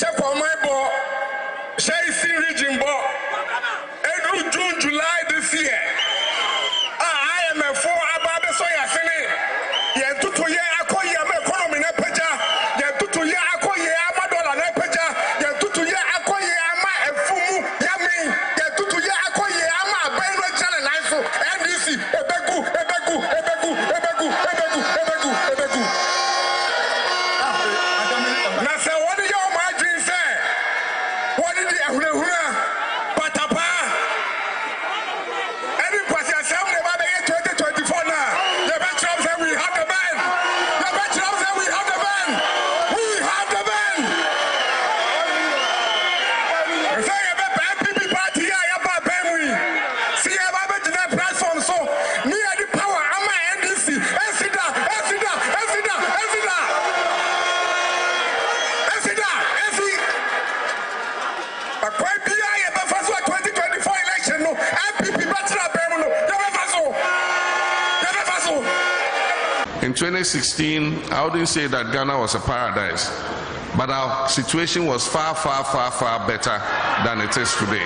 Shekwamaibo, Shaisi Rijimbo, every June, July this year. I am a 4 about the soya sene. Ye tutu ye akoye ama economy na peja. Ye tutu ye akoye ama dollar na peja. Ye tutu ye akoye ama efumu yami. Ye tutu ye akoye ama abenwe channel life. NDC ebegu. Na se wodi yo ma dream say. Wodi di ehurehura patapa. Any party asem ne ba be 2024 now. The veterans say we have the man. The veterans say we have the man. We have the man. Say you be MPP party ya ba ben we. See you ba be the platform so me and the power am NDC. Esida. Akwa bia ye be faso 2024 election no MPP batira ben no. Ye be faso. In 2016, I wouldn't say that Ghana was a paradise, but our situation was far better than it is today.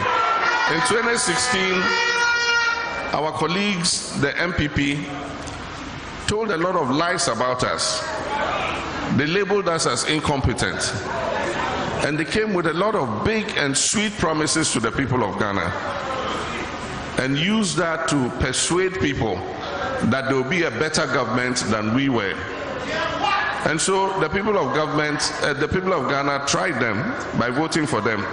In 2016, our colleagues, the MPP, told a lot of lies about us. They labeled us as incompetent. And they came with a lot of big and sweet promises to the people of Ghana and used that to persuade people that there will be a better government than we were. And so the people of Ghana tried them by voting for them.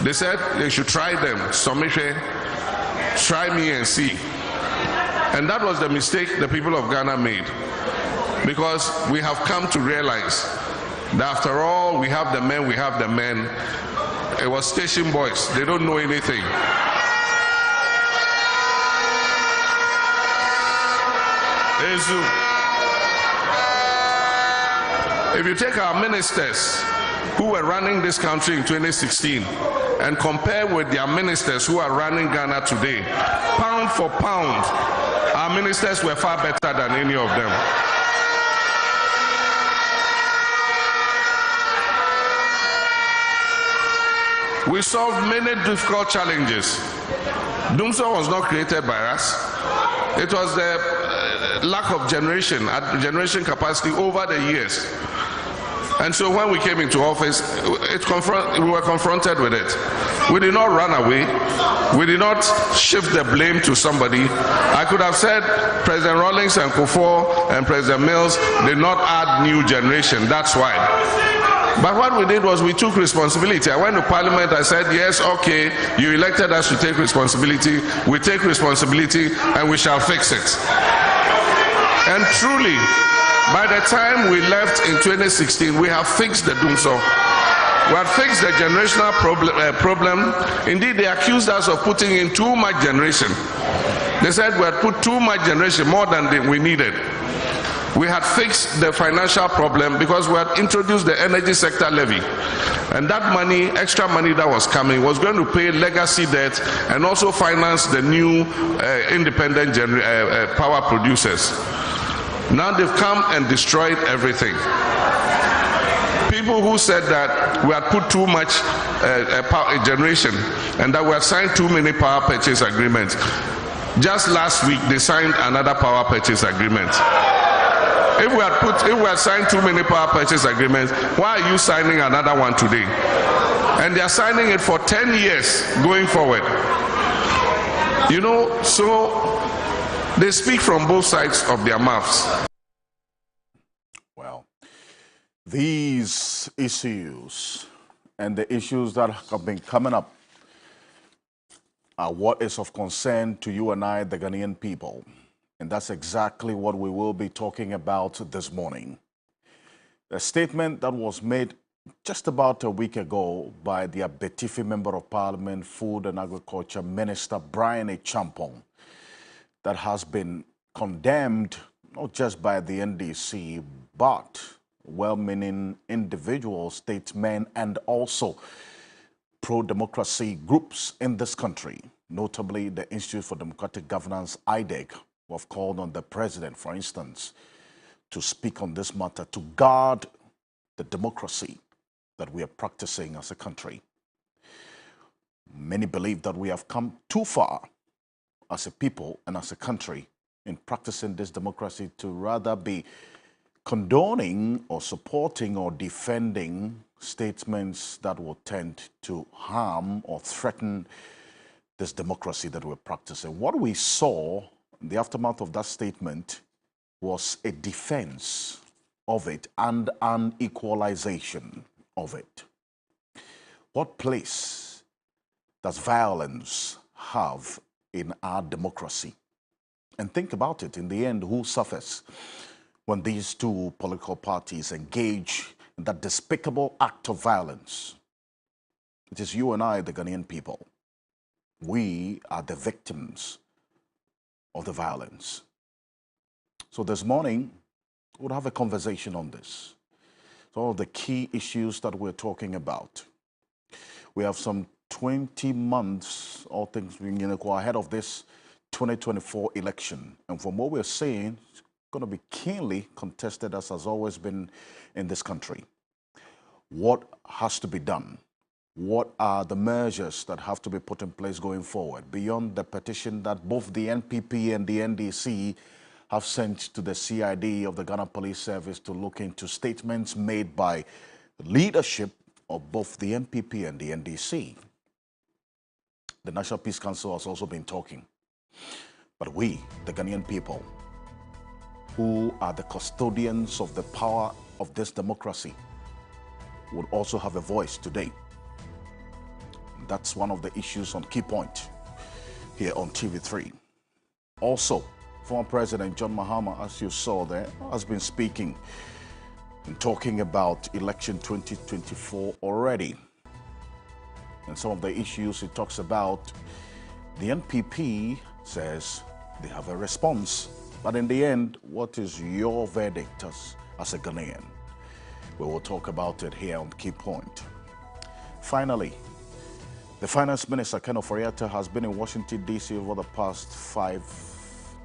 They said they should try them. Somishe, try me and see. And that was the mistake the people of Ghana made, because we have come to realize that after all, we have the men. It was station boys. They don't know anything. If you take our ministers who were running this country in 2016 and compare with their ministers who are running Ghana today, pound for pound, our ministers were far better than any of them. We solved many difficult challenges. Dumsor was not created by us. It was the lack of generation capacity over the years. And so when we came into office, we were confronted with it. We did not run away. We did not shift the blame to somebody. I could have said President Rawlings and Kufuor and President Mills did not add new generation. That's why. But what we did was we took responsibility. I went to Parliament, I said, yes, okay, you elected us to take responsibility. We take responsibility and we shall fix it. And truly, by the time we left in 2016, we have fixed the Dumsor. We have fixed the generational problem. Indeed, they accused us of putting in too much generation. They said we had put too much generation, more than we needed. We had fixed the financial problem because we had introduced the energy sector levy. And that money, extra money that was coming, was going to pay legacy debt and also finance the new independent power producers. Now they've come and destroyed everything. People who said that we had put too much power generation and that we had signed too many power purchase agreements. Just last week, they signed another power purchase agreement. If we had signed too many power purchase agreements, why are you signing another one today? And they are signing it for 10 years going forward. You know, so they speak from both sides of their mouths. Well, these issues and the issues that have been coming up are what is of concern to you and I, the Ghanaian people. And that's exactly what we will be talking about this morning. A statement that was made just about a week ago by the Abetifi Member of Parliament, Food and Agriculture Minister Brian Acheampong, that has been condemned not just by the NDC, but well-meaning individuals, statesmen, and also pro-democracy groups in this country, notably the Institute for Democratic Governance, IDEG, who have called on the president, for instance, to speak on this matter, to guard the democracy, that we are practicing as a country. Many believe that we have come too far as a people and as a country in practicing this democracy to rather be condoning or supporting or defending statements that will tend to harm or threaten this democracy that we're practicing. What we saw in the aftermath of that statement was a defense of it and an equalization of it. What place does violence have in our democracy? And think about it, in the end, who suffers when these two political parties engage in that despicable act of violence? It is you and I, the Ghanaian people. We are the victims of the violence. So this morning, we'll have a conversation on this. So all the key issues that we're talking about. We have some 20 months, all things being equal, ahead of this 2024 election. And from what we're seeing, it's going to be keenly contested, as has always been in this country. What has to be done? What are the measures that have to be put in place going forward beyond the petition that both the NPP and the NDC have sent to the CID of the Ghana Police Service to look into statements made by leadership of both the NPP and the NDC? The National Peace Council has also been talking. But we, the Ghanaian people, who are the custodians of the power of this democracy, would also have a voice today. That's one of the issues on Key Point here on TV3. Also, former President John Mahama, as you saw there, has been speaking and talking about election 2024 already. And some of the issues he talks about, the NPP says they have a response. But in the end, what is your verdict as a Ghanaian? We will talk about it here on Key Point. Finally, the Finance Minister, Ken Ofori-Atta, has been in Washington, D.C. over the past 5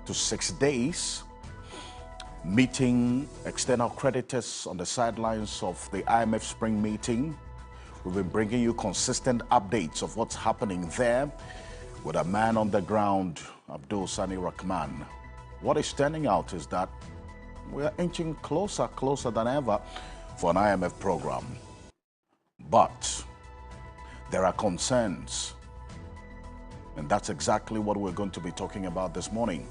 to 6 days, meeting external creditors on the sidelines of the IMF spring meeting. We've been bringing you consistent updates of what's happening there with a man on the ground, Abdul Sani Rahman. What is standing out is that we are inching closer than ever for an IMF program. But there are concerns, and that's exactly what we're going to be talking about this morning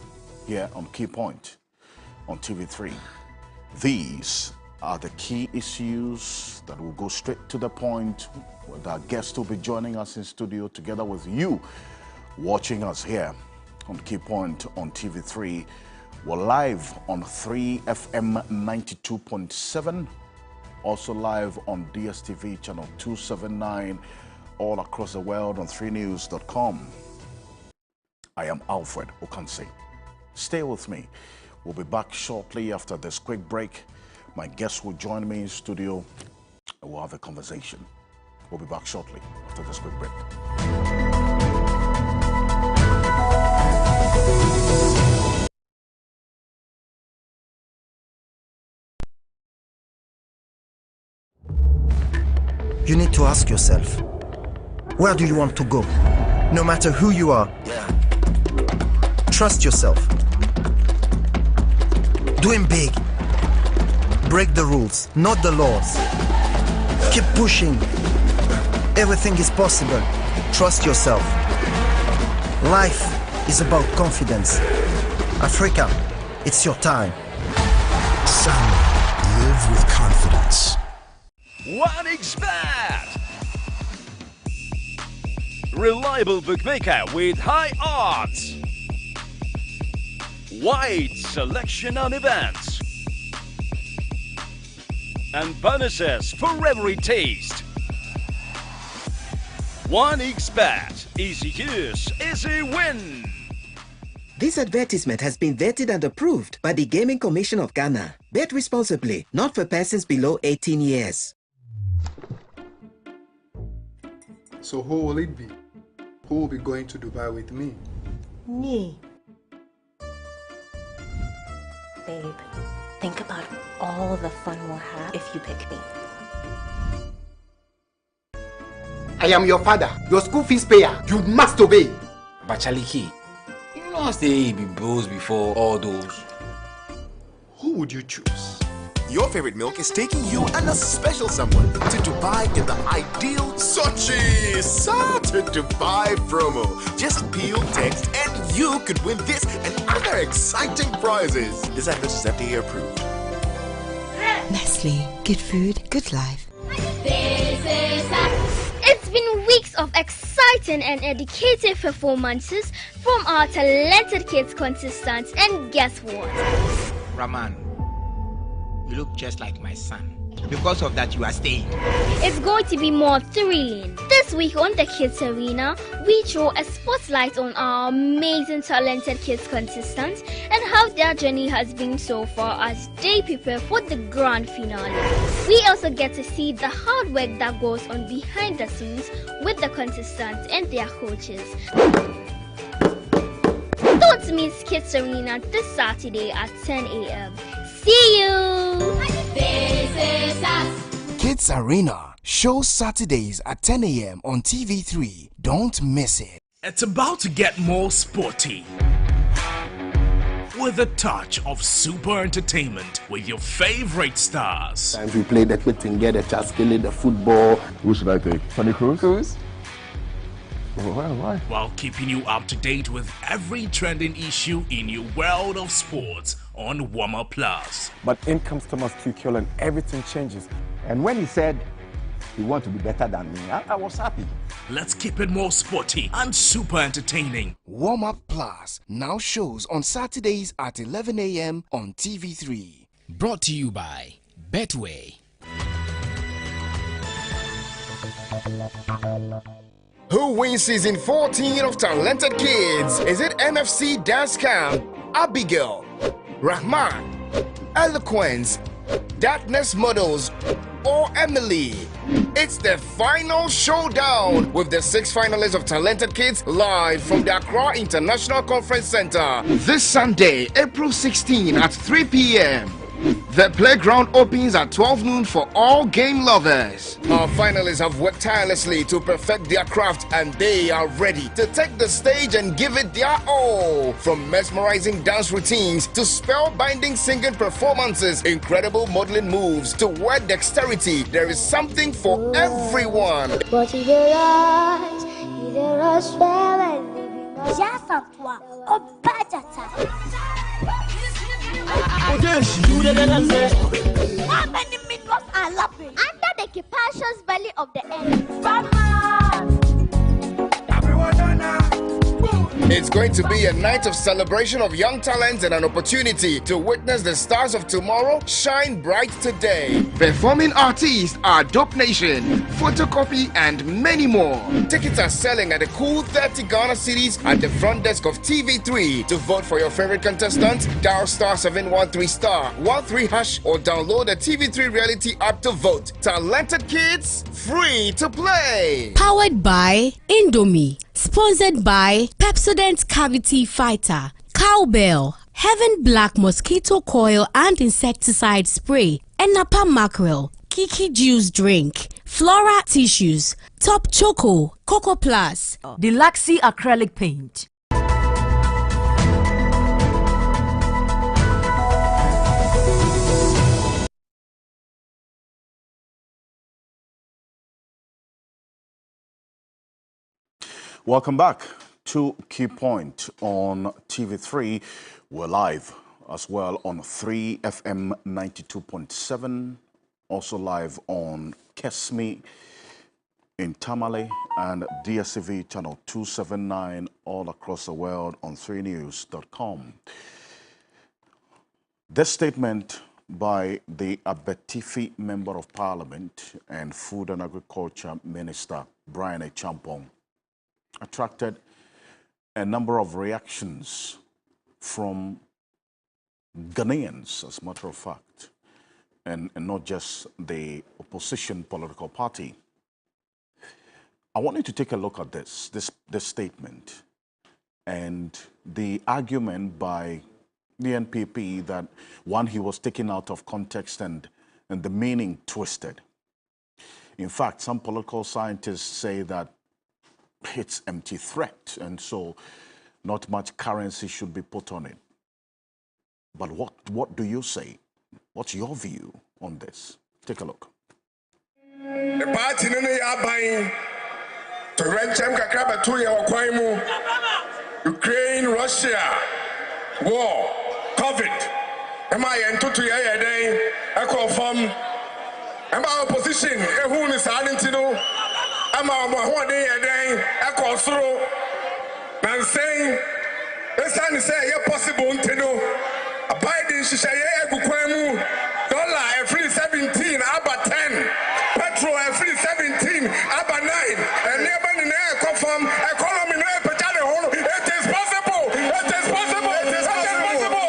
here on Key Point on TV3. These are the key issues that will go straight to the point, with our guests will be joining us in studio together with you watching us here on Key Point on TV3. We're live on 3FM 92.7, also live on DSTV channel 279, all across the world on 3news.com. I am Alfred Okanse. Stay with me. We'll be back shortly after this quick break. My guests will join me in studio and we'll have a conversation. We'll be back shortly after this quick break. You need to ask yourself, where do you want to go? No matter who you are. Trust yourself. Doing big. Break the rules, not the laws. Keep pushing. Everything is possible. Trust yourself. Life is about confidence. Africa, it's your time. Son, live with confidence. 1xBet! Reliable bookmaker with high odds. Wide selection on events. And bonuses for every taste. 1xBet. Easy use, easy win. This advertisement has been vetted and approved by the Gaming Commission of Ghana. Bet responsibly, not for persons below 18 years. So who will it be? Who will be going to Dubai with me? Me. Babe, think about all the fun we'll have if you pick me. I am your father, your school fees payer. You must obey. Bachaliki, you know say be bros before all those. Who would you choose? Your favorite milk is taking you and a special someone to Dubai in the ideal Sochi to Dubai promo. Just peel, text, and you could win this and other exciting prizes. This advert is FDA approved. Nestle, good food, good life. It's been weeks of exciting and educative performances from our talented kids contestants, and guess what? Rahman, you look just like my son. Because of that, you are staying. It's going to be more thrilling. This week on the Kids Arena, we throw a spotlight on our amazing talented kids contestants and how their journey has been so far as they prepare for the grand finale. We also get to see the hard work that goes on behind the scenes with the contestants and their coaches. Don't miss Kids Arena this Saturday at 10 a.m. See you! This is us. Kids Arena shows Saturdays at 10 a.m. on TV3. Don't miss it. It's about to get more sporty with a touch of super entertainment with your favorite stars. Times we play the Kwitinge, the Chaskele, the football. Who should I take? Tony Cruz? Why? While keeping you up to date with every trending issue in your world of sports on Warmer Plus. But in comes Thomas Tuchel and everything changes. And when he said he wanted to be better than me, I was happy. Let's keep it more sporty and super entertaining. Warm Up Plus now shows on Saturdays at 11 a.m. on TV3. Brought to you by Betway. Who wins season 14 of Talented Kids? Is it NFC Dance Camp, Abigail, Rahman, Eloquence, Darkness Models, or Emily? It's the final showdown with the 6 finalists of Talented Kids live from the Accra International Conference Center this Sunday, April 16 at 3 p.m. The playground opens at 12 noon for all game lovers. Our finalists have worked tirelessly to perfect their craft and they are ready to take the stage and give it their all. From mesmerizing dance routines to spellbinding singing performances, incredible modeling moves to word dexterity, there is something for everyone. How many millions are laughing under the capacious belly of the earth? It's going to be a night of celebration of young talents and an opportunity to witness the stars of tomorrow shine bright today. Performing artists are Dope Nation, Photocopy, and many more. Tickets are selling at a cool 30 Ghana cedis at the front desk of TV3. To vote for your favorite contestant, dial *713*13# or download the TV3 Reality app to vote. Talented Kids, free to play. Powered by Indomie. Sponsored by Pepsodent Cavity Fighter, Cowbell, Heaven Black Mosquito Coil and Insecticide Spray, Enapa Mackerel, Kiki Juice Drink, Flora Tissues, Top Choco, Coco Plus, Deluxy Acrylic Paint. Welcome back to Key Point on TV3. We're live as well on 3FM 92.7, also live on Kesmi in Tamale and DSTV channel 279 all across the world on 3news.com. This statement by the Abetifi Member of Parliament and Food and Agriculture Minister Brian Achampong attracted a number of reactions from Ghanaians, as a matter of fact, and not just the opposition political party. I want you to take a look at this statement and the argument by the NPP that, one, he was taken out of context and the meaning twisted. In fact, some political scientists say that it's empty threat, and so not much currency should be put on it. But what do you say? What's your view on this? Take a look. The party no ya buying to renchem kakra betu ye okwan mu. Ukraine, Russia, war, COVID. Am I entutu ye ye den ekọ fam. Am I opposition ehu ni sa ntino. Am I mo ho den ye den ekọ soro. Man saying esan say ye possible ntino. Biden shishaye egukwan mu. Dollar every 17 about 10. Petrol every 17 about 9. And never in the confirm economy no pechale holo. It is possible. It is possible. It is possible.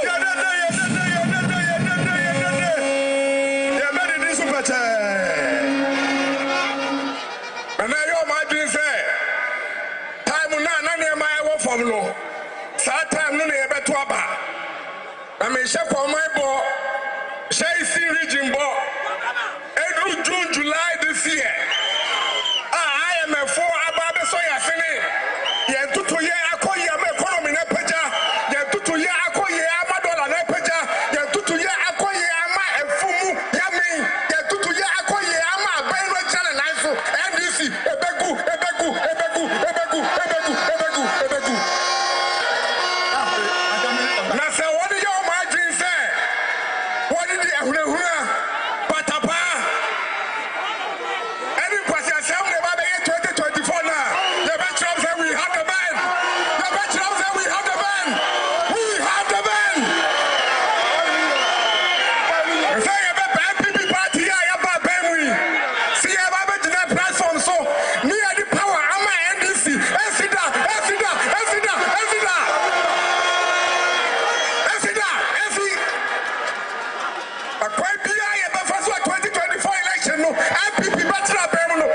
Yeah, made this super. And now your margin say time na near my work from no. Sa time no near beto aba. I mean check on my boy. Shai region bo. Every June, July this year. I am a 4 about so ya fini. Ya tutu ye akoye am economy na peja. Ya tutu ye akoye ama dollar na peja. Ya tutu ye akoye ama efumu ya min. Ya tutu ye akoye ama abenwe channel na so. NDC ebegu. Na say what do your margin say? What did the patapa? Any party assembly about the year 2024 now. The veterans say we have the ban. The veterans say we have the ban. We have the ban. Say about NPP party here about ban we. See about the platform so near the power. Am I NDC? Esida. A quite be I the first 2024 election. No, MPP better ban no.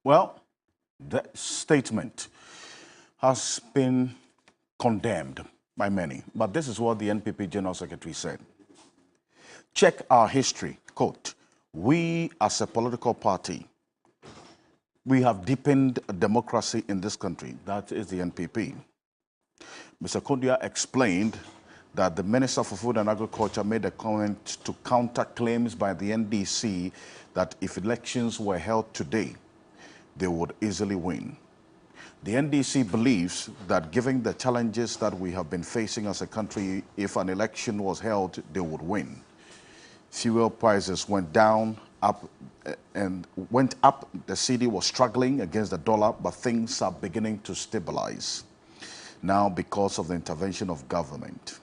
Well, that statement has been condemned by many, but this is what the NPP General Secretary said. Check our history, quote, we as a political party, we have deepened democracy in this country. That is the NPP. Mr. Kondia explained that the Minister for Food and Agriculture made a comment to counter claims by the NDC that if elections were held today, they would easily win. The NDC believes that given the challenges that we have been facing as a country, if an election was held, they would win. Fuel prices went up. The cedi was struggling against the dollar, but things are beginning to stabilize now because of the intervention of government.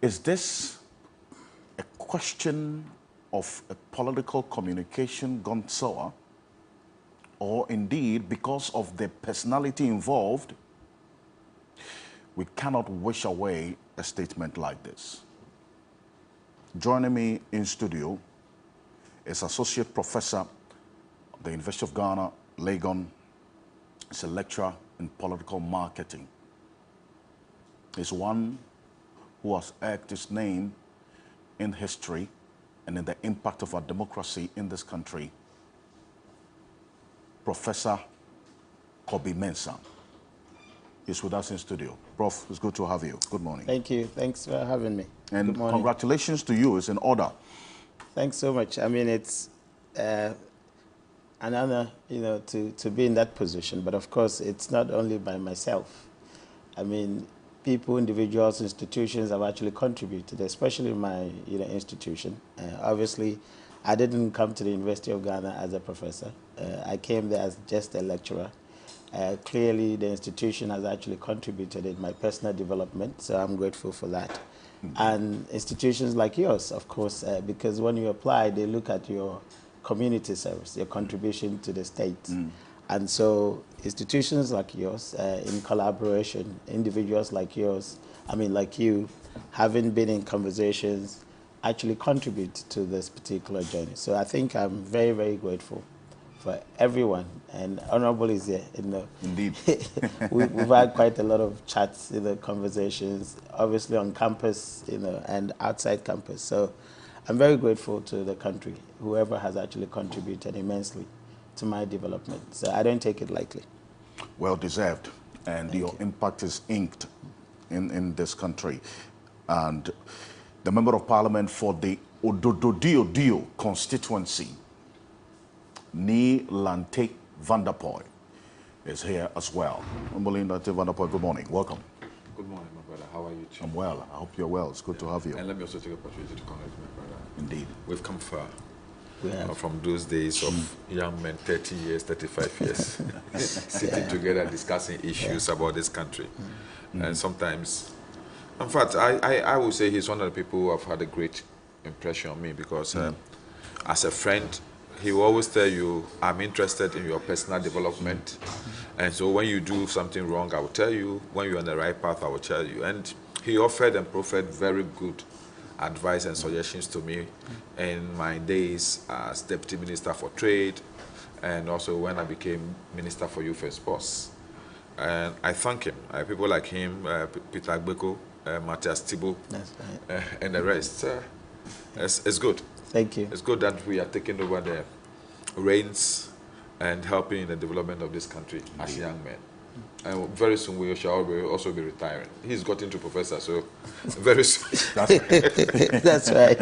Is this a question of a political communication gone sour, or indeed because of the personality involved? We cannot wish away a statement like this. Joining me in studio is Associate Professor at the University of Ghana, Legon. He's a lecturer in political marketing. He's one who has earned his name in history and in the impact of our democracy in this country, Professor Kobe Mensah. He's with us in studio. Prof, it's good to have you. Good morning. Thank you. Thanks for having me. And good morning. Congratulations to you. It's in order. Thanks so much. I mean, it's an honor, to be in that position. But of course, it's not only by myself. I mean, people, individuals, institutions have actually contributed, especially my institution. Obviously, I didn't come to the University of Ghana as a professor. I came there as just a lecturer. Clearly, the institution has actually contributed in my personal development, so I'm grateful for that. Mm-hmm. And institutions like yours, of course, because when you apply, they look at your community service, your contribution to the state. Mm. And so institutions like yours, in collaboration, individuals like yours, like you, having been in conversations, actually contribute to this particular journey. So I think I'm very, very grateful for everyone. And Honorable is here. Indeed. We've had quite a lot of chats, conversations, obviously on campus, and outside campus. So I'm very grateful to the country, whoever has actually contributed immensely to my development. So I don't take it lightly. Well deserved. And your impact is inked in this country. And the Member of Parliament for the Ododo-Dio constituency, Ni Lante Vanderpoy, is here as well. Lante Vanderpoy, good morning. Welcome. Good morning, my brother. How are you? I'm well. I hope you're well. It's good to have you. And let me also take the opportunity to congratulate my brother. Indeed. We've come far. Yeah. From those days of young men, 30 years, 35 years, sitting together discussing issues about this country. And sometimes, in fact, I would say he's one of the people who have had a great impression on me because as a friend, he will always tell you, I'm interested in your personal development. And so when you do something wrong, I will tell you. When you're on the right path, I will tell you. And he offered and proffered very good advice and suggestions to me in my days as Deputy Minister for Trade and also when I became Minister for Youth and Sports. And I thank him. People like him, Peter Agbeko, Matthias Thibault, and the rest. It's good. Thank you. It's good that we are taking over the reins and helping in the development of this country as young men. And very soon we shall also be retiring. He's got into professor, so very soon. That's right.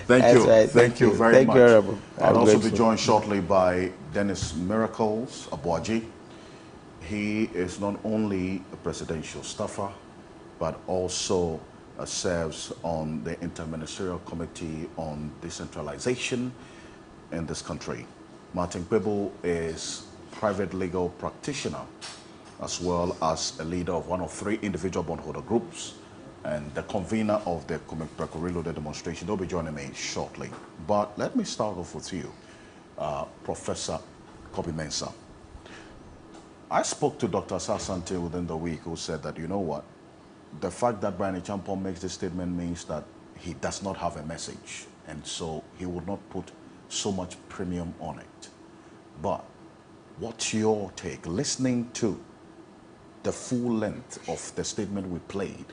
That's right. Thank you very Thank much. You, Honorable. I'll also be joined shortly by Dennis Miracles Abuaji. He is not only a presidential staffer, but also serves on the Interministerial Committee on Decentralization in this country. Martin Pebu is private legal practitioner, as well as a leader of one of 3 individual bondholder groups and the convener of the Kumekpreko Reloaded demonstration. They'll be joining me shortly. But let me start off with you, Professor Kobi Mensah. I spoke to Dr. Asante within the week who said that, you know what, the fact that Brian Champon makes this statement means that he does not have a message, and so he would not put so much premium on it. But what's your take, listening to the full length of the statement we played,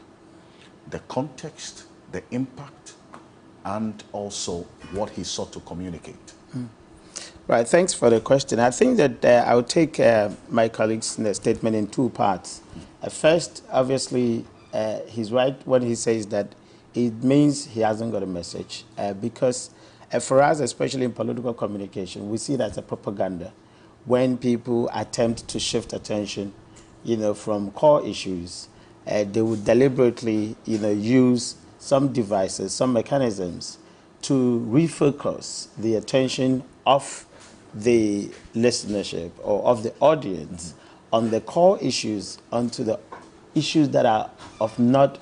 the context, the impact, and also what he sought to communicate? Right, thanks for the question. I think that I'll take my colleague's statement in 2 parts. First, obviously, he's right when he says that it means he hasn't got a message because for us, especially in political communication, we see it as a propaganda when people attempt to shift attention from core issues. They would deliberately, use some devices, some mechanisms to refocus the attention of the listenership or of the audience on the core issues onto the issues that are of not,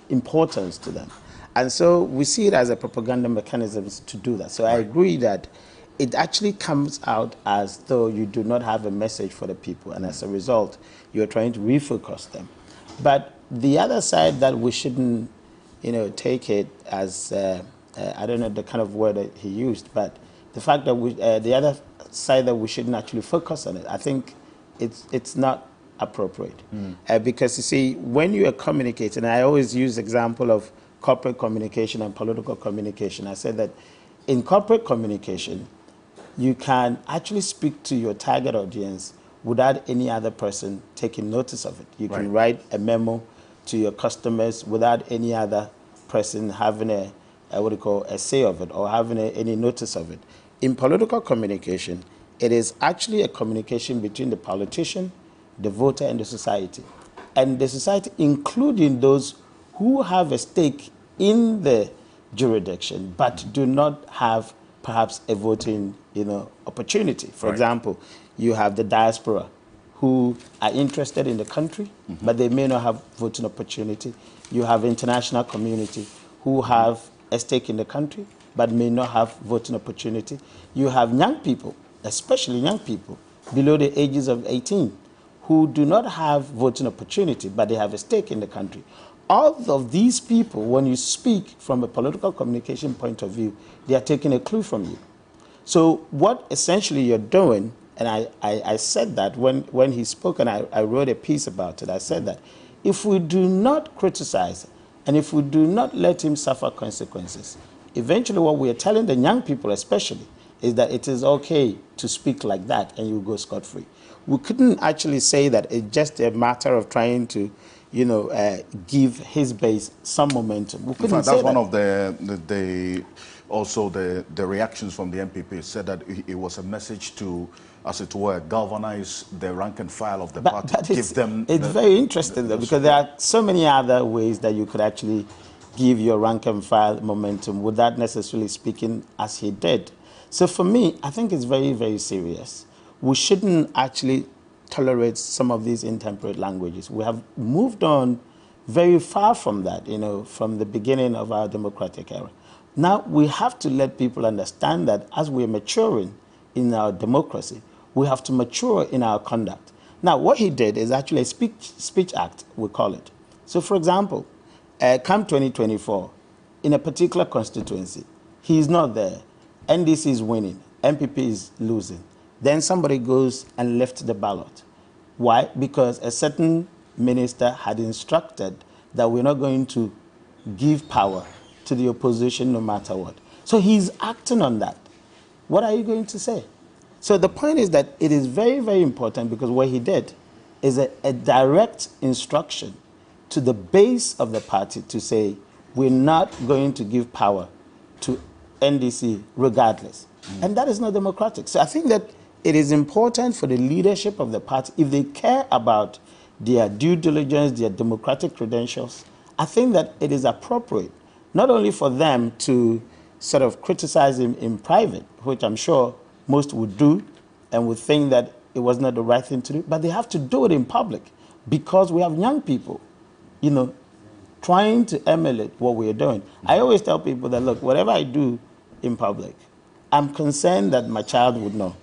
importance to them. And so we see it as a propaganda mechanism to do that. So I agree that it actually comes out as though you do not have a message for the people, and as a result, you're trying to refocus them. But the other side that we shouldn't, take it as, I don't know the kind of word that he used, but the fact that the other side that we shouldn't actually focus on it, I think it's not appropriate. Because you see, when you are communicating, I always use the example of corporate communication and political communication. I said that in corporate communication, you can actually speak to your target audience without any other person taking notice of it. You can write a memo to your customers without any other person having a say of it or having any notice of it. In political communication, it is actually a communication between the politician, the voter, and the society. And the society, including those who have a stake in the jurisdiction but do not have perhaps a voting opportunity. For example, you have the diaspora who are interested in the country, but they may not have voting opportunity. You have international community who have a stake in the country, but may not have voting opportunity. You have young people, especially young people below the ages of 18, who do not have voting opportunity, but they have a stake in the country. All of these people, when you speak from a political communication point of view, they are taking a clue from you. So what essentially you're doing, and I said that when he spoke, and I wrote a piece about it, I said that if we do not criticize and if we do not let him suffer consequences, eventually what we are telling the young people especially is that it is okay to speak like that and you go scot-free. We couldn't actually say that it's just a matter of trying to, you know, give his base some momentum. We couldn't say that's that. one of the reactions from the NPP. It said that it was a message to, as it were, galvanize the rank and file of the party. It's very interesting though, because there are so many other ways that you could actually give your rank and file momentum without necessarily speaking as he did. So for me, I think it's very, very serious. We shouldn't actually tolerate some of these intemperate languages. We have moved on very far from that, you know, from the beginning of our democratic era. Now we have to let people understand that as we're maturing in our democracy, we have to mature in our conduct. Now what he did is actually a speech act, we call it. So for example, come 2024, in a particular constituency, he's not there. NDC is winning, MPP is losing. Then somebody goes and lifts the ballot. Why? Because a certain minister had instructed that we're not going to give power to the opposition no matter what. So he's acting on that. What are you going to say? So the point is that it is very, very important, because what he did is a direct instruction to the base of the party to say, we're not going to give power to NDC regardless. And that is not democratic. So I think that it is important for the leadership of the party, if they care about their due diligence, their democratic credentials, I think that it is appropriate not only for them to sort of criticize him in private, which I'm sure most would do and would think that it was not the right thing to do, but they have to do it in public, because we have young people, you know, trying to emulate what we are doing. I always tell people that, look, whatever I do in public, I'm concerned that my child would know.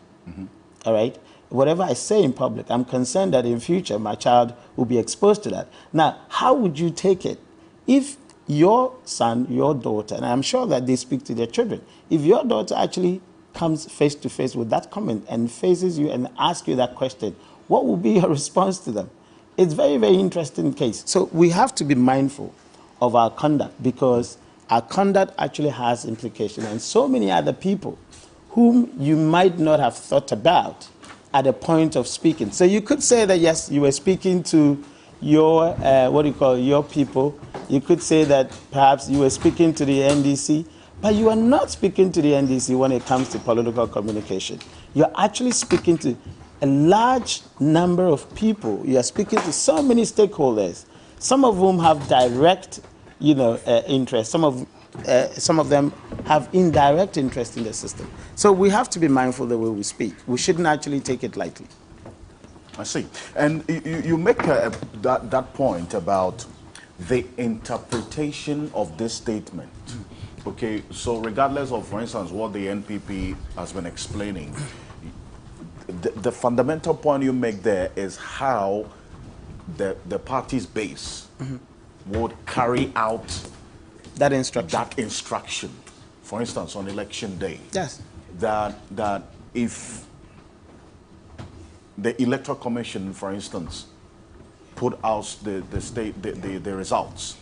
All right? Whatever I say in public, I'm concerned that in future my child will be exposed to that. Now, how would you take it if your son, your daughter, and I'm sure that they speak to their children, if your daughter actually comes face to face with that comment and faces you and asks you that question, what will be your response to them? It's very, very interesting case. So we have to be mindful of our conduct, because our conduct actually has implications, and so many other people whom you might not have thought about at the point of speaking. So you could say that, yes, you were speaking to your, your people. You could say that perhaps you were speaking to the NDC, but you are not speaking to the NDC when it comes to political communication. You're actually speaking to a large number of people. You are speaking to so many stakeholders, some of whom have direct, interest. Some of them have indirect interest in the system. So we have to be mindful the way we speak. We shouldn't actually take it lightly. I see. And you make that point about the interpretation of this statement. Okay, so regardless of, for instance, what the NPP has been explaining, the fundamental point you make there is how the party's base would carry out that instruction. For instance, on election day. Yes. That if the Electoral Commission, for instance, put out the results,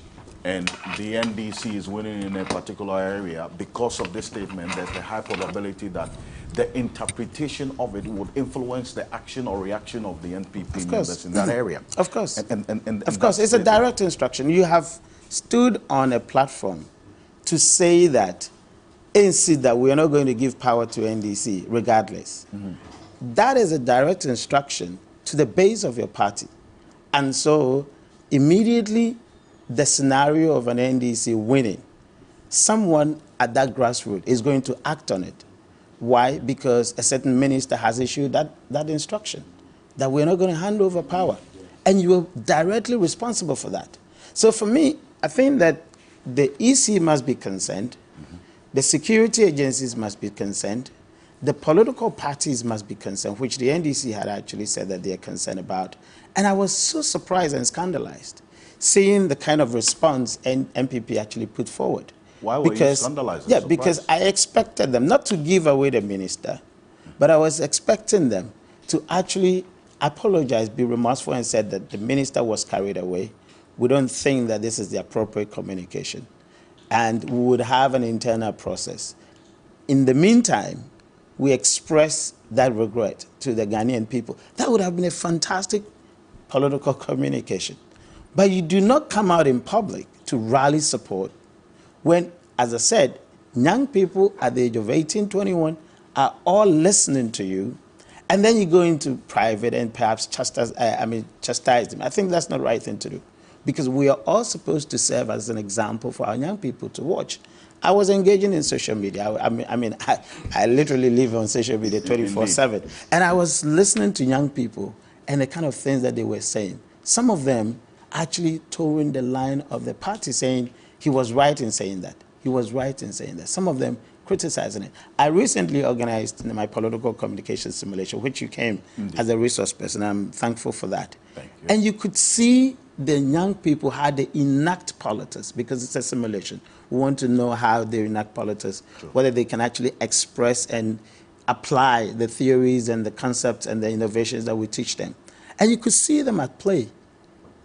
and the NDC is winning in a particular area, because of this statement, there's a high probability that the interpretation of it would influence the action or reaction of the NPP members in that area. Of course. And of course, it's a direct instruction. You have stood on a platform to say that, insist that we are not going to give power to NDC regardless. That is a direct instruction to the base of your party. And so immediately the scenario of an NDC winning, someone at that grassroots is going to act on it. Why? Because a certain minister has issued that instruction, that we're not going to hand over power. And you are directly responsible for that. So for me, I think that the EC must be concerned, the security agencies must be concerned, the political parties must be concerned, which the NDC had actually said that they are concerned about. And I was so surprised and scandalized seeing the kind of response NPP actually put forward. Why were you scandalized? Yeah, because I expected them not to give away the minister, but I was expecting them to actually apologize, be remorseful, and said that the minister was carried away. We don't think that this is the appropriate communication. And we would have an internal process. In the meantime, we express that regret to the Ghanaian people. That would have been a fantastic political communication. But you do not come out in public to rally support when, as I said, young people at the age of 18, 21 are all listening to you, and then you go into private and perhaps chastise them. I think that's not the right thing to do, because we are all supposed to serve as an example for our young people to watch. I was engaging in social media. I literally live on social media 24/7, and I was listening to young people and the kind of things that they were saying. Some of them actually towing the line of the party, saying he was right in saying that. He was right in saying that. Some of them criticizing it. I recently organized my political communication simulation, which you came as a resource person. I'm thankful for that. Thank you. And you could see the young people how they enact politics, because it's a simulation. We want to know how they enact politics, whether they can actually express and apply the theories and the concepts and the innovations that we teach them. And you could see them at play.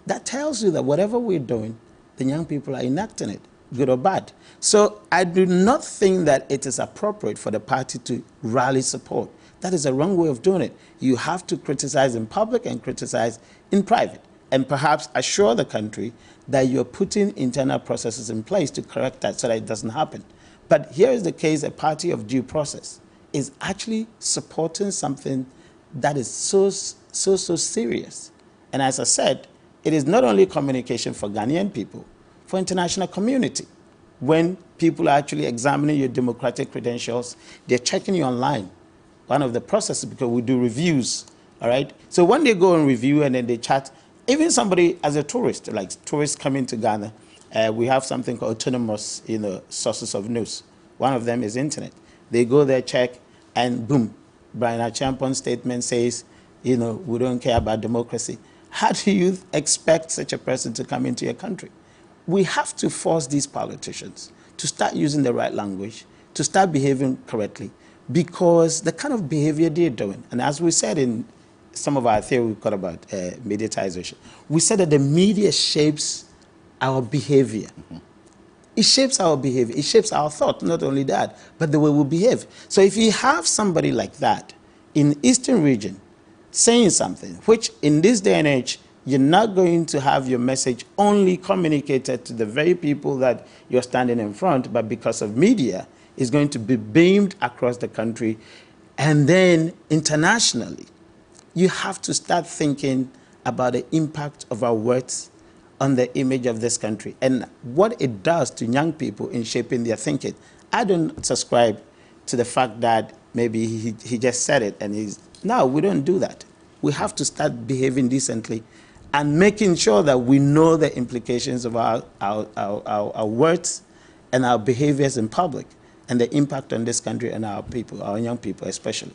That tells you that whatever we're doing, the young people are enacting it, good or bad. So I do not think that it is appropriate for the party to rally support. That is a wrong way of doing it. You have to criticize in public and criticize in private, and perhaps assure the country that you're putting internal processes in place to correct that so that it doesn't happen. But here is the case: a party of due process is actually supporting something that is so serious. And as I said, it is not only communication for Ghanaian people, for international community. When people are actually examining your democratic credentials, they're checking you online. One of the processes, because we do reviews, all right? So when they go and review and then they chat, even somebody as a tourist, like tourists coming to Ghana, we have something called autonomous, sources of news. One of them is internet. They go there, check, and boom, Brian Achiampon's statement says, we don't care about democracy. How do you expect such a person to come into your country? We have to force these politicians to start using the right language, to start behaving correctly, because the kind of behavior they're doing, and as we said in some of our theory we've got about mediatization, we said that the media shapes our behavior. It shapes our behavior. It shapes our thought, not only that, but the way we behave. So if you have somebody like that in the Eastern region saying something, which in this day and age, you're not going to have your message only communicated to the very people that you're standing in front, but because of media, it's going to be beamed across the country. And then internationally, you have to start thinking about the impact of our words on the image of this country and what it does to young people in shaping their thinking. I don't subscribe to the fact that maybe he just said it and no, we don't do that. We have to start behaving decently and making sure that we know the implications of our words and our behaviors in public and the impact on this country and our people, our young people especially.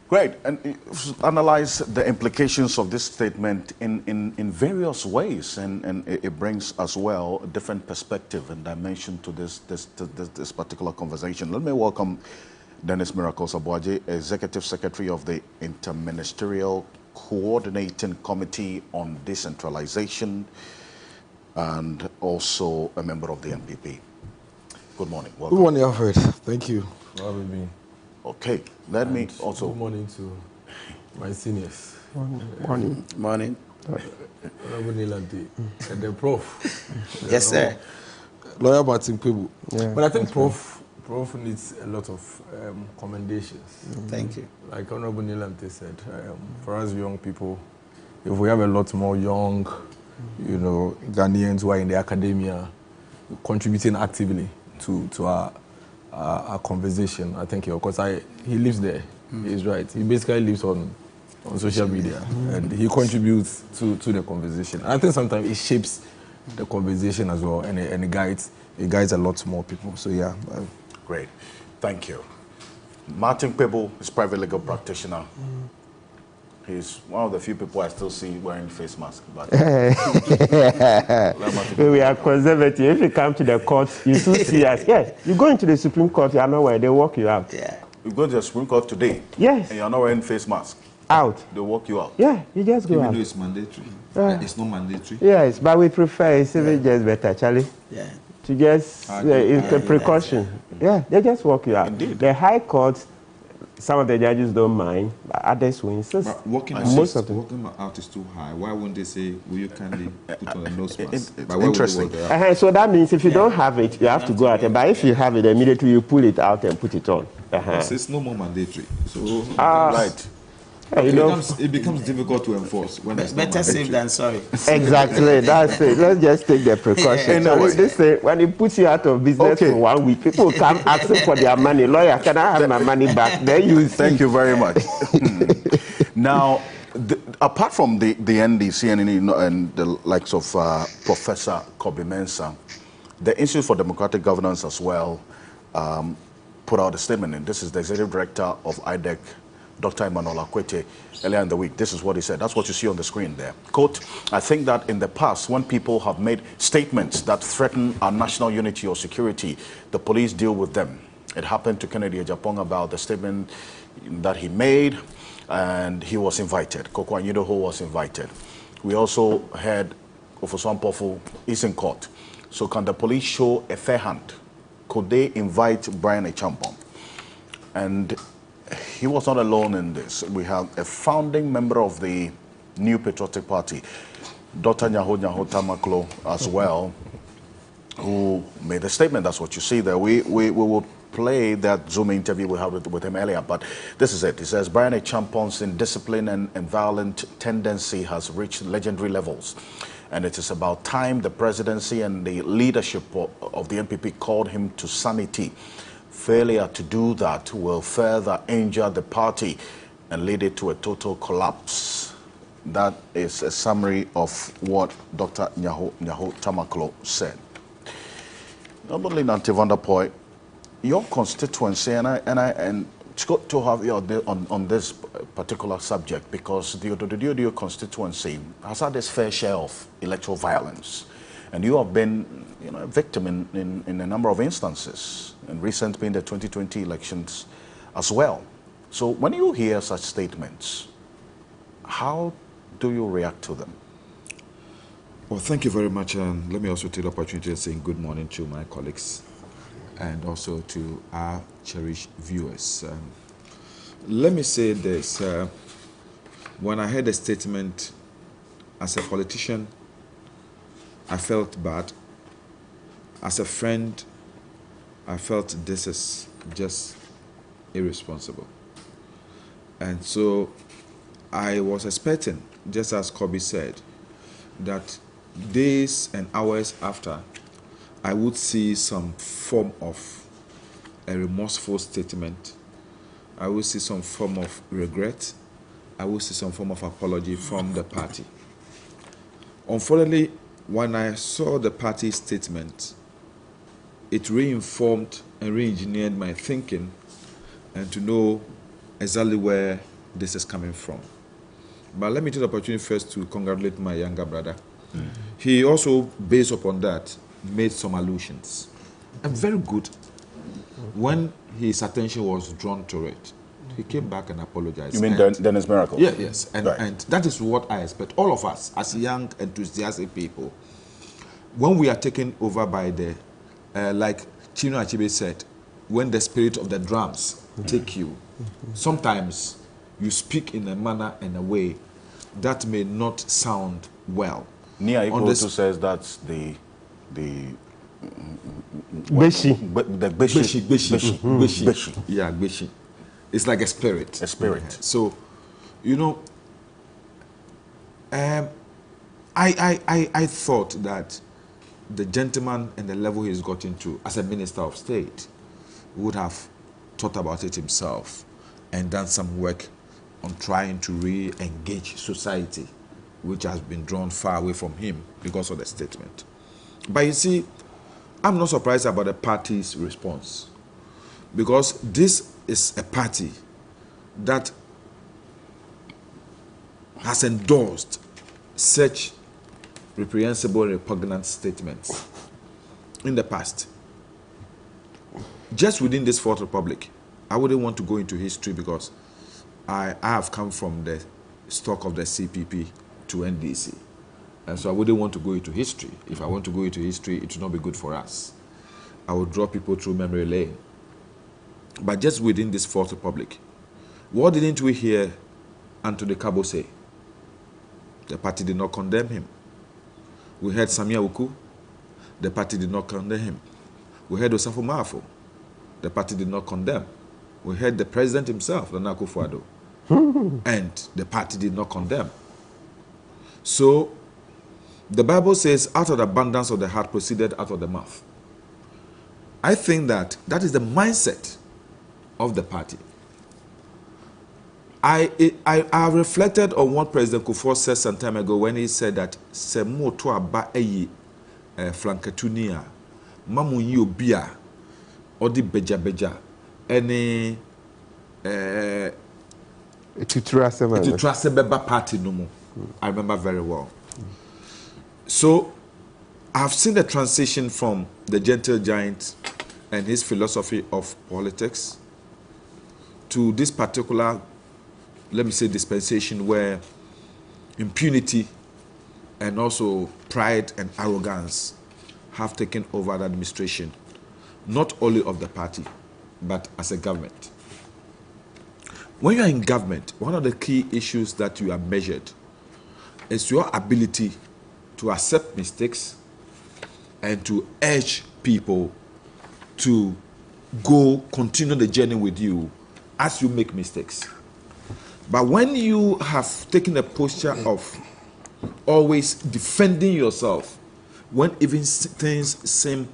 Great. And analyze the implications of this statement in various ways, and it brings as well a different perspective and dimension to this particular conversation. Let me welcome Dennis Miracles Abuaje, Executive Secretary of the Interministerial Coordinating Committee on Decentralization and also a member of the NPP. Good morning. Welcome. Good morning, Alfred. Thank you for having me. Okay, let me also... Good morning to my seniors. Morning. Morning. Honorable Nilante and the Prof. Yes, sir. Lawyer Martin Pebu. Yeah, but I think Prof needs a lot of commendations. Thank you. Like Honorable Nilante said, for us young people, if we have a lot more young, Ghanaians who are in the academia contributing actively to our conversation, I think, because he lives there. He's right. He basically lives on social media, and he contributes to the conversation. And I think sometimes it shapes the conversation as well, and it guides a lot more people. So yeah. Great. Thank you. Martin Pebu is a private legal practitioner. He's one of the few people I still see wearing face mask. But we are conservative. If you come to the court, you still see us. Yes, you go into the Supreme Court, you are not wearing, they walk you out. Yeah. You go to the Supreme Court today. Yes. And you're not wearing face mask. Out. They walk you out. Yeah, you just go Even out. though it's mandatory. It's not mandatory. Yes, but we prefer it's even just better, Charlie. Yeah. To just, it's a precaution. Yeah, they just walk you out. Indeed. The High Court, some of the judges don't mind, but others will insist. But walking out is too high. Why wouldn't they say, will you kindly put on a nose mask? It's interesting. So that means if you don't have it, you have to go out. But if you have it, immediately you pull it out and put it on. It's no more mandatory. So, right. It becomes difficult to enforce. When it's better safe than sorry. Exactly, that's it. Let's just take the precaution. Anyway. When it puts you out of business for 1 week, people come asking for their money. Lawyer, can I have my money back? Then you see. Thank you very much. Now, apart from the NDC and the likes of Professor Kobe Mensah, the Institute for Democratic Governance as well put out a statement, and this is the Executive Director of IDEC, Dr. Emmanuel Akwete, earlier in the week. This is what he said. That's what you see on the screen there. Quote, I think that in the past, when people have made statements that threaten our national unity or security, the police deal with them. It happened to Kennedy Agyapong about the statement that he made, and he was invited. Koko Anyidoho was invited. We also heard Ofosu Ampofu is in court. So can the police show a fair hand? Could they invite Brian Achampong? And he was not alone in this. We have a founding member of the New Patriotic Party, Dr. Nyaho Tamaklo, as well, who made a statement. That's what you see there. We will play that Zoom interview we had with him earlier, but this is it. He says, Brian Achampong's indiscipline and violent tendency has reached legendary levels, and it is about time the presidency and the leadership of the NPP called him to sanity. Failure to do that will further injure the party and lead it to a total collapse. That is a summary of what Dr. Nyaho Tamaklo said. Not only Nante van der Poy, your constituency, and it's good to have you on this particular subject, because the Ododio constituency has had its fair share of electoral violence. And you have been, a victim in a number of instances, and recent being the 2020 elections as well. So when you hear such statements, how do you react to them? Well, thank you very much. And let me also take the opportunity of saying good morning to my colleagues and also to our cherished viewers. Let me say this. When I heard the statement, as a politician, I felt bad. As a friend, I felt this is just irresponsible. And so I was expecting, just as Kobe said, that days and hours after, I would see some form of a remorseful statement. I would see some form of regret. I would see some form of apology from the party. Unfortunately, when I saw the party statement, it reinformed and re-engineered my thinking and to know exactly where this is coming from. But let me take the opportunity first to congratulate my younger brother. Mm-hmm. He also, based upon that, made some allusions. And very good. When his attention was drawn to it, he came back and apologized. You mean Dennis Miracle? Yeah, yes. And, right. And that is what I expect. All of us, as young, enthusiastic people, when we are taken over by the, like Chinua Achebe said, when the spirit of the drums take you, sometimes you speak in a manner and a way that may not sound well. Nia Iko says that's the Beshi. Beshi. Yeah, Beshi. It's like a spirit. A spirit. So, you know, I thought that the gentleman and the level he's got into as a minister of state would have thought about it himself and done some work on trying to re-engage society, which has been drawn far away from him because of the statement. But you see, I'm not surprised about the party's response, because this is a party that has endorsed such reprehensible and repugnant statements in the past. Just within this Fourth Republic, I wouldn't want to go into history because I have come from the stock of the CPP to NDC. And so I wouldn't want to go into history. If I want to go into history, it would not be good for us. I would draw people through memory lane. But just within this Fourth Republic, what didn't we hear Anthony Kabo say? The party did not condemn him. We heard Samia Uku. The party did not condemn him. We heard Osafo Maafo. The party did not condemn. We heard the president himself, Nana Akufo-Addo, and the party did not condemn. So the Bible says, out of the abundance of the heart proceeded out of the mouth. I think that that is the mindset of the party. I reflected on what President Kufuor said some time ago when he said that Semo to aba eyi flankatunia mamu yi obia odi beja any Tutrasebeba party no more. I remember very well. So I've seen the transition from the gentle giant and his philosophy of politics to this particular, let me say, dispensation where impunity and also pride and arrogance have taken over the administration, not only of the party, but as a government. When you are in government, one of the key issues that you are measured is your ability to accept mistakes and to urge people to continue the journey with you as you make mistakes. But when you have taken a posture of always defending yourself, when even things seem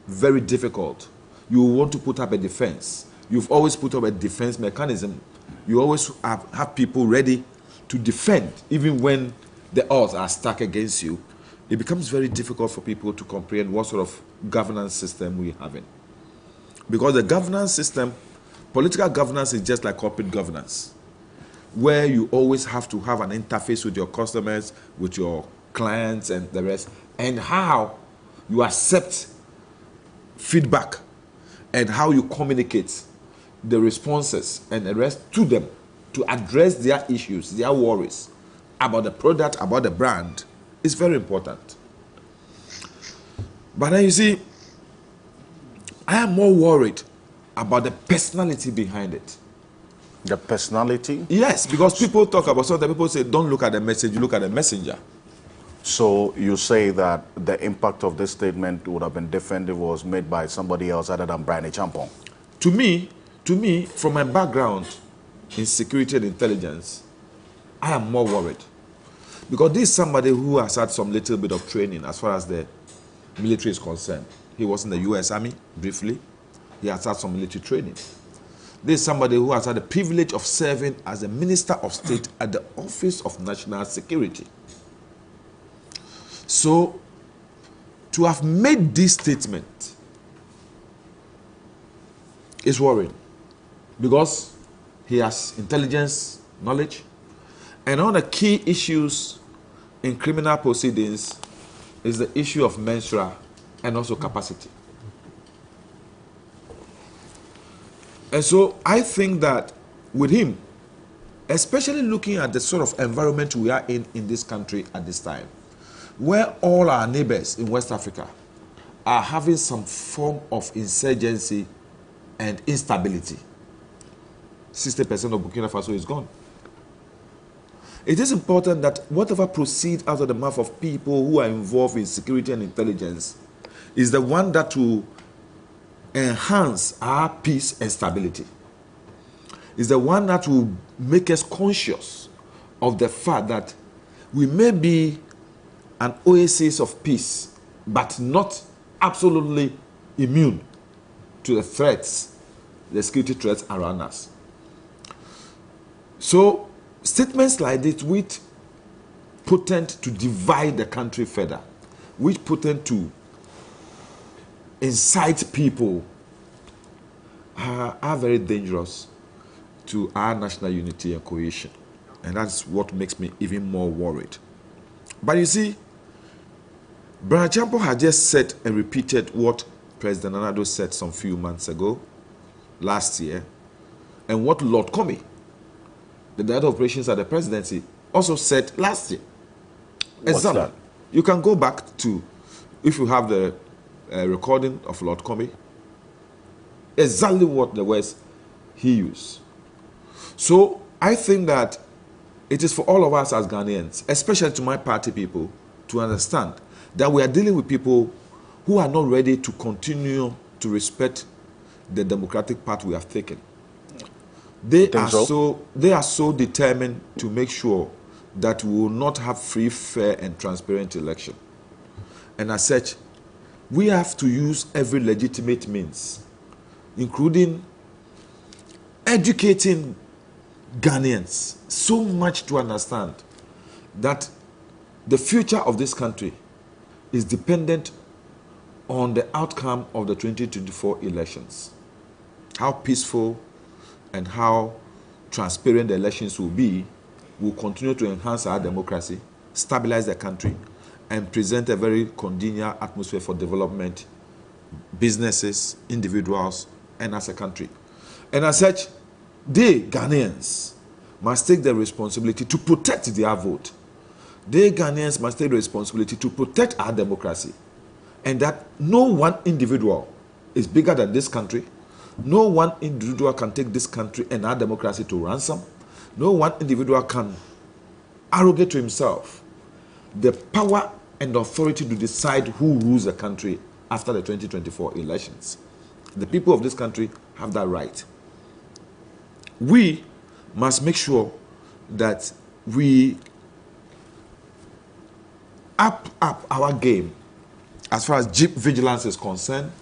very difficult, you want to put up a defense. You've always put up a defense mechanism. You always have people ready to defend, even when the odds are stacked against you. It becomes very difficult for people to comprehend what sort of governance system we have in. Because the governance system, political governance is just like corporate governance, where you always have to have an interface with your customers, with your clients and the rest, and how you accept feedback and how you communicate the responses and the rest to them to address their issues, their worries about the product, about the brand, is very important. But then you see, I am more worried about the personality behind it. The personality? Yes, because people talk about something, people say, don't look at the message, you look at the messenger. So you say that the impact of this statement would have been different if it was made by somebody else other than Brian Acheampong? To me, from my background in security and intelligence, I am more worried. Because this is somebody who has had some little bit of training as far as the military is concerned. He was in the U.S. Army, briefly. He has had some military training. This is somebody who has had the privilege of serving as a Minister of State at the Office of National Security. So, to have made this statement is worrying, because he has intelligence, knowledge, and one of the key issues in criminal proceedings is the issue of mensura and also capacity. And so I think that with him, especially looking at the sort of environment we are in this country at this time, where all our neighbors in West Africa are having some form of insurgency and instability. 60% of Burkina Faso is gone. It is important that whatever proceeds out of the mouth of people who are involved in security and intelligence is the one that will enhance our peace and stability. Is the one that will make us conscious of the fact that we may be an oasis of peace, but not absolutely immune to the threats, the security threats around us. So statements like this, which potent to divide the country further, which potent to incite people, are very dangerous to our national unity and cohesion. And that's what makes me even more worried. But you see, Bernard Champo had just said and repeated what President Nana Addo said some few months ago, last year, and what Lord Comey, the Director of Operations at the Presidency, also said last year. What's that? You can go back to, if you have the recording of Lord Comey, exactly what the words he used. So I think that it is for all of us as Ghanaians, especially to my party people, to understand that we are dealing with people who are not ready to continue to respect the democratic path we have taken. They are so determined to make sure that we will not have free, fair, and transparent election. And as such, we have to use every legitimate means, including educating Ghanaians so much to understand that the future of this country is dependent on the outcome of the 2024 elections. How peaceful and how transparent the elections will be will continue to enhance our democracy, stabilize the country, and present a very congenial atmosphere for development, businesses, individuals, and as a country. And as such, they, Ghanaians, must take the responsibility to protect their vote. They, Ghanaians, must take the responsibility to protect our democracy. And that no one individual is bigger than this country. No one individual can take this country and our democracy to ransom. No one individual can arrogate to himself the power and authority to decide who rules the country after the 2024 elections. The people of this country have that right. We must make sure that we up our game as far as vigilance is concerned,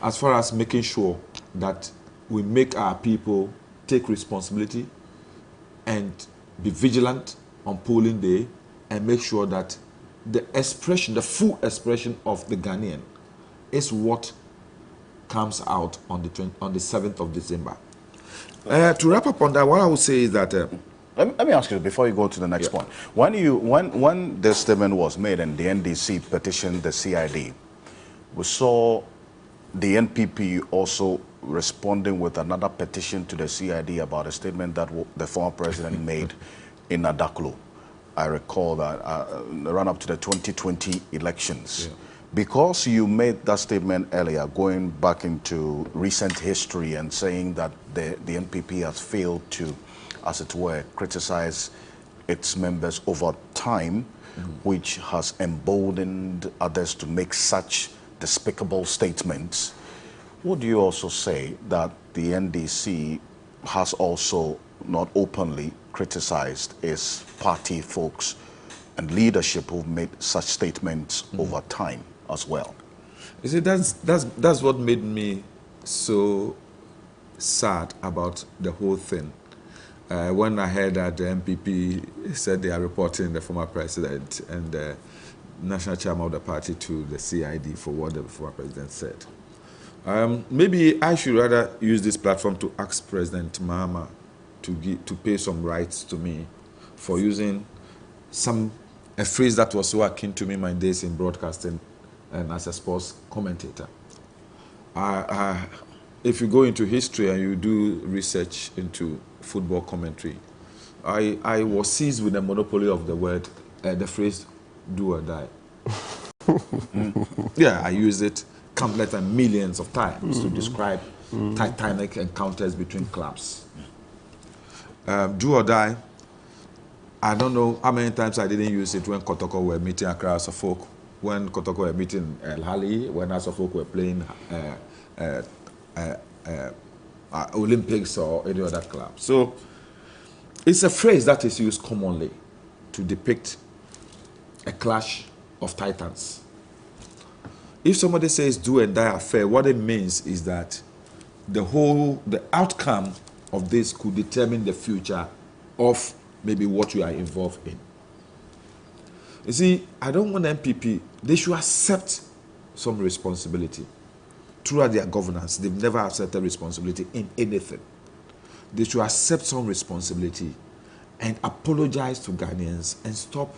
as far as making sure that we make our people take responsibility and be vigilant on polling day and make sure that the expression, the full expression of the Ghanaian is what comes out on the 7th of December. To wrap up on that, what I would say is that let me ask you before you go to the next point. When this statement was made and the NDC petitioned the CID, we saw the NPP also responding with another petition to the CID about a statement that the former president made in Adaklu. I recall that run up to the 2020 elections. Yeah. Because you made that statement earlier, going back into recent history and saying that the NPP has failed to, as it were, criticize its members over time, which has emboldened others to make such despicable statements, would you also say that the NDC has also not openly criticized its party folks and leadership who've made such statements over time as well? You see, that's what made me so sad about the whole thing. When I heard that the MPP said they are reporting the former president and the national chairman of the party to the CID for what the former president said. Maybe I should rather use this platform to ask President Mahama to pay some rights to me for using a phrase that was so akin to me in my days in broadcasting and as a sports commentator. If you go into history and you do research into football commentary, I was seized with the monopoly of the word, the phrase, do or die. Yeah, I use it countless and millions of times to describe titanic encounters between clubs. Do or die, I don't know how many times I didn't use it when Kotoko were meeting Accra House of Folk, when Kotoko were meeting El Hali, when House of Folk were playing Olympics or any other club. So it's a phrase that is used commonly to depict a clash of titans. If somebody says do and die affair, what it means is that the outcome of this could determine the future of maybe what you are involved in. You see, I don't want MPP, they should accept some responsibility. Throughout their governance, they've never accepted responsibility in anything. They should accept some responsibility and apologize to Ghanaians and stop,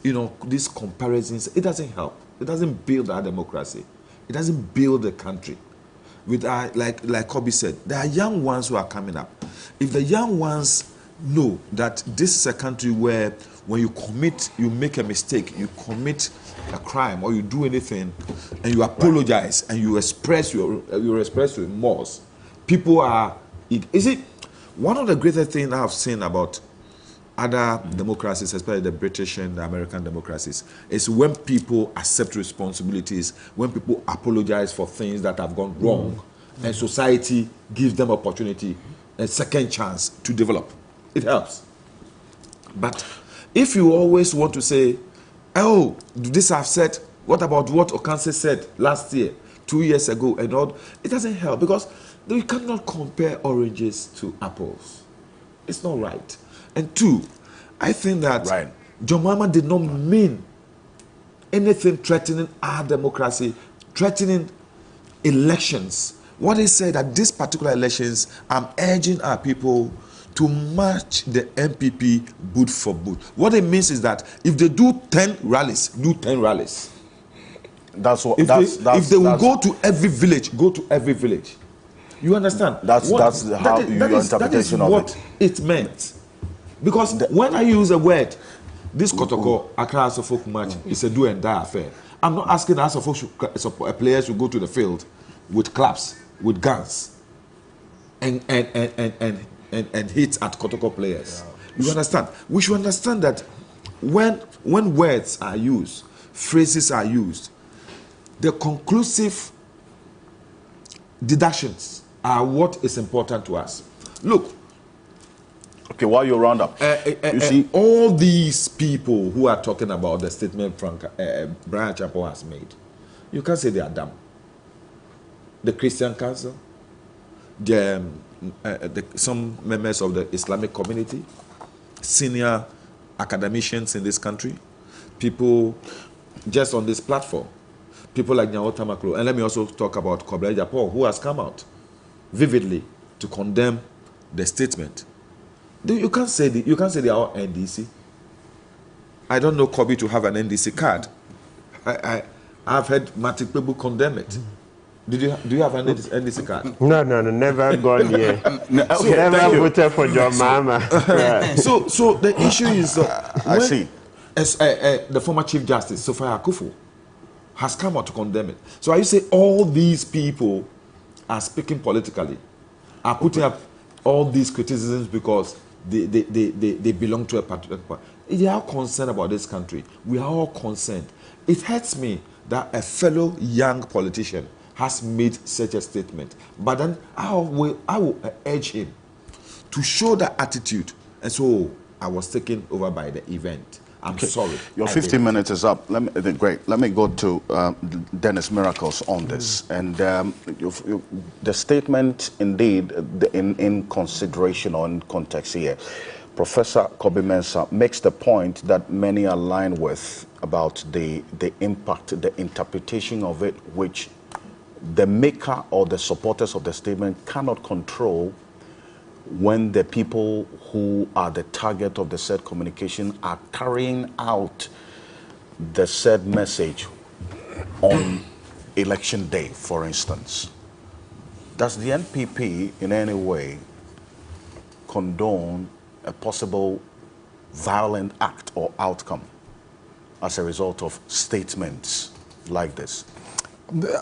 you know, these comparisons. It doesn't help. It doesn't build our democracy. It doesn't build the country. With like Kobe said, there are young ones who are coming up. If the young ones know that this is a country where when you make a mistake, you commit a crime or you do anything and you apologize and you express your remorse, people are, is it one of the greatest things I've seen about other democracies, especially the British and the American democracies, is when people accept responsibilities, when people apologize for things that have gone wrong, and society gives them opportunity, a second chance to develop. It helps. But if you always want to say, oh, this I've said, what about what Okanse said last year, 2 years ago, and all, it doesn't help, because you cannot compare oranges to apples. It's not right. And two, I think that John Mahama did not mean anything threatening our democracy, threatening elections. What he said at these particular elections, I'm urging our people to match the MPP boot for boot. What it means is that if they do 10 rallies, do 10 rallies. That's what. If they will go to every village, go to every village. You understand? That's your interpretation of what it meant. Because when I use a word, this Kotoko Accra Asofo match is a do and die affair. I'm not asking Asofo players to go to the field with claps, with guns, and hit at Kotoko players. You understand? We should understand that when words are used, phrases are used, the conclusive deductions are what is important to us. Look. Okay, while you round up, you see all these people who are talking about the statement Brian Chapo has made. You can't say they are dumb. The Christian Council, some members of the Islamic community, senior academicians in this country, people just on this platform, people like Nyawo Tamaklo, and let me also talk about Kobla Japo, who has come out vividly to condemn the statement. You can't say they are all NDC. I don't know Kobe to have an NDC card. I've heard Matik Pebu condemn it. Do you have an NDC card? No, never gone here. Never voted for John Mahama. So the issue is I see. As the former Chief Justice Sophia Akufo has come out to condemn it. So you say all these people are speaking politically, are putting up all these criticisms because they belong to a particular party. They are concerned about this country. We are all concerned. It hurts me that a fellow young politician has made such a statement. But then I will urge him to show that attitude. And so I was taken over by the event. I'm sorry. Your 15 minutes is up. Great. Let me go to Dennis Miracles on this. And the statement, indeed, in consideration or in context here, Professor Kobe Mensah makes the point that many align with about the impact, the interpretation of it, which the maker or the supporters of the statement cannot control when the people who are the target of the said communication are carrying out the said message on election day, for instance. Does the NPP in any way condone a possible violent act or outcome as a result of statements like this?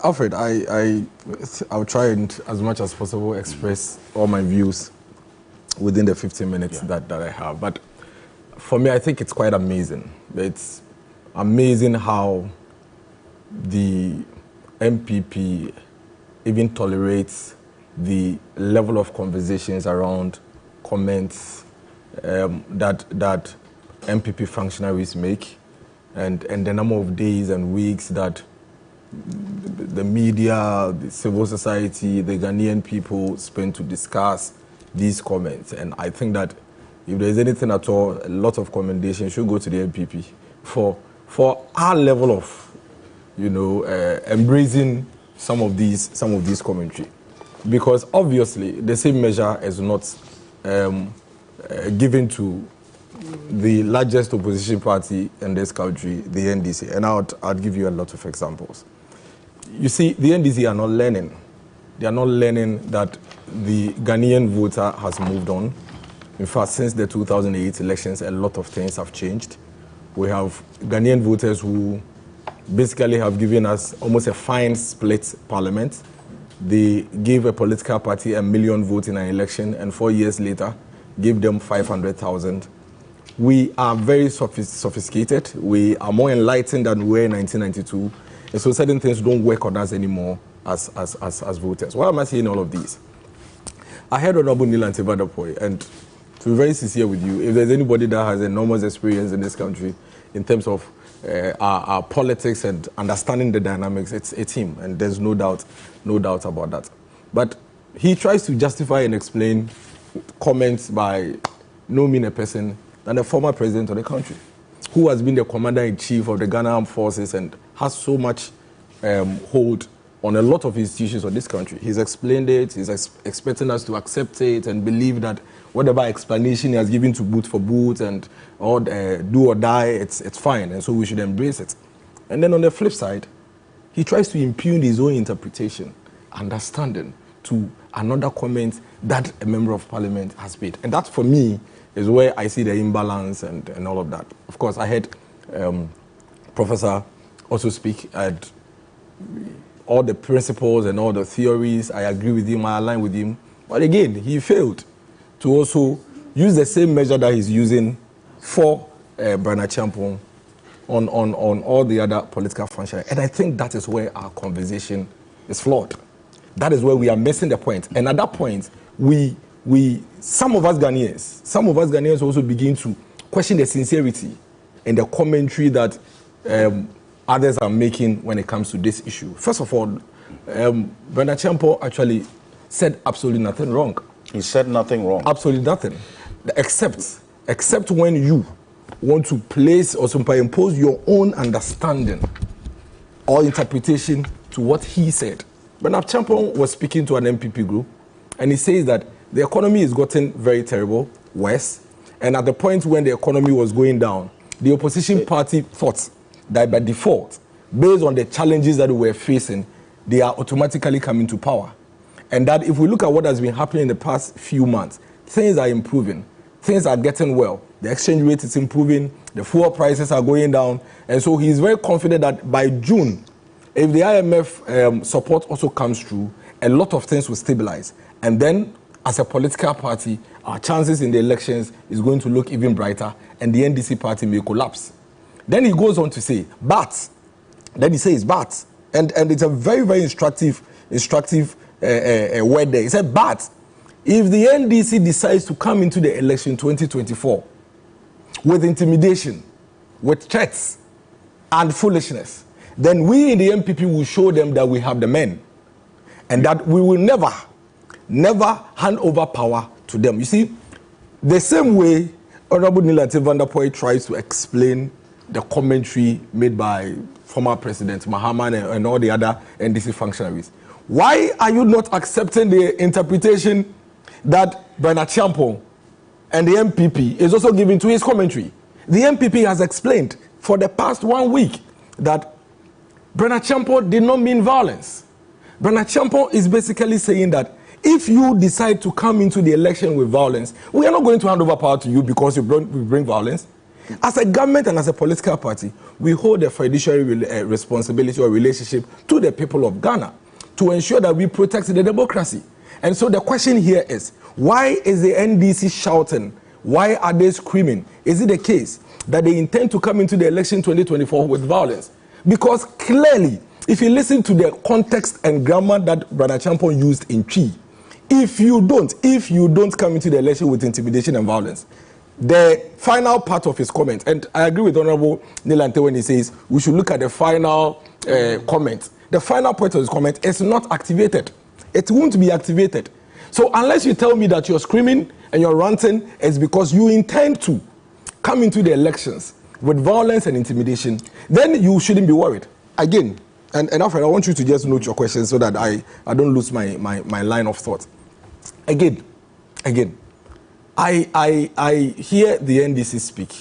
Alfred, I'll try and as much as possible express all my views within the 15 minutes that I have. But for me, I think it's quite amazing. It's amazing how the MPP even tolerates the level of conversations around comments that MPP functionaries make, and the number of days and weeks that the media, the civil society, the Ghanaian people spend to discuss these comments. And I think that if there's anything at all, a lot of commendation should go to the MPP for our level of, embracing some of these commentary, because obviously the same measure is not given to the largest opposition party in this country, the NDC. And I'll give you a lot of examples. You see, the NDC are not learning. They are not learning that the Ghanaian voter has moved on. In fact, since the 2008 elections, a lot of things have changed. We have Ghanaian voters who basically have given us almost a fine split parliament. They gave a political party 1 million votes in an election, and 4 years later, gave them 500,000. We are very sophisticated. We are more enlightened than we were in 1992. And so certain things don't work on us anymore as voters. Why am I saying all of these? I heard Honorable Nilante Vanderpoy, and to be very sincere with you, if there's anybody that has enormous experience in this country in terms of our politics and understanding the dynamics, it's him, and there's no doubt about that. But he tries to justify and explain comments by no mean a person than the former president of the country, who has been the commander-in-chief of the Ghana Armed Forces and has so much hold on a lot of institutions of this country. He's explained it, he's expecting us to accept it and believe that whatever explanation he has given to boot for boot and or do or die, it's fine, and so we should embrace it. And then on the flip side, he tries to impugn his own interpretation, understanding to another comment that a member of parliament has made. And that, for me, is where I see the imbalance and all of that. Of course, I heard Professor also speak at all the principles and all the theories. I agree with him, I align with him. But again, he failed to also use the same measure that he's using for Bernard Champong on all the other political functions. And I think that is where our conversation is flawed. That is where we are missing the point. And at that point, some of us Ghanaians also begin to question the sincerity and the commentary that others are making when it comes to this issue. First of all, Bernard Champong actually said absolutely nothing wrong. He said nothing wrong. Absolutely nothing. Except when you want to place or superimpose your own understanding or interpretation to what he said. Bernard Champong was speaking to an MPP group, and he says that the economy is gotten very terrible, worse, and at the point when the economy was going down, the opposition party thought that by default, based on the challenges that we were facing, they are automatically coming to power. And that if we look at what has been happening in the past few months, things are improving, things are getting well, the exchange rate is improving, the fuel prices are going down, and so he's very confident that by June, if the IMF support also comes through, a lot of things will stabilize. And then, as a political party, our chances in the elections is going to look even brighter, and the NDC party may collapse. Then he goes on to say, but, then he says, but, and it's a very, very instructive word there. He said, but, if the NDC decides to come into the election 2024 with intimidation, with threats, and foolishness, then we in the MPP will show them that we have the men, and that we will never hand over power to them. You see, the same way Honorable Nilante Vanderpoy tries to explain the commentary made by former President Mahama and all the other NDC functionaries. Why are you not accepting the interpretation that Bernard Champong and the MPP is also giving to his commentary? The MPP has explained for the past 1 week that Bernard Champong did not mean violence. Bernard Champong is basically saying that if you decide to come into the election with violence, we are not going to hand over power to you because you bring violence. As a government and as a political party, we hold a fiduciary responsibility or relationship to the people of Ghana to ensure that we protect the democracy. And so the question here is, why is the NDC shouting? Why are they screaming? Is it the case that they intend to come into the election 2024 with violence? Because clearly, if you listen to the context and grammar that Bernard Champong used in Chi, if you don't come into the election with intimidation and violence, the final part of his comment, and I agree with Honorable Nilante when he says we should look at the final comment. The final point of his comment is not activated. It won't be activated. So unless you tell me that you're screaming and you're ranting, it's because you intend to come into the elections with violence and intimidation, then you shouldn't be worried. Again, and Alfred, I want you to just note your questions so that I don't lose my line of thought. Again, I hear the NDC speak,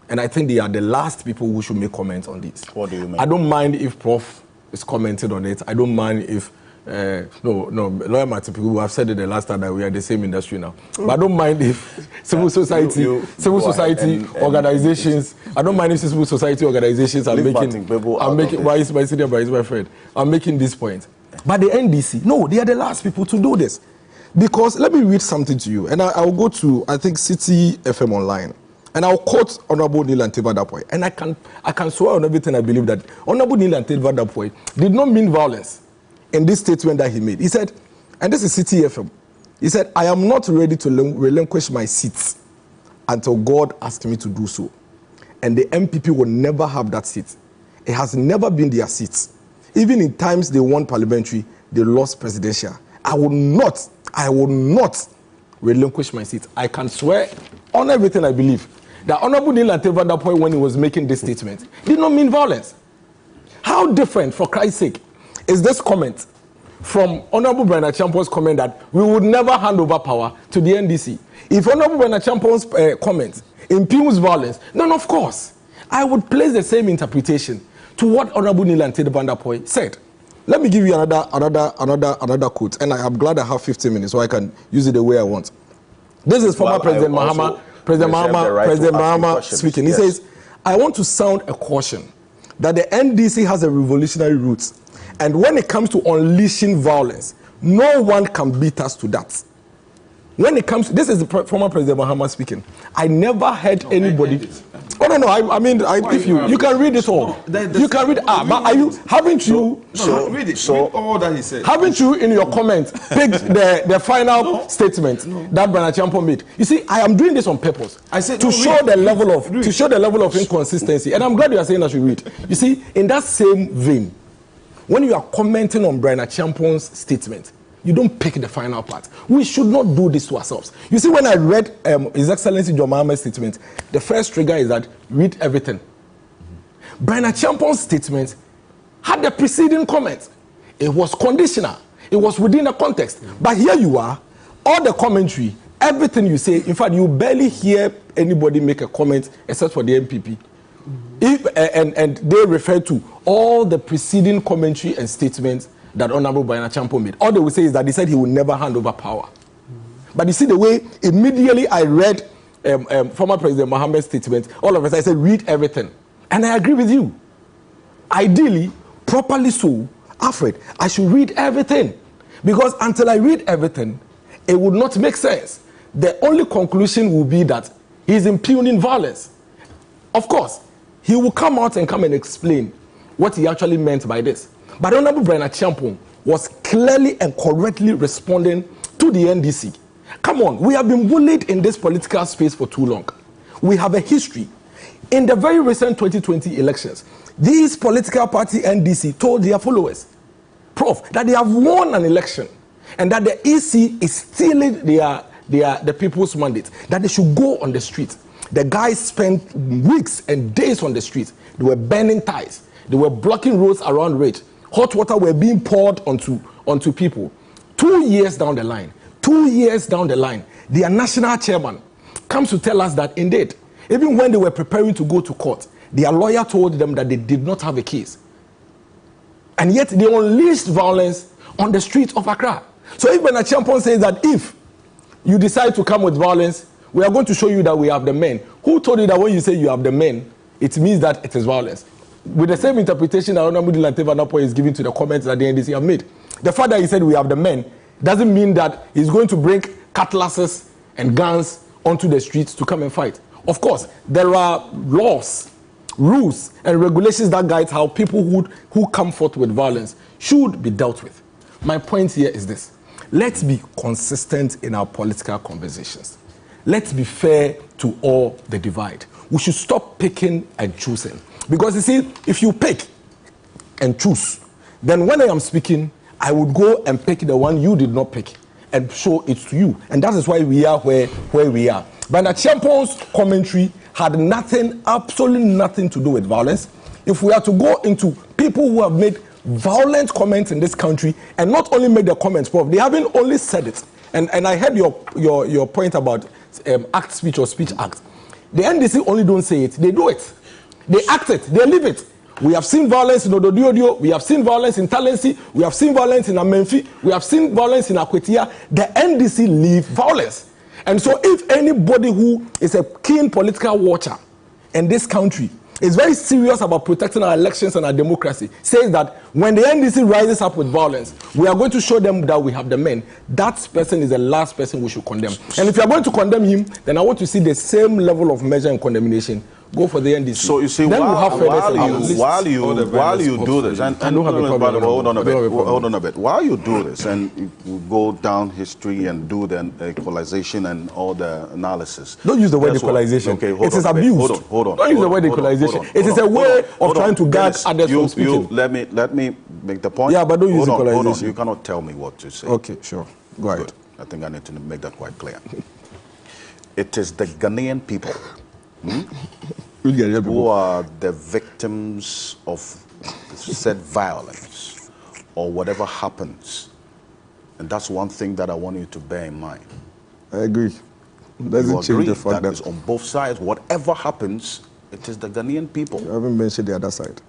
and I think they are the last people who should make comments on this. What do you mean? I don't mind if Prof is commenting on it. I don't mind if Lawyer Martin, people have said it the last time that we are the same industry now. But I don't mind if civil society organizations. I don't mind if civil society organizations are making. Why is my senior brother, is my friend? I'm making this point. But the NDC, no, they are the last people to do this. Because let me read something to you, and I'll go to, I think, City FM Online, and I'll quote Honorable Neil Anteva Dapoy, and I can swear on everything I believe that Honorable Neil Anteva Dapoy did not mean violence in this statement that he made. He said, and this is City FM, he said, I am not ready to relinquish my seats until God asks me to do so. And the MPP will never have that seat. It has never been their seat. Even in times they won parliamentary, they lost presidential. I will not relinquish my seat. I can swear on everything I believe that Honorable Neil Anteva Dapoy, when he was making this statement, did not mean violence. How different, for Christ's sake, is this comment from Honorable Brian Achiampong's comment that we would never hand over power to the NDC? If Honorable Brian Achiampong's comment impugns violence, then of course, I would place the same interpretation to what Honorable Neil Anteva Dapoy said. Let me give you another quote, and I am glad I have 15 minutes so I can use it the way I want. This is former President Mahama speaking. He says, I want to sound a caution that the NDC has a revolutionary roots. And when it comes to unleashing violence, no one can beat us to that. When it comes to, this is the former President Mahama speaking. I never heard anybody. Oh no, I mean, if you can read it all. You can read. But are you? Haven't you? Read it. Read all that he said. Haven't you, in your comment, picked the final statement that Brian Achiampong made? You see, I am doing this on purpose. I said to show the level of inconsistency, and I'm glad you are saying I should read. You see, in that same vein, when you are commenting on Brian Achiampong's statement, you don't pick the final part. We should not do this to ourselves. You see, when I read His Excellency John Mahama's statement, the first trigger is that read everything. Brian Achiampong's statement had the preceding comment. It was conditional. It was within a context. But here you are, all the commentary, everything you say, in fact, you barely hear anybody make a comment except for the MPP. And they refer to all the preceding commentary and statements that Honorable Brian Achiampong made. All they will say is that he said he will never hand over power. But you see the way immediately I read former President Mahama's statement, all of us, I said, read everything. And I agree with you. Ideally, properly so, Alfred, I should read everything. Because until I read everything, it would not make sense. The only conclusion will be that he's impugning violence. Of course, he will come out and explain what he actually meant by this. But Honorable Brian Achiampong was clearly and correctly responding to the NDC. Come on, we have been bullied in this political space for too long. We have a history. In the very recent 2020 elections, these political party NDC told their followers, Prof, that they have won an election and that the EC is stealing the people's mandate, that they should go on the street. The guys spent weeks and days on the street. They were burning ties. They were blocking roads around Ridge. Hot water were being poured onto people. 2 years down the line, their national chairman comes to tell us that indeed, even when they were preparing to go to court, their lawyer told them that they did not have a case. And yet they unleashed violence on the streets of Accra. So if Brian Achiampong says that if you decide to come with violence, we are going to show you that we have the men. Who told you that when you say you have the men, it means that it is violence? With the same interpretation that Honorable Neil Anteva Dapoy is giving to the comments that the NDC have made. The fact that he said we have the men doesn't mean that he's going to bring cutlasses and guns onto the streets to come and fight. Of course, there are laws, rules, and regulations that guide how people who come forth with violence should be dealt with. My point here is this. Let's be consistent in our political conversations. Let's be fair to all the divide. We should stop picking and choosing. Because you see, if you pick and choose, then when I am speaking, I would go and pick the one you did not pick and show it to you. And that is why we are where we are. But Achiampong's commentary had nothing, absolutely nothing to do with violence. If we are to go into people who have made violent comments in this country, and not only made the comments, Prof, they haven't only said it, And I heard your point about act speech or speech act. The NDC only don't say it, they do it. They act it, they live it. We have seen violence in Ododiodio, we have seen violence in Talensi, we have seen violence in Amenfi, we have seen violence in Akwetia. The NDC live violence. And so if anybody who is a keen political watcher in this country is very serious about protecting our elections and our democracy, says that when the NDC rises up with violence, we are going to show them that we have the men. That person is the last person we should condemn. And if you are going to condemn him, then I want to see the same level of measure and condemnation. Go for the NDC. So you see, while you do this, and hold on a bit. While you do this, and you go down history and do the equalization and all the analysis. Don't use the word equalization. Okay, it is abused. Hold on. Don't use the word equalization. It is a way of trying to guard others from speaking. Let me make the point. Yeah, but don't use equalization. Hold on. You cannot tell me what to say. Okay, sure. Go ahead. Good. I think I need to make that quite clear. It is the Ghanaian people who are the victims of said violence or whatever happens. And that's one thing that I want you to bear in mind. I agree. Doesn't change the fact that on both sides, whatever happens, it is the Ghanaian people. You haven't mentioned the other side.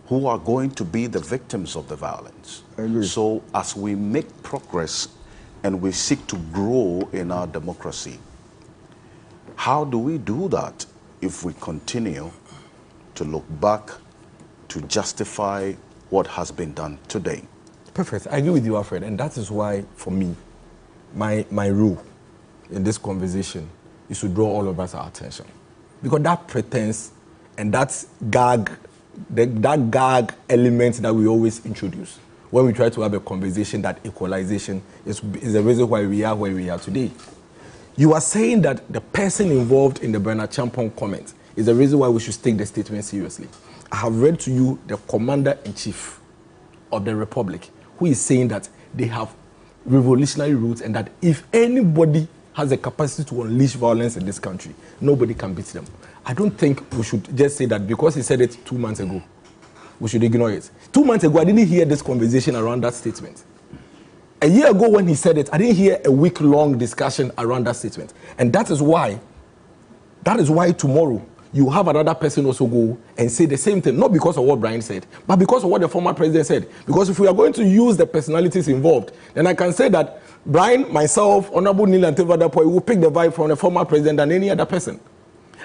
Who are going to be the victims of the violence. I agree. So as we make progress and we seek to grow in our democracy, how do we do that if we continue to look back to justify what has been done today? Perfect. I agree with you, Alfred. And that is why, for me, my role in this conversation is to draw all of us our attention. Because that pretense and that gag element that we always introduce when we try to have a conversation, that equalization is the reason why we are where we are today. You are saying that the person involved in the Bernard Champong comment is the reason why we should take the statement seriously. I have read to you the Commander-in-Chief of the Republic, who is saying that they have revolutionary roots and that if anybody has the capacity to unleash violence in this country, nobody can beat them. I don't think we should just say that because he said it 2 months ago, we should ignore it. 2 months ago, I didn't hear this conversation around that statement. A year ago when he said it, I didn't hear a week-long discussion around that statement. And that is why tomorrow you have another person also go and say the same thing, not because of what Brian said, but because of what the former president said. Because if we are going to use the personalities involved, then I can say that Brian, myself, Honorable Neil and Tevadapoy will pick the vibe from the former president than any other person.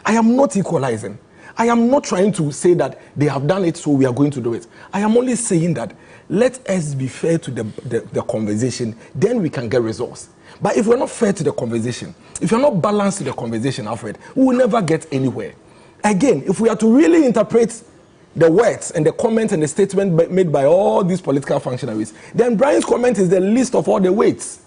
I am not equalizing. I am not trying to say that they have done it, so we are going to do it. I am only saying that let us be fair to the conversation, then we can get results. But if we're not fair to the conversation, if you're not balanced to the conversation, Alfred, we will never get anywhere. Again, if we are to really interpret the words and the comments and the statement made by all these political functionaries, then Brian's comment is the least of all the weights.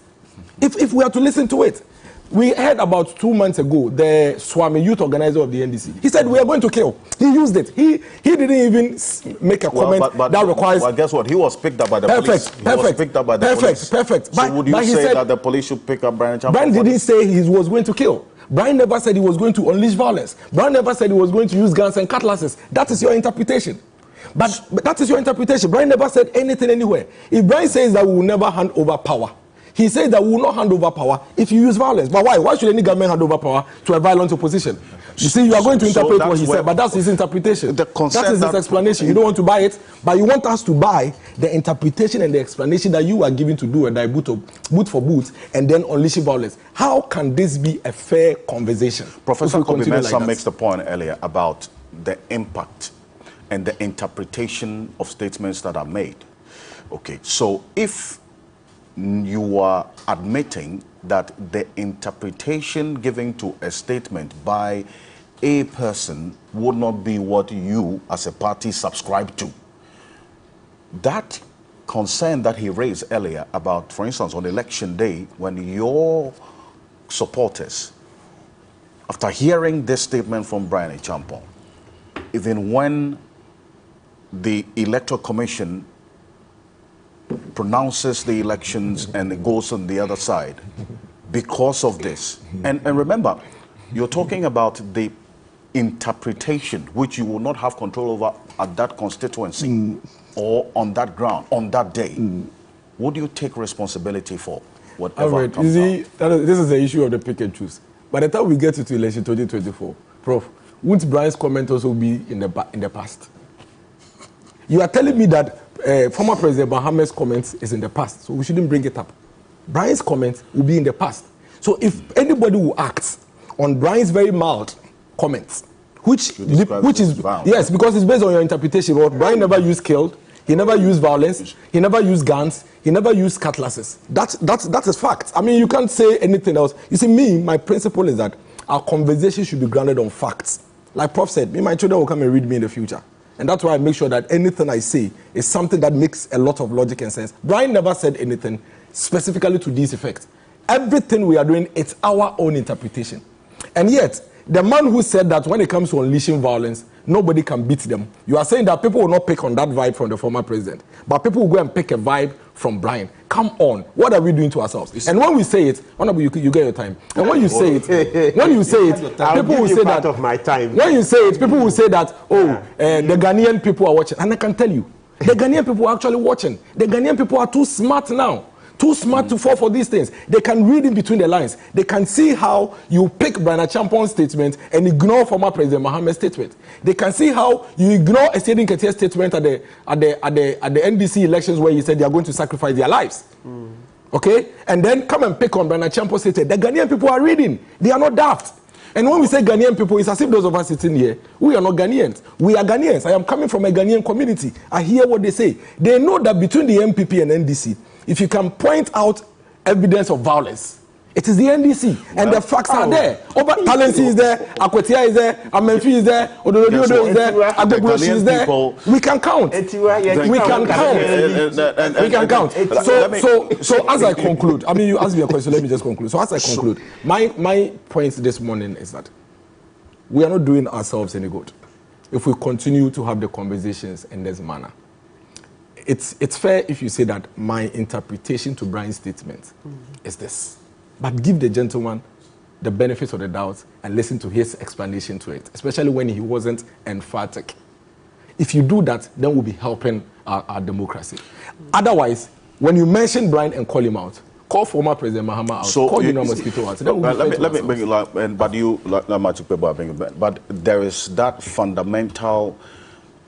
If we are to listen to it. We heard about 2 months ago, the Swami youth organizer of the NDC. He said, we are going to kill. He used it. He didn't even make a comment that requires... Well, guess what? He was picked up by the police. He was picked up by the police. Perfect. So would you say that the police should pick up Brian Champong? Brian didn't say he was going to kill. Brian never said he was going to unleash violence. Brian never said he was going to use guns and cutlasses. That is your interpretation. But that is your interpretation. Brian never said anything anywhere. If Brian says that we will never hand over power, he said that we will not hand over power if you use violence. But why? Why should any government hand over power to a violent opposition? You see, you are going to interpret what he said, but that's his interpretation. That is his explanation. You don't want to buy it, but you want us to buy the interpretation and the explanation that you are giving to do a boot for boot and then unleashing violence. How can this be a fair conversation? Professor Kobi-Mensah makes the point earlier about the impact and the interpretation of statements that are made. Okay, so if you are admitting that the interpretation given to a statement by a person would not be what you as a party subscribe to. That concern that he raised earlier about, for instance, on election day, when your supporters, after hearing this statement from Brian Champong, even when the Electoral Commission pronounces the elections and it goes on the other side because of this. And remember, you're talking about the interpretation which you will not have control over at that constituency or on that ground, on that day. What do you take responsibility for? whatever Alfred, comes you see, this is the issue of the pick and choose. By the time we get to election 2024, Prof, won't Brian's comment also be in the past? You are telling me that former President Mohammed's comments is in the past, so we shouldn't bring it up. Brian's comments will be in the past. So if anybody will act on Brian's very mild comments, which is yes, because it's based on your interpretation. Well, Brian never used killed, he never used violence, he never used guns, he never used cutlasses. That is fact. I mean, you can't say anything else. You see, my principle is that our conversation should be grounded on facts. Like Prof said, my children will come and read me in the future. And that's why I make sure that anything I say is something that makes a lot of logic and sense. Brian never said anything specifically to this effect. Everything we are doing, it's our own interpretation. And yet, the man who said that when it comes to unleashing violence, nobody can beat them. You are saying that people will not pick on that vibe from the former president, but people will go and pick a vibe from Brian. Come on, what are we doing to ourselves? And when we say it, Honorable, you get your time. And when you say it, people will say that of my time. When you say it, people will say that, the Ghanaian people are watching, and I can tell you, the Ghanaian people are actually watching. The Ghanaian people are too smart now. Too smart to fall for these things. They can read in between the lines. They can see how you pick Brian Achampong's statement and ignore former President Mohammed's statement. They can see how you ignore a Stephen Kettia's statement at the NDC elections where he said they are going to sacrifice their lives. Okay? And then come and pick on Brian Achampong's statement. The Ghanaian people are reading. They are not daft. And when we say Ghanaian people, it's as if those of us sitting here, we are not Ghanaians. We are Ghanaians. I am coming from a Ghanaian community. I hear what they say. They know that between the MPP and NDC, if you can point out evidence of violence, it is the NDC, and the facts are there. Talensi is there, Akwetia is there, Amenfi is there, Ododo is there, Agbobuloshi is there. We can count. We can count. So as I conclude, I mean, you asked me a question, let me just conclude. So as I conclude, my point this morning is that we are not doing ourselves any good if we continue to have the conversations in this manner. It's fair if you say that my interpretation to Brian's statement is this. But give the gentleman the benefit of the doubt and listen to his explanation to it, especially when he wasn't emphatic. If you do that, then we'll be helping our democracy. Otherwise, when you mention Brian and call him out, call former President Mahama out, call Dino Mosquito out. Let me bring you up, but there is that fundamental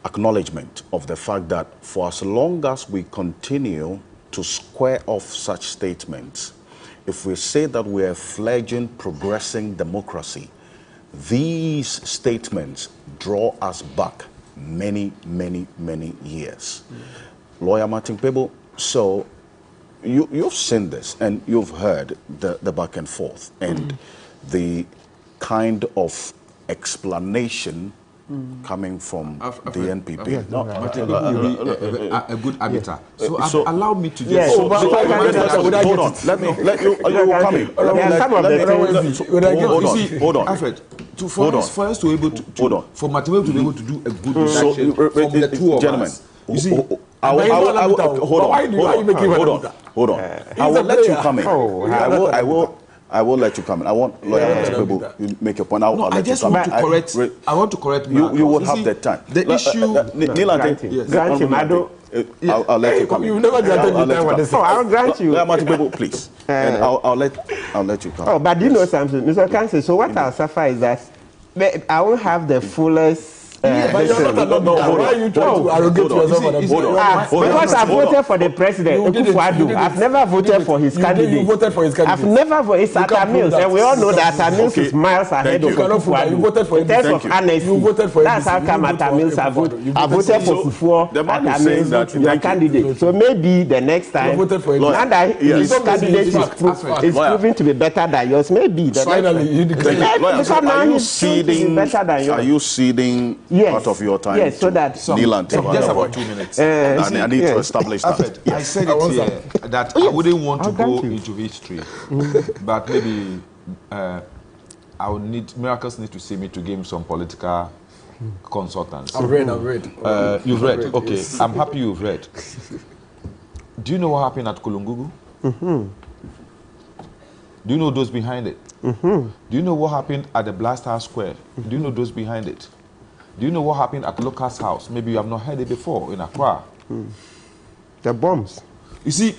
acknowledgement of the fact that for as long as we continue to square off such statements, if we say that we are a fledgling, progressing democracy, these statements draw us back many, many, many years. Lawyer Martin Kpebu, so you've seen this and you've heard the back and forth and the kind of explanation coming from the NPP. A good arbiter. So allow me to just... hold on. Let me let you come in. Hold on. Alfred, for us to be able to... For Matthew to be able to do a good reaction from the two of us. You see... Hold on. I will let you come in. I will let you come in. I want Lawyer Kpebu make your point. I just want to correct. I want to correct. You will have the time. The issue. Grant him. I'll let you come in. You've never granted me time for this. I'll grant you. Lawyer Martin Kpebu, please. And I'll let you come. Oh, but you know something, Mr. Kansi. So what I'll suffer is that I won't have the fullest. But you're not why are you trying to arrogate yourself? Because I voted for the president, I've never voted for his candidate. You voted for his candidate. I've never voted. It's Atta Mills, and we all know that Atta Mills is miles ahead of Kufuor. You voted for him. In terms of honesty, you voted for him. That's how come Atta Mills I voted. I voted for Kufuor. Atta Mills, your candidate. So maybe the next time, and his candidate is proving to be better than yours. Maybe the next time. Are you ceding part of your time? Yes, so that Neil just about 2 minutes. I need to establish that. I said it here that I wouldn't want to go into history, but maybe Miracles need to see me to give him some political consultants. I've read. You've read? Okay. Yes. I'm happy you've read. Do you know what happened at Kulungugu? Do you know those behind it? Do you know what happened at the Blast House Square? Do you know those behind it? Do you know what happened at Lucas House? Maybe you have not heard it before in Accra. The bombs. You see,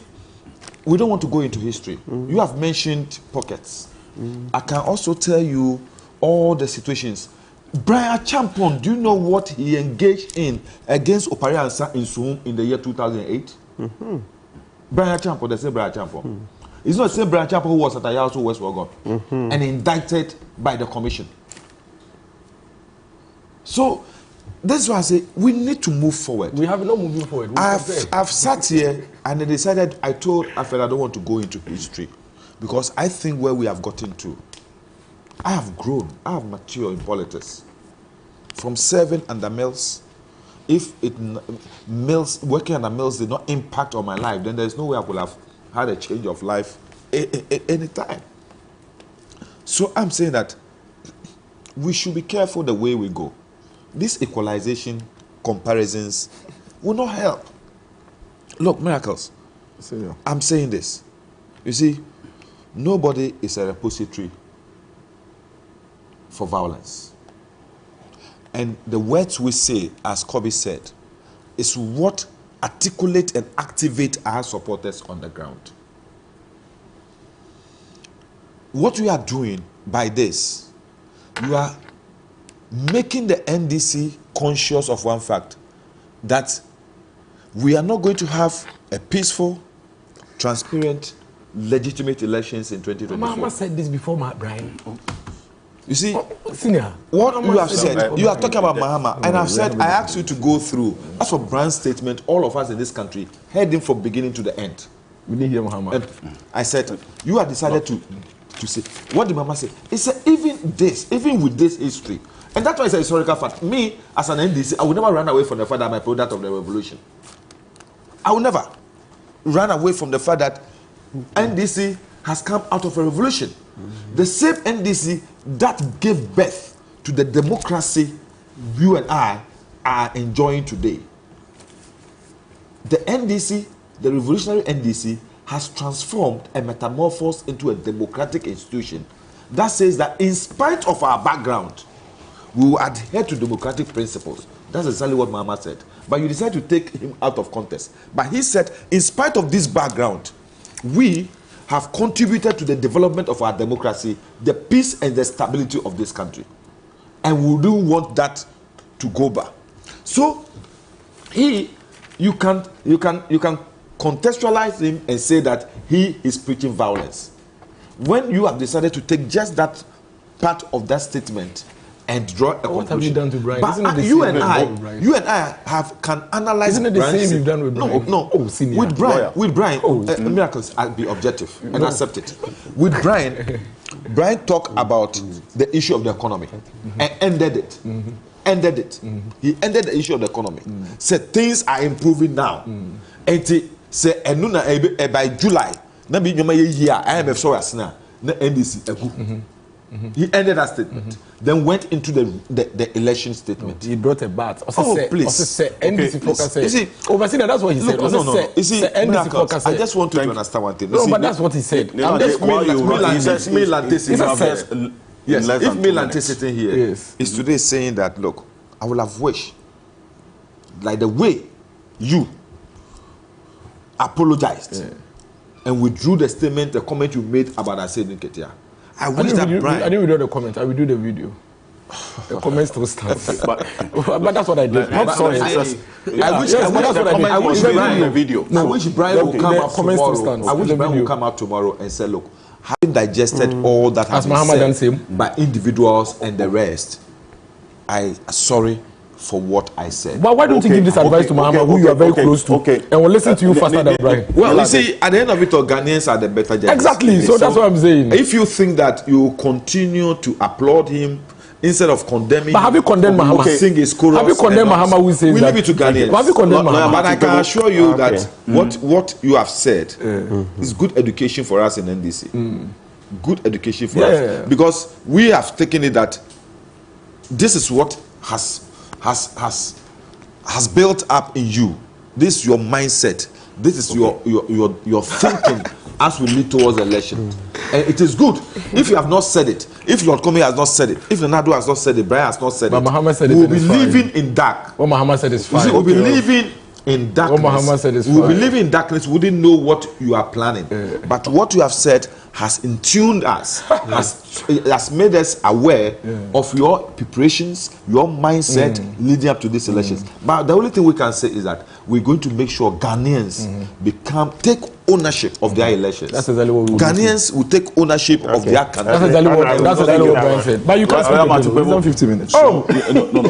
we don't want to go into history. You have mentioned pockets. I can also tell you all the situations. Brian Champon, do you know what he engaged in against Opare Ansa in Suhum in the year 2008? Brian Champon, the same Brian Champon. It's not the same Brian Champon who was at Ayaso West Wogon and indicted by the commission. So, that's why I say we need to move forward. We have not moving forward. I've sat here and I decided, I told Alfred I don't want to go into history because I think where we have gotten to, I have grown, I have matured in politics. From serving under mills, if working under mills did not impact on my life, then there's no way I could have had a change of life any time. So I'm saying that we should be careful the way we go. These equalization comparisons will not help. Look, Miracles, I'm saying this. You see, nobody is a repository for violence. And the words we say, as Kobe said, is what articulate and activate our supporters on the ground. What we are doing by this, you are making the NDC conscious of one fact, that we are not going to have a peaceful, transparent, legitimate elections in 2024. Mama said this before, Brian. You see, Senior, what you have said, you are talking about Mahama, and I've said, I asked you to go through. As for Brian's statement, all of us in this country heard him from beginning to the end. We didn't hear Mahama. And I said, you have decided to say, what did Mama say? He said, even with this history, and that's why it's a historical fact. Me, as an NDC, I will never run away from the fact that I'm a product of the revolution. I will never run away from the fact that NDC has come out of a revolution. The same NDC that gave birth to the democracy you and I are enjoying today. The NDC, the revolutionary NDC, has transformed and metamorphosed into a democratic institution that says that in spite of our background, we will adhere to democratic principles. That's exactly what Mahama said. But you decided to take him out of context. But he said, in spite of this background, we have contributed to the development of our democracy, the peace and the stability of this country. And we do want that to go back. So, you can contextualize him and say that he is preaching violence. When you have decided to take just that part of that statement and draw a conclusion. What have you done to Brian? But you and I can analyze. Isn't it the same you've done with Brian? No. Oh, senior. With Brian, Miracles, I'll be objective and accept it. With Brian talked about the issue of the economy and ended it. He ended the issue of the economy. Said things are improving now. And he said, by July, IMF saw us now. NDC. He ended that statement. Then went into the election statement. He brought a bat. Please. You see, overseeing that's what he said. No. You see, I just want to understand one thing. No, but that's what he said. If Milante sitting here is today saying that, look, I will have wished, like the way you apologized and withdrew the statement, the comment you made about Asedin Ketia. I wish that Brian. I didn't withdraw the comment. I will do the video. The comments still stand. But that's what I did. I wish Brian will come up tomorrow. I wish Brian will come out tomorrow and say, look, having digested all that has been said by individuals and the rest, I'm sorry for what I said. But why don't you give this advice to Mahama, who you are very close to, and will listen to you faster than Brian? Well, you see, at the end of it all, Ghanaians are the better judges. Exactly, so that's what I'm saying. If you think that you continue to applaud him instead of condemning, but have you condemned Mahama? Sing his chorus. Have you condemned Mahama who says that? We leave it to Ghanaians. Have you condemned Mahama? But I can assure you that what you have said is good education for us in NDC. Good education for us. Because we have taken it that this is what has built up in you. This is your mindset. This is your thinking as we lead towards the election. And it is good. If you have not said it, if Lord Comey has not said it, if Nadu has not said it, Brian has not said but it, Mahama said we'll be living in dark. What Mahama said is fine. We'll be living in darkness. We believe in darkness, we didn't know what you are planning. But what you have said has in tuned us, has made us aware of your preparations, your mindset leading up to these elections. But the only thing we can say is that we're going to make sure Ghanaians take ownership of their elections. That's exactly what we Ghanaians will take ownership of their country. That's exactly what Brian said. But you can't speak in 50 minutes. Oh, no.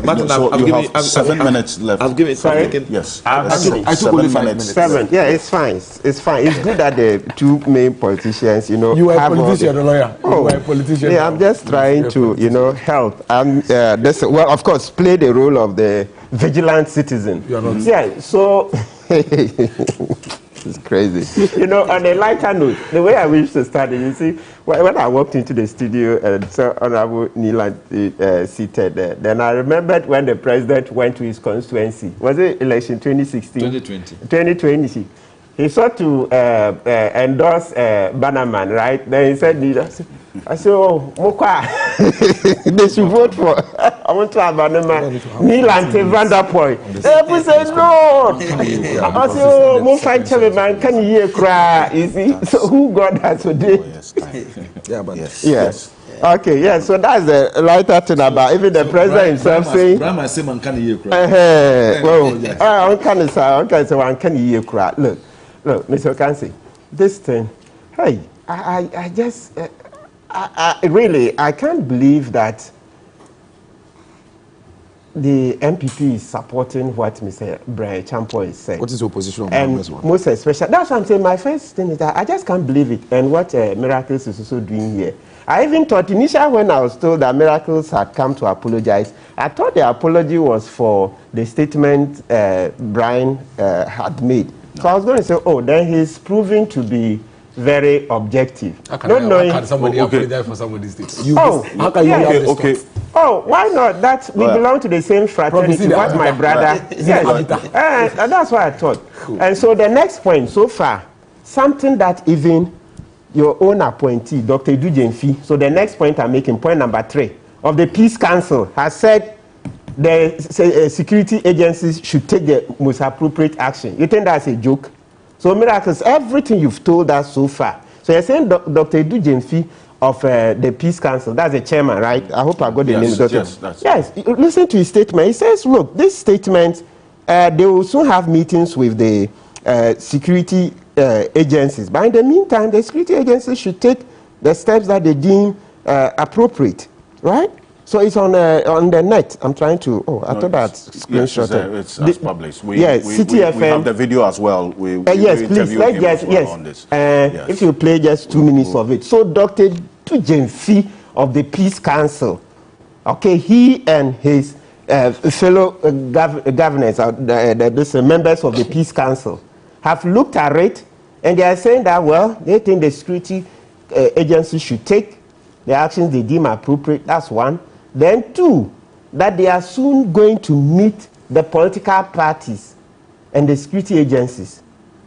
Martin, I've 7 minutes left. I've given. Sorry. Yes. I took only 5 minutes. 7. Yeah, it's fine. It's fine. It's good that the two main politicians, you know, you are a politician, the lawyer. You are a politician. Yeah, I'm just trying to, you know, help. Well, of course, play the role of the vigilant citizen. You are not. Yeah. So. It's crazy. You know, on a lighter note, the way I wish to start it, you see, when I walked into the studio and saw Honorable Neelan seated there, then I remembered when the president went to his constituency. Was it election 2016? 2020. He sought to endorse Bannerman, right? Then he said, I said, oh, Mokwa, they should vote for, I want to have Bannerman, Neelan Van der Poel. They said, no. I said, oh, Mokwa, man, can you hear cry? You see? So who got that today? Yeah, but yes. Okay, yeah, so that's the lighter thing about even the president himself saying. Brahma say man can hear cry. Well, I can't say one can hear cry. Look, Mr. Okansi, this thing, hey, I just, I can't believe that the MPP is supporting what Mr. Brian Champo is saying. What is your position on and this one? Most especially, that's what I'm saying. My first thing is that I just can't believe it, and what Miracles is also doing here. I even thought initially when I was told that Miracles had come to apologize, I thought the apology was for the statement Brian had made. No. So I was going to say, oh, then he's proving to be very objective. How can somebody apologize for somebody's statement? How can you okay. Oh, why not? That we belong to the same fraternity. What my brother? Yes. And that's what I thought. Cool. And so the next point so far, something that even your own appointee, Dr. Edu Jemfi, so the next point I'm making, point number 3, of the Peace Council has said the security agencies should take the most appropriate action. You think that's a joke? So, Miracles, everything you've told us so far. So you're saying Dr. Edu Jemfi of the Peace Council, that's the chairman, right? I hope I got the name. Yes, listen to his statement. He says, look, this statement, they will soon have meetings with the security agencies. But in the meantime, the security agencies should take the steps that they deem appropriate, right? So it's on the net. I'm trying to. Oh, I thought that screenshot. It's published. CTFM. We have the video as well. Yes, please. Let's just on this. If you play just 2 minutes of it. So Dr. Jemfi of the Peace Council, okay, he and his fellow governors, members of the Peace Council, have looked at it, and they are saying that they think the security agencies should take the actions they deem appropriate. That's one. Then 2, that they are soon going to meet the political parties and the security agencies.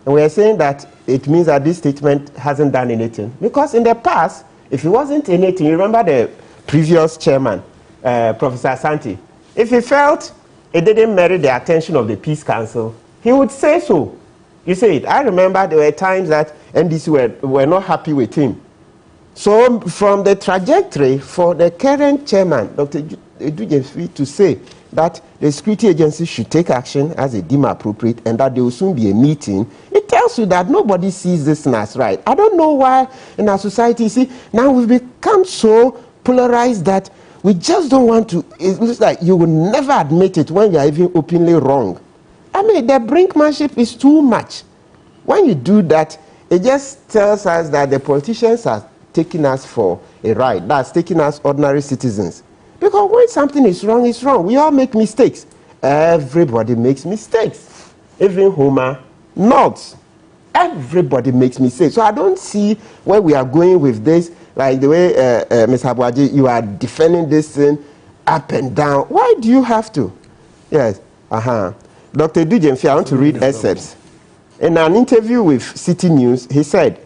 And we are saying that it means that this statement hasn't done anything. Because in the past, if it wasn't anything, you remember the previous chairman, Professor Asante, if he felt it didn't merit the attention of the Peace Council, he would say so. You say it. I remember there were times that NDC were not happy with him. So from the trajectory for the current chairman, Dr. Edu Jemfi, to say that the security agencies should take action as they deem appropriate and that there will soon be a meeting, it tells you that nobody sees this as right. I don't know why in our society, see, now we've become so polarized that we just don't want to, it looks like you will never admit it when you're even openly wrong. I mean, the brinkmanship is too much. When you do that, it just tells us that the politicians are taking us for a ride. That's taking us ordinary citizens. Because when something is wrong, it's wrong. We all make mistakes. Everybody makes mistakes. Even Homer nods. Everybody makes mistakes. So I don't see where we are going with this, like the way, Ms. Abuaji, you are defending this thing up and down. Why do you have to? Yes. Dr. Edu Jemfi, I want to read excerpts. In an interview with City News, he said,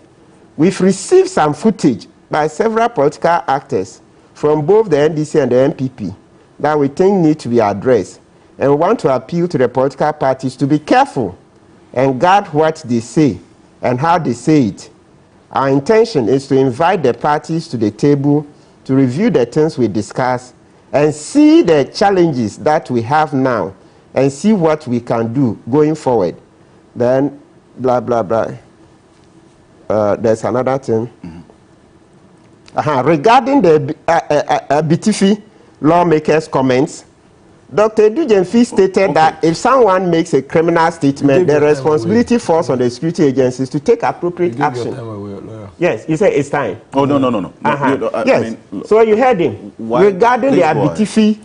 "We've received some footage by several political actors from both the NDC and the MPP that we think need to be addressed. and we want to appeal to the political parties to be careful and guard what they say and how they say it. Our intention is to invite the parties to the table to review the things we discuss and see the challenges that we have now and see what we can do going forward. Then, blah, blah, blah. There's another thing. Regarding the BTF lawmakers' comments, Dr. Dujenfi stated that if someone makes a criminal statement, the responsibility falls on the security agencies to take appropriate action. Yes, you say it's time. Oh, no. Yes, so you heard him. Regarding the BTF,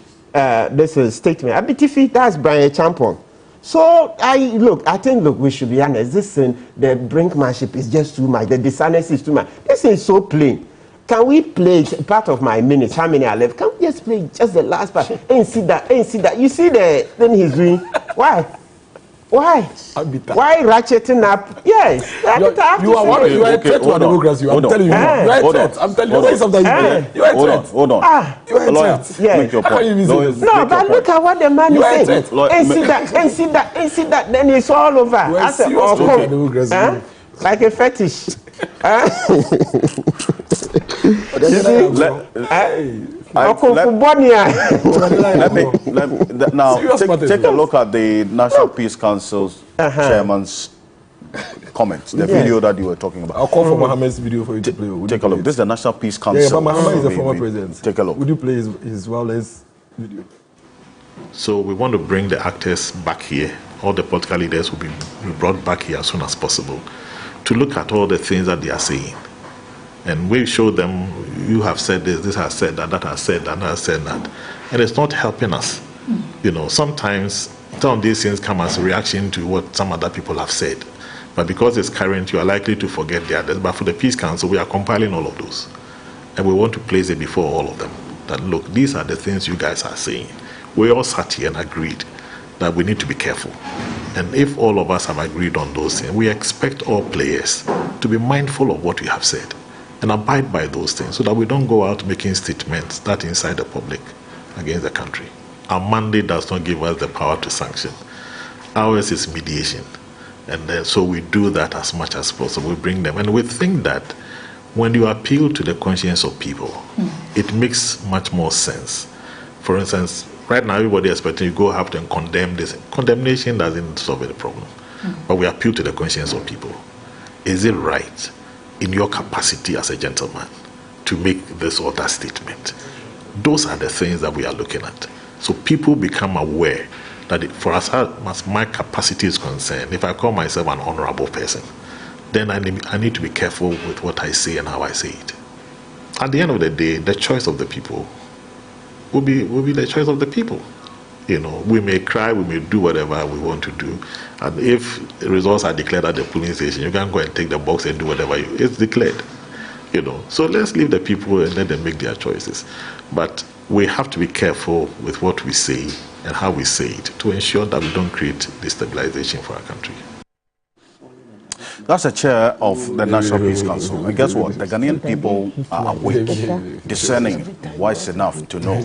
this is statement. BTF, that's Brian Champon. So, I think we should be honest. This thing, the brinkmanship is just too much. The dishonesty is too much. This is so plain. Can we play part of my minutes? How many are left? Can we just play just the last part? Ain't see that. You see the thing he's doing? Why? Why ratcheting up? Yes. You are a threat to our democracy. I'm telling you. You are a threat. I'm telling you. Something you are a threat. Hold on. You are a threat. Yes. Make your point. No, but look at what the man is saying. Ain't see that. Then it's all over. I said, like a fetish. Take a look at the National Peace Council's chairman's comments, the video that you were talking about. I'll call for Mohammed's video for you to play. Take a look. This is the National Peace Council. Yeah, but Mohammed is the former president. Take a look. Would you play his violence video? So we want to bring the actors back here. All the political leaders will be brought back here as soon as possible to look at all the things that they are saying. And we show them, you have said this has said that, that has said that, that has said that. And it's not helping us. You know, sometimes some of these things come as a reaction to what some other people have said. But because it's current, you are likely to forget the others. But for the Peace Council, we are compiling all of those. And we want to place it before all of them. That, look, these are the things you guys are saying. We all sat here and agreed that we need to be careful. And if all of us have agreed on those things, we expect all players to be mindful of what we have said and abide by those things so that we don't go out making statements that incite the public against the country. Our mandate does not give us the power to sanction. Ours is mediation. And so we do that as much as possible. We bring them. And we think that when you appeal to the conscience of people, it makes much more sense. For instance, right now everybody is expecting you go out and condemn this. Condemnation doesn't solve any problem. But we appeal to the conscience of people. Is it right in your capacity as a gentleman to make this or that statement? Those are the things that we are looking at. So people become aware that for as far as my capacity is concerned, if I call myself an honorable person, then I need to be careful with what I say and how I say it. At the end of the day, the choice of the people will be the choice of the people. You know, we may cry, we may do whatever we want to do. And if the results are declared at the polling station, you can go and take the box and do whatever it's declared. You know, so let's leave the people and let them make their choices. But we have to be careful with what we say and how we say it to ensure that we don't create destabilization for our country. That's the chair of the National Peace Council. And guess what? The Ghanaian people are awake, discerning, wise enough to know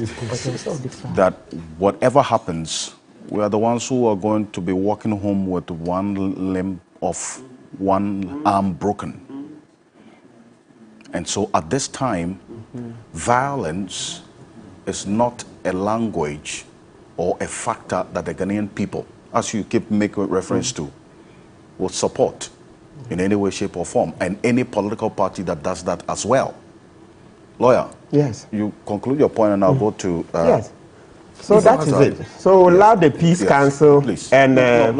that whatever happens, we are the ones who are going to be walking home with one limb off, one arm broken. And so at this time, violence is not a language or a factor that the Ghanaian people, as you keep making reference to, will support in any way, shape, or form, and any political party that does that as well. Lawyer, yes, you conclude your point, and I'll go to yes. So that is it. So we'll allow the Peace Council, and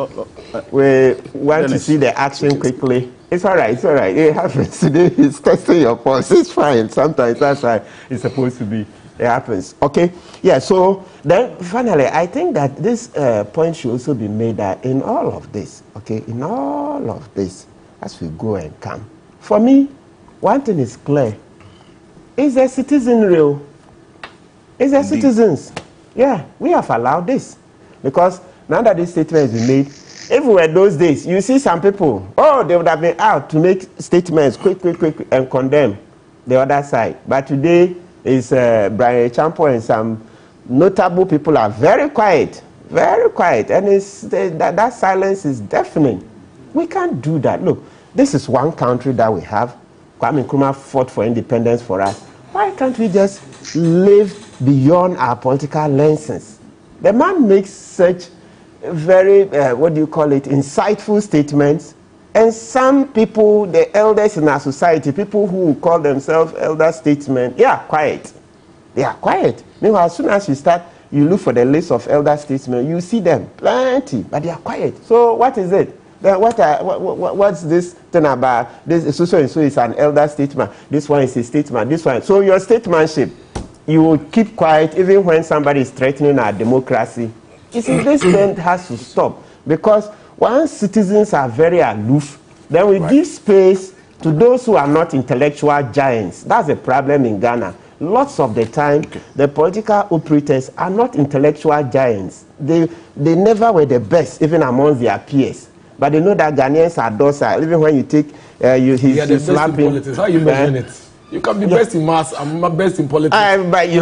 we want to see the action quickly. It's all right. It's all right. It happens today. It's testing your pulse. It's fine. Sometimes that's how it's supposed to be. It happens. Okay. Yeah. So then, finally, I think that this point should also be made that in all of this, okay, in all of this, as we go and come, for me, one thing is clear: is the citizenry, is the citizens. Yeah, we have allowed this because now that this statement has been made, if we were those days, you see some people, oh, they would have been out to make statements quick, and condemn the other side. But today is Brian Champon and some notable people are very quiet. Very quiet. And that silence is deafening. We can't do that. Look, this is one country that we have. Kwame Nkrumah fought for independence for us. Why can't we just live beyond our political lenses? The man makes such very, insightful statements. And some people, the elders in our society, people who call themselves elder statesmen, they are quiet. They are quiet. Meanwhile, as soon as you look for the list of elder statesmen, you see them, plenty, but they are quiet. So what is it? What's this thing about? This so and so is an elder statesman. This one is a statesman. This one. So your statesmanship, you will keep quiet even when somebody is threatening our democracy. You see, this trend has to stop, because once citizens are very aloof, then we give space to those who are not intellectual giants. That's a problem in Ghana. Lots of the time, the political operators are not intellectual giants. They never were the best, even among their peers. But they know that Ghanaians are docile. Even when you take he's slapping. How you measure it? You can be best in maths, I'm best in politics. But you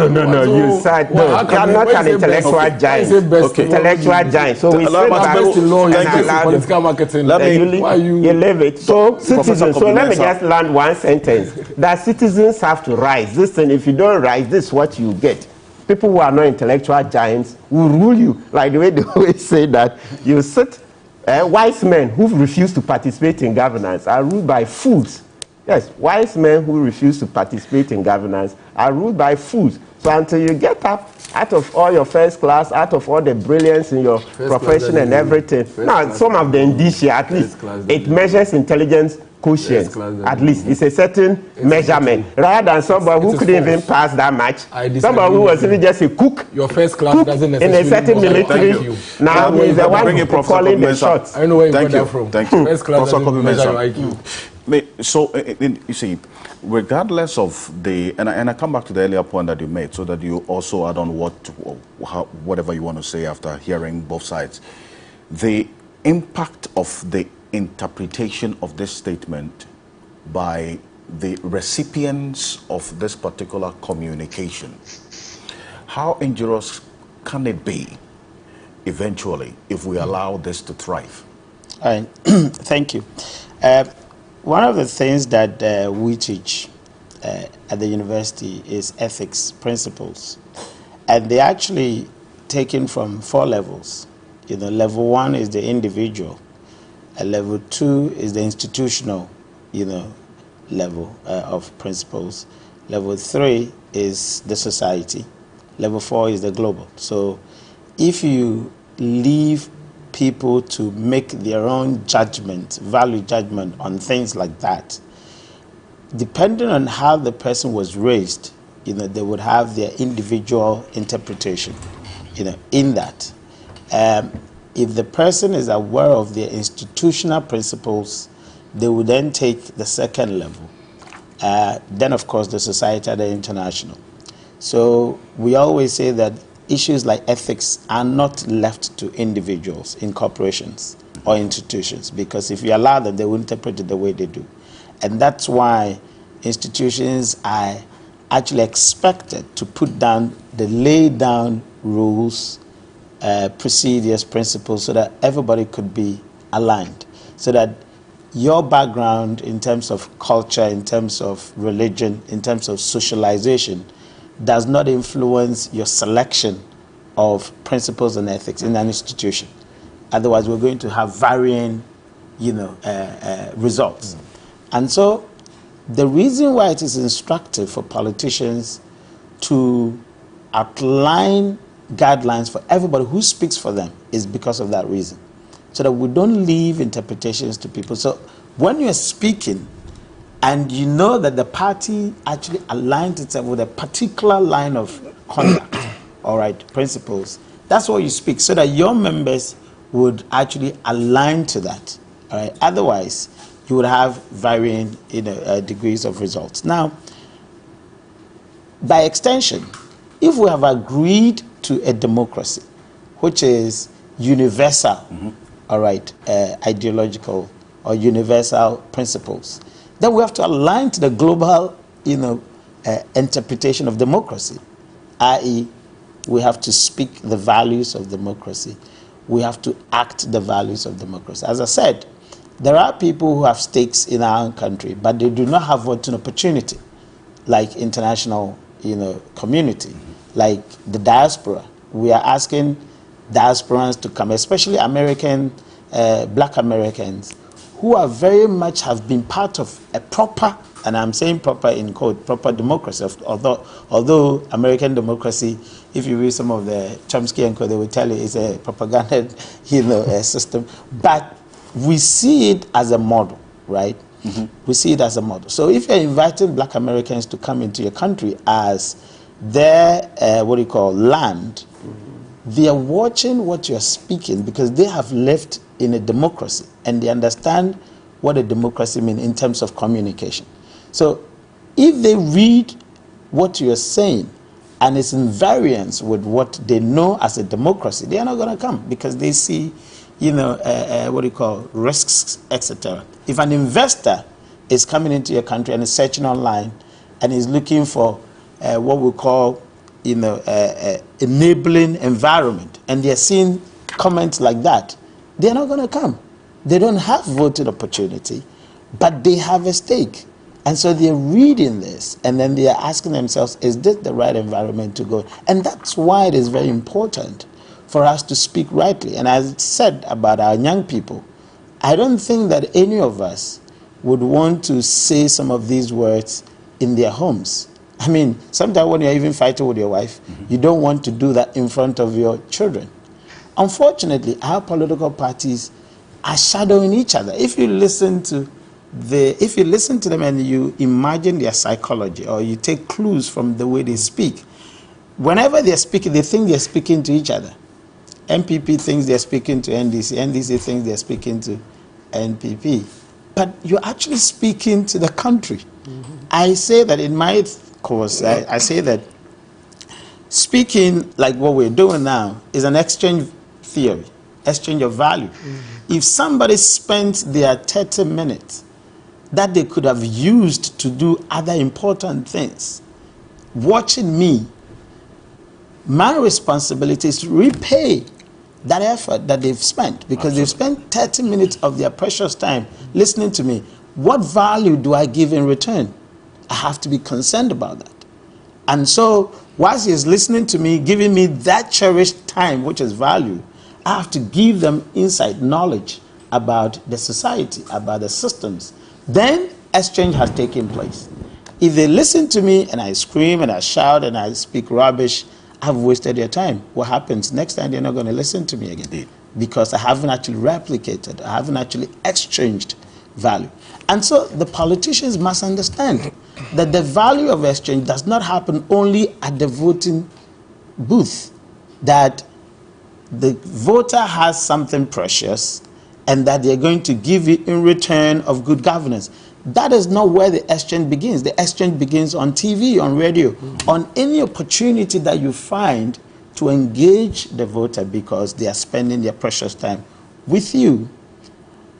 said no. You are not an intellectual giant. Intellectual giant. So we say best in law, best in political marketing. You live it. So citizens. So let me just land one sentence. That citizens have to rise. Listen, if you don't rise, this is what you get. People who are not intellectual giants will rule you. Like the way they always say that you sit. Wise men who refuse to participate in governance are ruled by fools. Yes, wise men who refuse to participate in governance are ruled by fools. So until you get up out of all your first class, out of all the brilliance in your profession and everything, now some of the indicia, at least, it measures intelligence quotient. At least it's a certain measurement, rather than somebody who couldn't even pass that much. Somebody who was even just a cook. Your first class doesn't necessarily in a certain military. Now he's the one calling the shots. I know where you got that from. Thank you. First class doesn't measure your IQ. So you see, regardless of the, and I come back to the earlier point that you made, so that you also add on whatever you want to say after hearing both sides, the impact of the interpretation of this statement by the recipients of this particular communication. How injurious can it be eventually if we allow this to thrive? All right. Thank you. One of the things that we teach at the university is ethics principles, and they're actually taken from 4 levels. Level 1 is the individual. Level 2 is the institutional, level of principles. Level 3 is the society. Level 4 is the global. So if you leave people to make their own judgment, value judgment on things like that, depending on how the person was raised, they would have their individual interpretation, in that. If the person is aware of their institutional principles, they will then take the second level. Then, of course, the societal, the international. So we always say that issues like ethics are not left to individuals in corporations or institutions, because if you allow them, they will interpret it the way they do. And that's why institutions are actually expected to put down the laid down rules, procedures, principles, so that everybody could be aligned, so that your background in terms of culture, in terms of religion, in terms of socialization, does not influence your selection of principles and ethics in an institution. Otherwise, we're going to have varying, results. And so the reason why it is instructive for politicians to outline guidelines for everybody who speaks for them is because of that reason, so that we don't leave interpretations to people. So when you're speaking and you know that the party actually aligns itself with a particular line of conduct, all right, principles, that's what you speak, so that your members would actually align to that. All right? Otherwise, you would have varying degrees of results. Now, by extension, if we have agreed to a democracy, which is universal, all right, ideological or universal principles, then we have to align to the global, interpretation of democracy, i.e., We have to speak the values of democracy. We have to act the values of democracy. As I said, there are people who have stakes in our own country, but they do not have voting opportunity, like international, community, like the diaspora. We are asking diasporans to come, especially Black Americans, who are very much have been part of a proper, and I'm saying proper in quote, proper democracy. Although American democracy, if you read some of the Chomsky and co, they will tell you it's a propaganda, system. But we see it as a model, right? We see it as a model. So if you're inviting Black Americans to come into your country as their, land, they are watching what you're speaking because they have lived in a democracy and they understand what a democracy means in terms of communication. So if they read what you're saying and it's in variance with what they know as a democracy, they are not going to come because they see, risks, etc. If an investor is coming into your country and is searching online and is looking for what we call, enabling environment, and they're seeing comments like that, they're not going to come. They don't have voting opportunity, but they have a stake. And so they're reading this, and then they are asking themselves, is this the right environment to go? And that's why it is very important for us to speak rightly. And as I said about our young people, I don't think that any of us would want to say some of these words in their homes. I mean, sometimes when you're even fighting with your wife, you don't want to do that in front of your children. Unfortunately, our political parties are shadowing each other. If you listen to them and you imagine their psychology, or you take clues from the way they speak, whenever they're speaking, they think they're speaking to each other. MPP thinks they're speaking to NDC, NDC thinks they're speaking to NPP. But you're actually speaking to the country. I say that in my course, I say that speaking like what we're doing now is an exchange theory, exchange of value. If somebody spent their 30 minutes that they could have used to do other important things, watching me, my responsibility is to repay that effort that they've spent, because they've spent 30 minutes of their precious time listening to me. What value do I give in return? I have to be concerned about that. And so, whilst he's listening to me, giving me that cherished time, which is value, I have to give them insight, knowledge about the society, about the systems. Then exchange has taken place. If they listen to me and I scream and I shout and I speak rubbish, I've wasted their time. What happens? Next time they're not going to listen to me again because I haven't actually replicated, I haven't actually exchanged value. And so the politicians must understand that the value of exchange does not happen only at the voting booth, that the voter has something precious and that they're going to give it in return of good governance. That is not where the exchange begins. The exchange begins on TV, on radio, on any opportunity that you find to engage the voter because they are spending their precious time with you.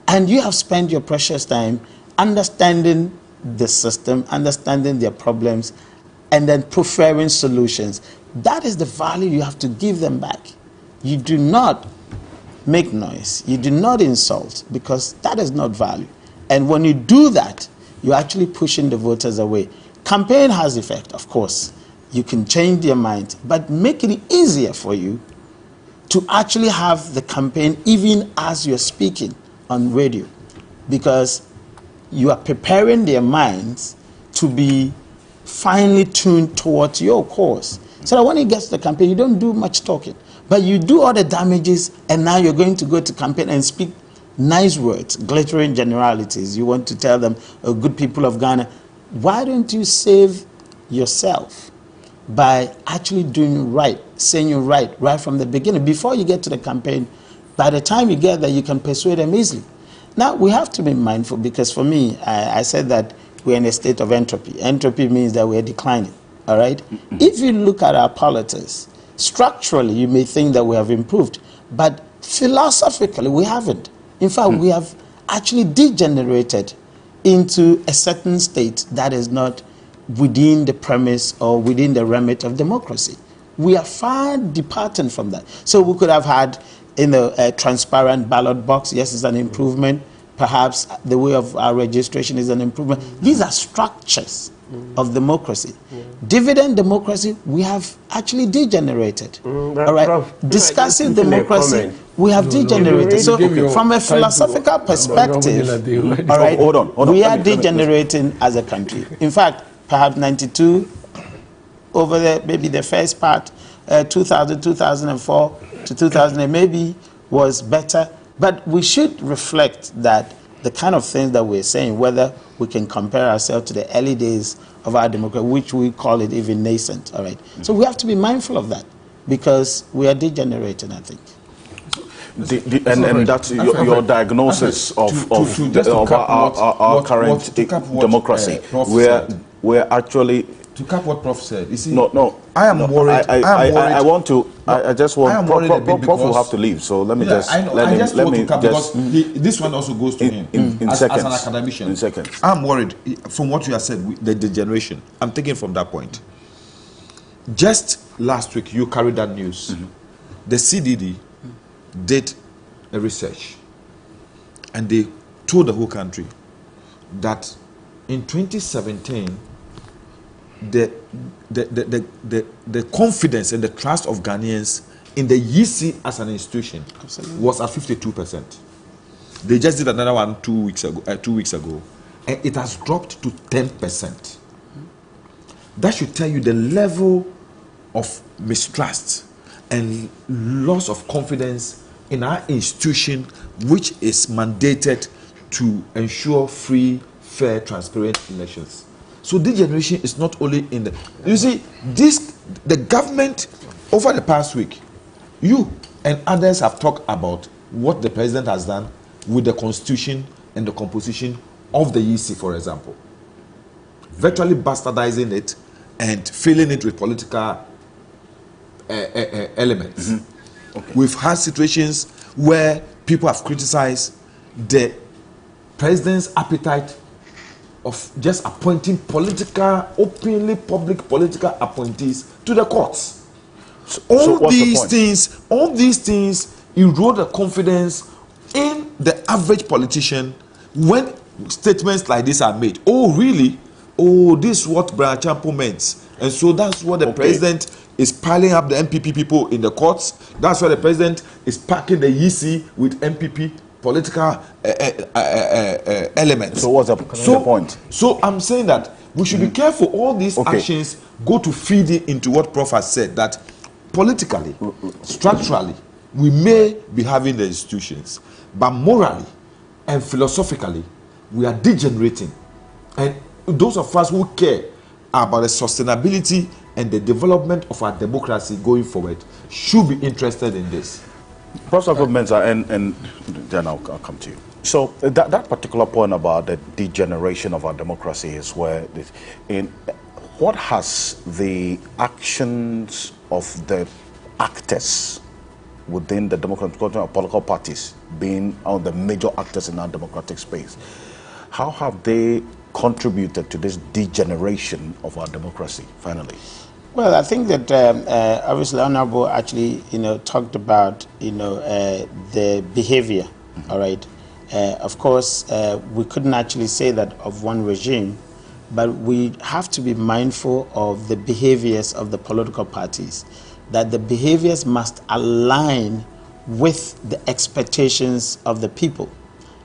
And you have spent your precious time understanding the system, understanding their problems, and then preferring solutions. That is the value you have to give them back. You do not make noise. You do not insult, because that is not value. And when you do that, you're actually pushing the voters away. Campaign has effect, of course. You can change their minds, but make it easier for you to actually have the campaign even as you're speaking on radio, because you are preparing their minds to be finely tuned towards your cause. So that when it gets to the campaign, you don't do much talking, but you do all the damages, and now you're going to go to campaign and speak nice words, glittering generalities. You want to tell them, oh, good people of Ghana. Why don't you save yourself by actually doing right, saying you're right from the beginning, before you get to the campaign? By the time you get there, you can persuade them easily. Now, we have to be mindful, because for me, I said that we're in a state of entropy. Entropy means that we're declining, all right? If you look at our politics, structurally, you may think that we have improved, but philosophically, we haven't. In fact, we have actually degenerated into a certain state that is not within the premise or within the remit of democracy. We are far departing from that. So we could have had, a transparent ballot box. Yes, it's an improvement. Perhaps the way of our registration is an improvement. These are structures of democracy. Dividend democracy, we have actually degenerated. All right, Prof, discussing democracy, we have degenerated. So from a philosophical perspective, all right, hold on, we are degenerating as a country. In fact, perhaps 92, over there, maybe the first part, 2000, 2004 to 2008, maybe was better. But we should reflect that the kind of things that we're saying, whether we can compare ourselves to the early days of our democracy, which we call it even nascent, all right? So we have to be mindful of that because we are degenerating, I think. And that's your diagnosis of our current democracy, where actually... To cap what Prof said, you see, no, I am worried. I want to. I just want. Prof will have to leave, so let me just. Let me just. This one also goes to him as an academician. In seconds, I'm worried from what you have said. The degeneration. I'm taking from that point. Just last week, you carried that news. The CDD did a research, and they told the whole country that in 2017. The confidence and the trust of Ghanaians in the YEC as an institution was at 52%. They just did another one 2 weeks ago, and it has dropped to 10%. That should tell you the level of mistrust and loss of confidence in our institution, which is mandated to ensure free, fair, transparent elections. So degeneration is not only in the... You see, the government, over the past week, you and others have talked about what the president has done with the constitution and the composition of the YEC, for example. Virtually bastardizing it and filling it with political elements. Okay. We've had situations where people have criticized the president's appetite of just appointing openly public political appointees to the courts. So all these things erode the confidence in the average politician when statements like this are made. Oh, really? Oh, this is what Brian Champo meant. And so that's what the president is piling up the MPP people in the courts. That's why the president is packing the YEC with MPP political elements. So what's the point? So I'm saying that we should be careful. All these actions go to feed into what Prof has said, that politically, structurally, we may be having the institutions, but morally and philosophically, we are degenerating. And those of us who care about the sustainability and the development of our democracy going forward should be interested in this. Professor Mensah, and then I'll come to you. So that particular point about the degeneration of our democracy is where, what has the actions of the actors within the democratic political parties been the major actors in our democratic space? How have they contributed to this degeneration of our democracy, finally? Well, I think that obviously Honorable actually, talked about, the behavior, all right? Of course, we couldn't actually say that of one regime, but we have to be mindful of the behaviors of the political parties, that the behaviors must align with the expectations of the people.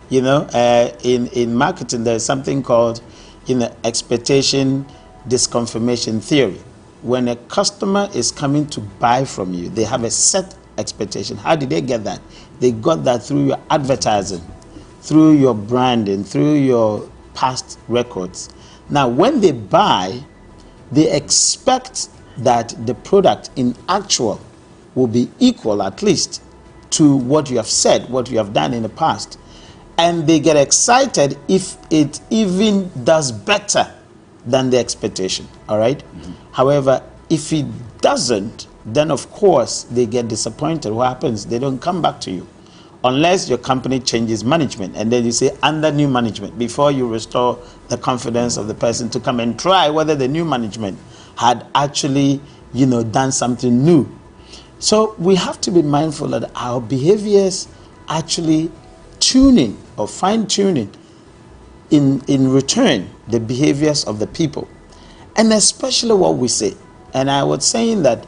In marketing, there's something called, expectation disconfirmation theory. When a customer is coming to buy from you, they have a set expectation. How did they get that? They got that through your advertising, through your branding, through your past records. Now, when they buy, they expect that the product in actual will be equal, at least, to what you have said, what you have done in the past. And they get excited if it even does better than the expectation, all right? However, if it doesn't, then of course they get disappointed. What happens? They don't come back to you unless your company changes management, and then you say under new management, before you restore the confidence of the person to come and try whether the new management had actually done something new. So we have to be mindful that our behaviors actually tuning or fine-tuning in return the behaviors of the people, and especially what we say. And I was saying that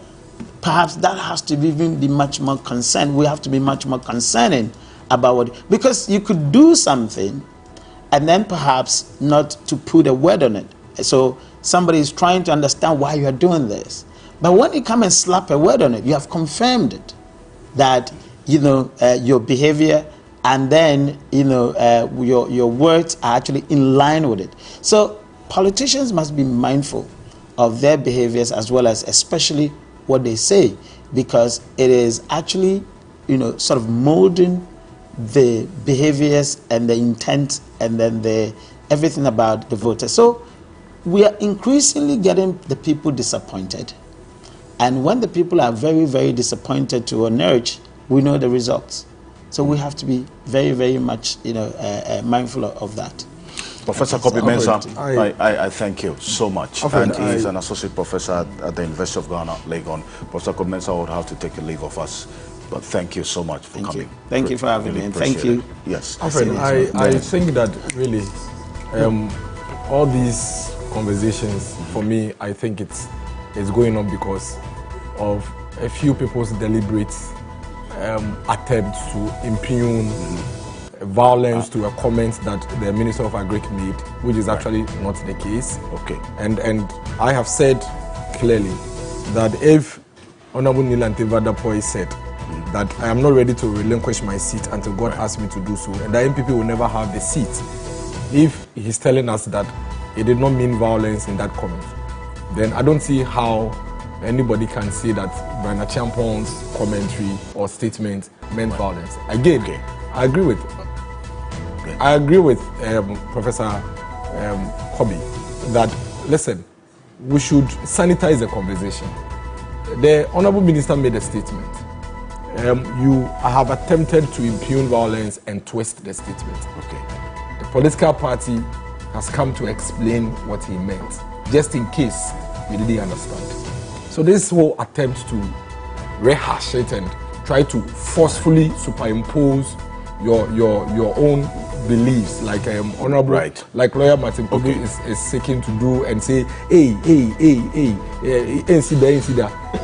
perhaps that has to be much more concerned. We have to be much more concerning about what, because you could do something and then perhaps not to put a word on it. So somebody is trying to understand why you are doing this. But when you come and slap a word on it, you have confirmed it, that, your behavior and then, your words are actually in line with it. So politicians must be mindful of their behaviors as well as especially what they say, because it is actually, sort of molding the behaviors and the intent and then everything about the voters. So we are increasingly getting the people disappointed. And when the people are very, very disappointed to an urge, we know the results. So we have to be very, very much, mindful of that. Professor Kobe Mensah, I thank you so much. And he's an associate professor at the University of Ghana, Legon. Professor Kobe Mensah would have to take a leave of us. But thank you so much for coming. Thank you for having me. And thank you. Yes. Alfred, I think that really all these conversations, for me, I think it's going on because of a few people's deliberate attempts to impugn violence to a comment that the Minister of Agric made, which is actually not the case. Okay. And I have said clearly that if Honorable Nilante Vadapoy said that I am not ready to relinquish my seat until God asks me to do so, and the MPP will never have the seat, if he's telling us that he did not mean violence in that comment, then I don't see how anybody can say that Brian Champon's commentary or statement meant violence. Again, I agree with Professor Kobe that, listen, we should sanitize the conversation. The Honorable Minister made a statement. You have attempted to impugn violence and twist the statement. Okay. The political party has come to explain what he meant, just in case we didn't understand. So this whole attempt to rehash it and try to forcefully superimpose your own beliefs, like Honorable, like Lawyer Martin Kobe is seeking to do, and say, hey,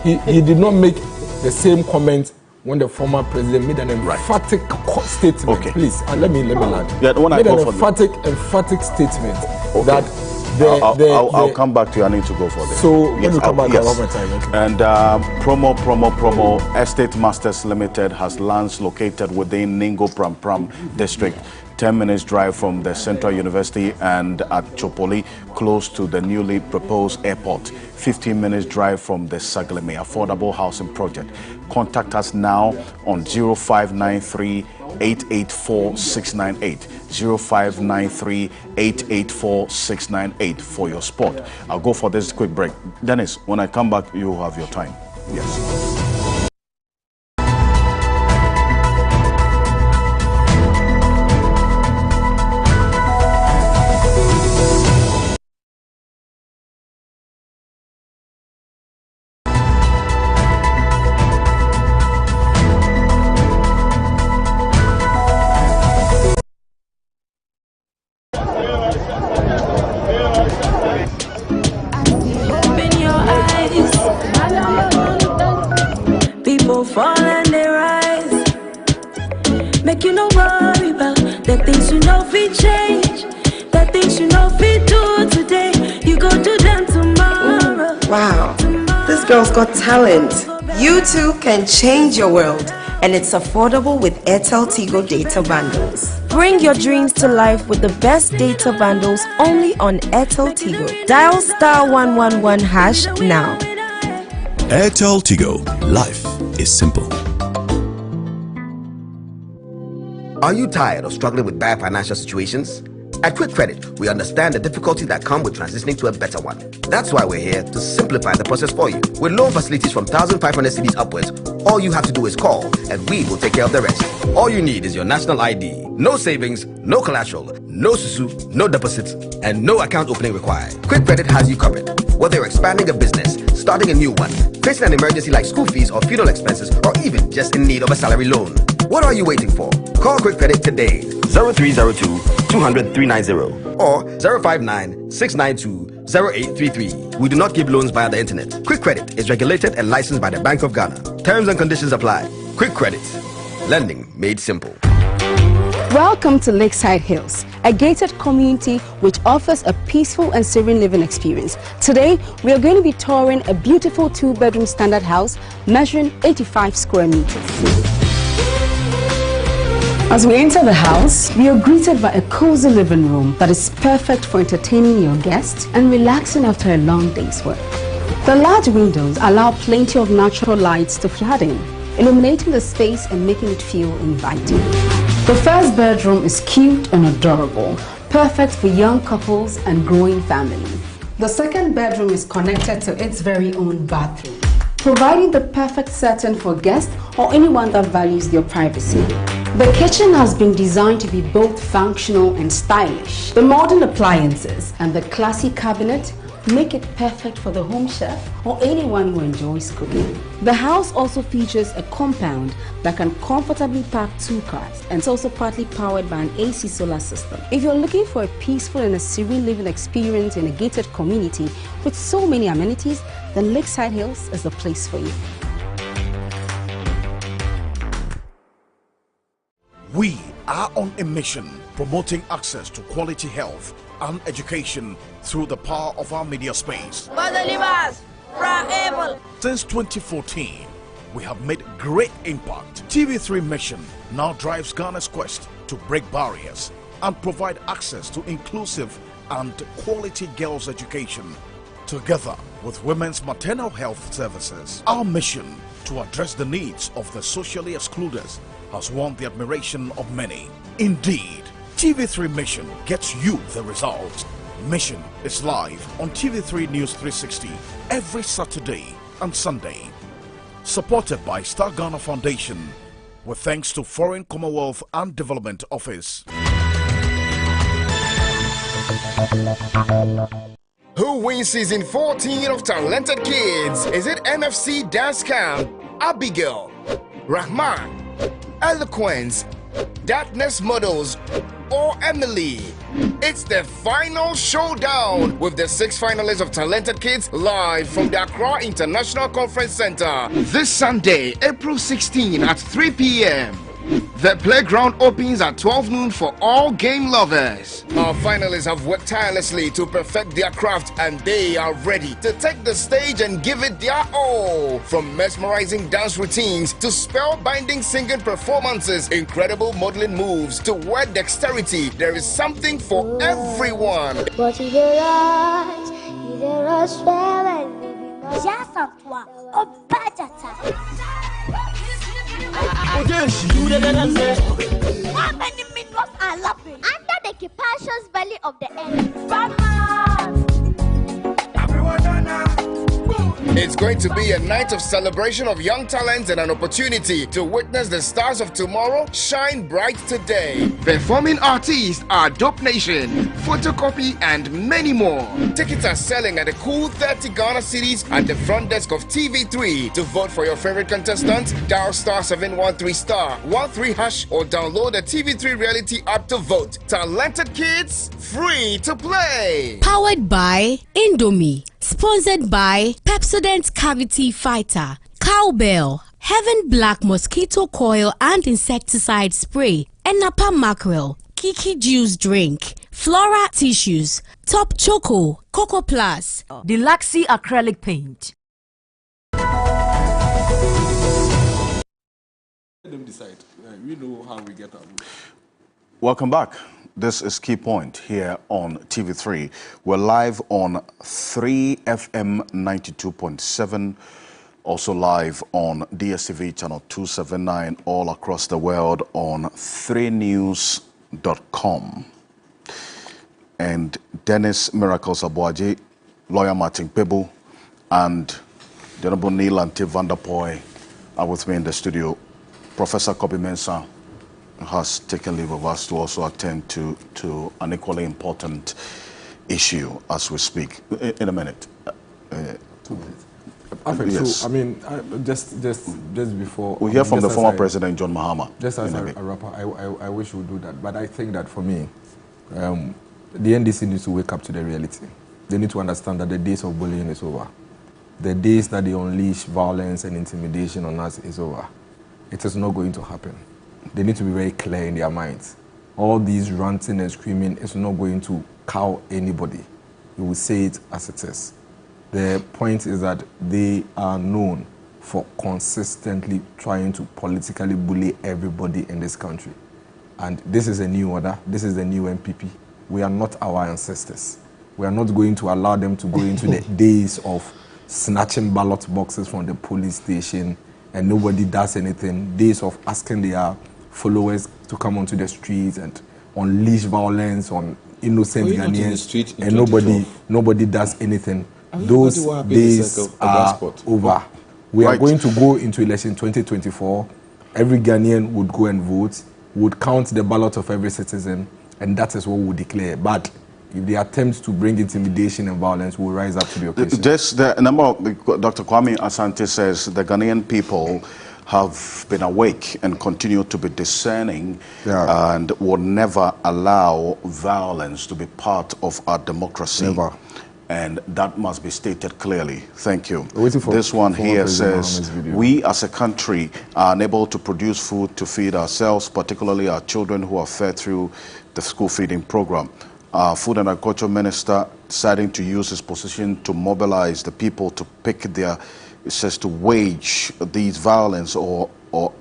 he did not make the same comment when the former president made an emphatic statement. Please, let me land. Yeah, made an emphatic statement that I'll come back to you. I need to go for this. So when you come back, I'll have my time. Okay. And promo. Estate Masters Limited has lands located within Ningo Pram district, 10 minutes drive from the Central University and at Chopoli, close to the newly proposed airport, 15 minutes drive from the Sagleme Affordable Housing Project. Contact us now on 0593 884 698, 0593 884 698 for your spot. I'll go for this quick break. Dennis, when I come back, you have your time. Yes. Fall and they rise. Make you no worry about the things you know we change, the things you know we do today. You go do them tomorrow. Wow, this girl's got talent. You too can change your world, and it's affordable with Airtel Tigo data bundles. Bring your dreams to life with the best data bundles only on Airtel Tigo. Dial *111# now. Airtel Tigo. Life is simple. Are you tired of struggling with bad financial situations? At Quick Credit, we understand the difficulties that come with transitioning to a better one. That's why we're here to simplify the process for you. With loan facilities from 1,500 cedis upwards, all you have to do is call and we will take care of the rest. All you need is your national ID. No savings, no collateral, no susu, no deposits, and no account opening required. Quick Credit has you covered. Whether you're expanding a business, starting a new one, facing an emergency like school fees or funeral expenses, or even just in need of a salary loan. What are you waiting for? Call Quick Credit today. 0302 200 390 or 059 692 0833. We do not give loans via the internet. Quick Credit is regulated and licensed by the Bank of Ghana. Terms and conditions apply. Quick Credit. Lending made simple. Welcome to Lakeside Hills, a gated community which offers a peaceful and serene living experience. Today, we are going to be touring a beautiful 2-bedroom standard house measuring 85 square meters. As we enter the house, we are greeted by a cozy living room that is perfect for entertaining your guests and relaxing after a long day's work. The large windows allow plenty of natural lights to flood in, illuminating the space and making it feel inviting. The first bedroom is cute and adorable, perfect for young couples and growing families. The second bedroom is connected to its very own bathroom, providing the perfect setting for guests or anyone that values their privacy. The kitchen has been designed to be both functional and stylish. The modern appliances and the classy cabinet make it perfect for the home chef or anyone who enjoys cooking. The house also features a compound that can comfortably park 2 cars, and it's also partly powered by an AC solar system. If you're looking for a peaceful and a serene living experience in a gated community with so many amenities, then Lakeside Hills is the place for you. We are on a mission promoting access to quality health and education through the power of our media space. Since 2014, we have made great impact. TV3 mission now drives Ghana's quest to break barriers and provide access to inclusive and quality girls' education, together with women's maternal health services. Our mission to address the needs of the socially excluded has won the admiration of many. Indeed, TV3 Mission gets you the results. Mission is live on TV3 News 360 every Saturday and Sunday. Supported by Star Ghana Foundation, with thanks to Foreign Commonwealth and Development Office. Who wins season 14 of Talented Kids? Is it MFC Dance Camp, Abigail, Rahman, Eloquence, Darkness Models, or Emily? It's the final showdown with the 6 finalists of Talented Kids live from the Accra International Conference Center this Sunday, April 16 at 3 p.m. The playground opens at 12 noon for all game lovers. Our finalists have worked tirelessly to perfect their craft, and they are ready to take the stage and give it their all. From mesmerizing dance routines to spellbinding singing performances, incredible modeling moves to word dexterity, there is something for everyone. But you realize, you realize, how many minutes are laughing under the capacious belly of the enemy? It's going to be a night of celebration of young talents and an opportunity to witness the stars of tomorrow shine bright today. Performing artists are Dope Nation, Photocopy, and many more. Tickets are selling at a cool 30 Ghana cedis at the front desk of TV3. To vote for your favorite contestant, dial *713*13# or download the TV3 Reality app to vote. Talented Kids, free to play. Powered by Indomie. Sponsored by Pepsodent Cavity Fighter, Cowbell, Heaven Black Mosquito Coil and Insecticide Spray, Enapa Mackerel, Kiki Juice Drink, Flora Tissues, Top Choco, Coco Plus, Deluxe Acrylic Paint. Let them decide. We know how we get our vote. Welcome back. This is Key Point here on TV3. We're live on 3FM 92.7, also live on DSTV channel 279, all across the world on 3news.com. And Dennis Miracles Abuaji, lawyer Martin Pebu, and the Honorable Neil and T. Vanderpoy are with me in the studio. Professor Kobe Mensah has taken leave of us to also attend to an equally important issue as we speak. In a minute. 2 minutes. Yes. So, I mean, just before... We hear from the former president, John Mahama. Just as a rapper, I wish we would do that. But I think that for me, the NDC needs to wake up to the reality. They need to understand that the days of bullying is over. The days that they unleash violence and intimidation on us is over. It is not going to happen. They need to be very clear in their minds. All these ranting and screaming is not going to cow anybody. You will say it as it is. The point is that they are known for consistently trying to politically bully everybody in this country. And this is a new order. This is the new MPP. We are not our ancestors. We are not going to allow them to go into the days of snatching ballot boxes from the police station and nobody does anything. Days of asking their followers to come onto the streets and unleash violence on innocent Ghanaians, and nobody does anything. Those days are over. We are going to go into election 2024. Every Ghanaian would go and vote, would count the ballot of every citizen, and that is what we declare. But if they attempt to bring intimidation and violence, will rise up to the occasion. Just the number of, Dr. Kwame Asante says the Ghanaian people have been awake and continue to be discerning and will never allow violence to be part of our democracy. Never. And that must be stated clearly. Thank you. This one here says, we as a country are unable to produce food to feed ourselves, particularly our children who are fed through the school feeding program. Our Food and Agriculture Minister deciding to use his position to mobilize the people to pick their, it says, to wage these violence or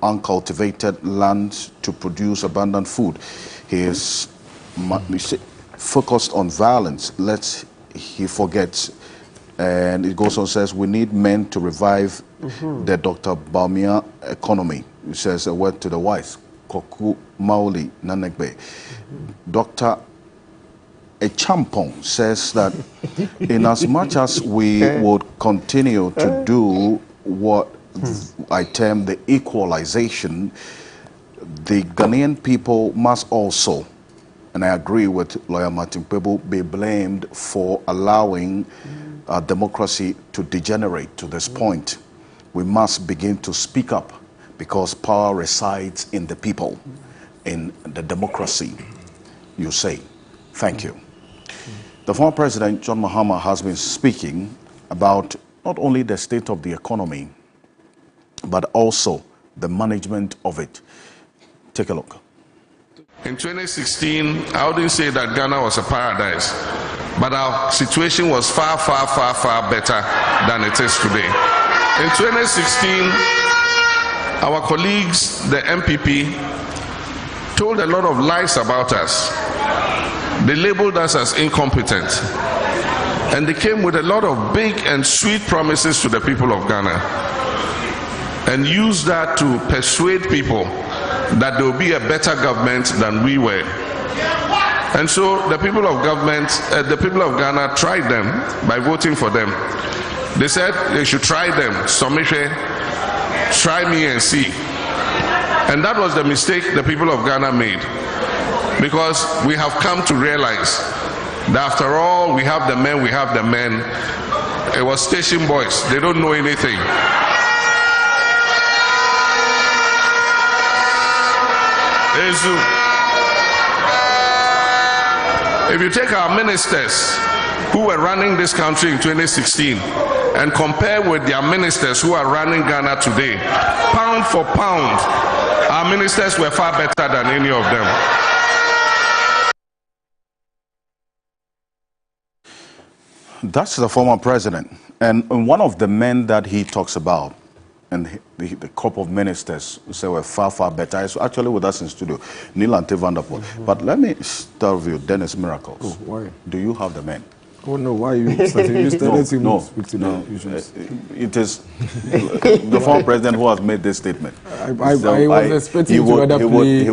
uncultivated land to produce abundant food. He is focused on violence. He forgets, and it goes on, says we need men to revive the Dr. Bawumia economy. It says a word to the wise, Koku Maoli Nanegbe. Dr. Echampong says that in as much as we would continue to do what I term the equalization, the Ghanaian people must also, and I agree with Lawyer Martin Kpebu, be blamed for allowing democracy to degenerate to this point. We must begin to speak up because power resides in the people, in the democracy, you say. Thank you. The former President, John Mahama, has been speaking about not only the state of the economy, but also the management of it. Take a look. In 2016, I wouldn't say that Ghana was a paradise, but our situation was far, far, far, far better than it is today. In 2016, our colleagues, the MPP, told a lot of lies about us. They labeled us as incompetent, and they came with a lot of big and sweet promises to the people of Ghana, and used that to persuade people that there will be a better government than we were. And so the people of Ghana tried them by voting for them. They said they should try them. Somishe, try me and see. And that was the mistake the people of Ghana made. Because we have come to realize that after all, we have the men, we have the men. It was station boys. They don't know anything. If you take our ministers who were running this country in 2016 and compare with their ministers who are running Ghana today, pound for pound, our ministers were far better than any of them. That's the former president. And one of the men that he talks about, and the crop of ministers say we're far, far better. It's actually with us in studio, Neil Ante Vanderpool. But let me start with you, Dennis Miracles. Oh, why? Do you have the men? Oh no, why are you starting? You started to speak to the issues. It is the former president who has made this statement. I was expecting to rather play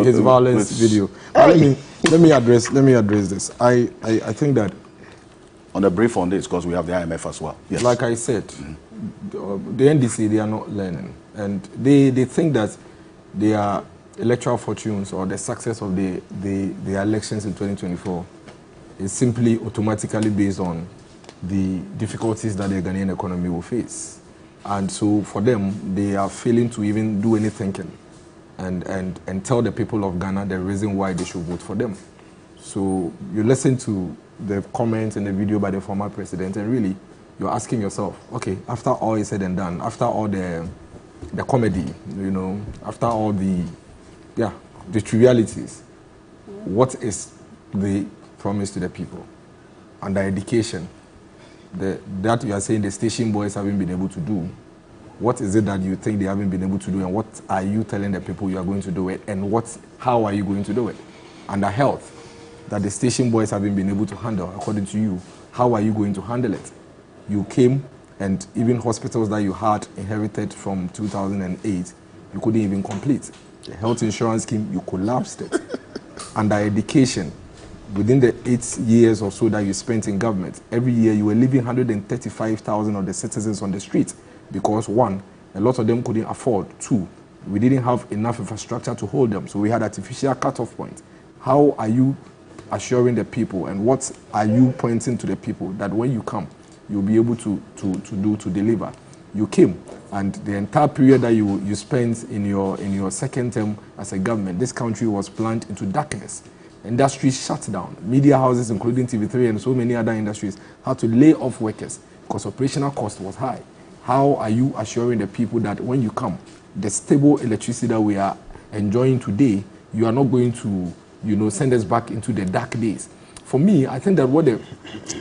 his violence video. Let me address this. I think that on a brief on this, because we have the IMF as well. Yes. Like I said, the NDC, they are not learning. And they think that their electoral fortunes or the success of the elections in 2024 is simply automatically based on the difficulties that the Ghanaian economy will face. And so for them, they are failing to even do any thinking and tell the people of Ghana the reason why they should vote for them. So you listen to the comments in the video by the former president, and really you're asking yourself, okay, after all is said and done, after all the comedy, you know, after all the trivialities, what is the promise to the people? Under education, that you are saying the station boys haven't been able to do, what is it that you think they haven't been able to do, and what are you telling the people you are going to do it, and how are you going to do it? Under health, that the station boys haven't been able to handle, according to you, how are you going to handle it? You came, and even hospitals that you had inherited from 2008, you couldn't even complete. The health insurance scheme, you collapsed it. Under education, within the 8 years or so that you spent in government, every year you were leaving 135,000 of the citizens on the street because, one, a lot of them couldn't afford. Two, we didn't have enough infrastructure to hold them, so we had artificial cutoff points. How are you assuring the people, and what are you pointing to the people that when you come, you'll be able to deliver? You came, and the entire period that you spent in your second term as a government, this country was plunged into darkness. Industries shut down. Media houses, including TV3 and so many other industries, had to lay off workers because operational cost was high. How are you assuring the people that when you come, the stable electricity that we are enjoying today, you are not going to, send us back into the dark days? For me, I think that what the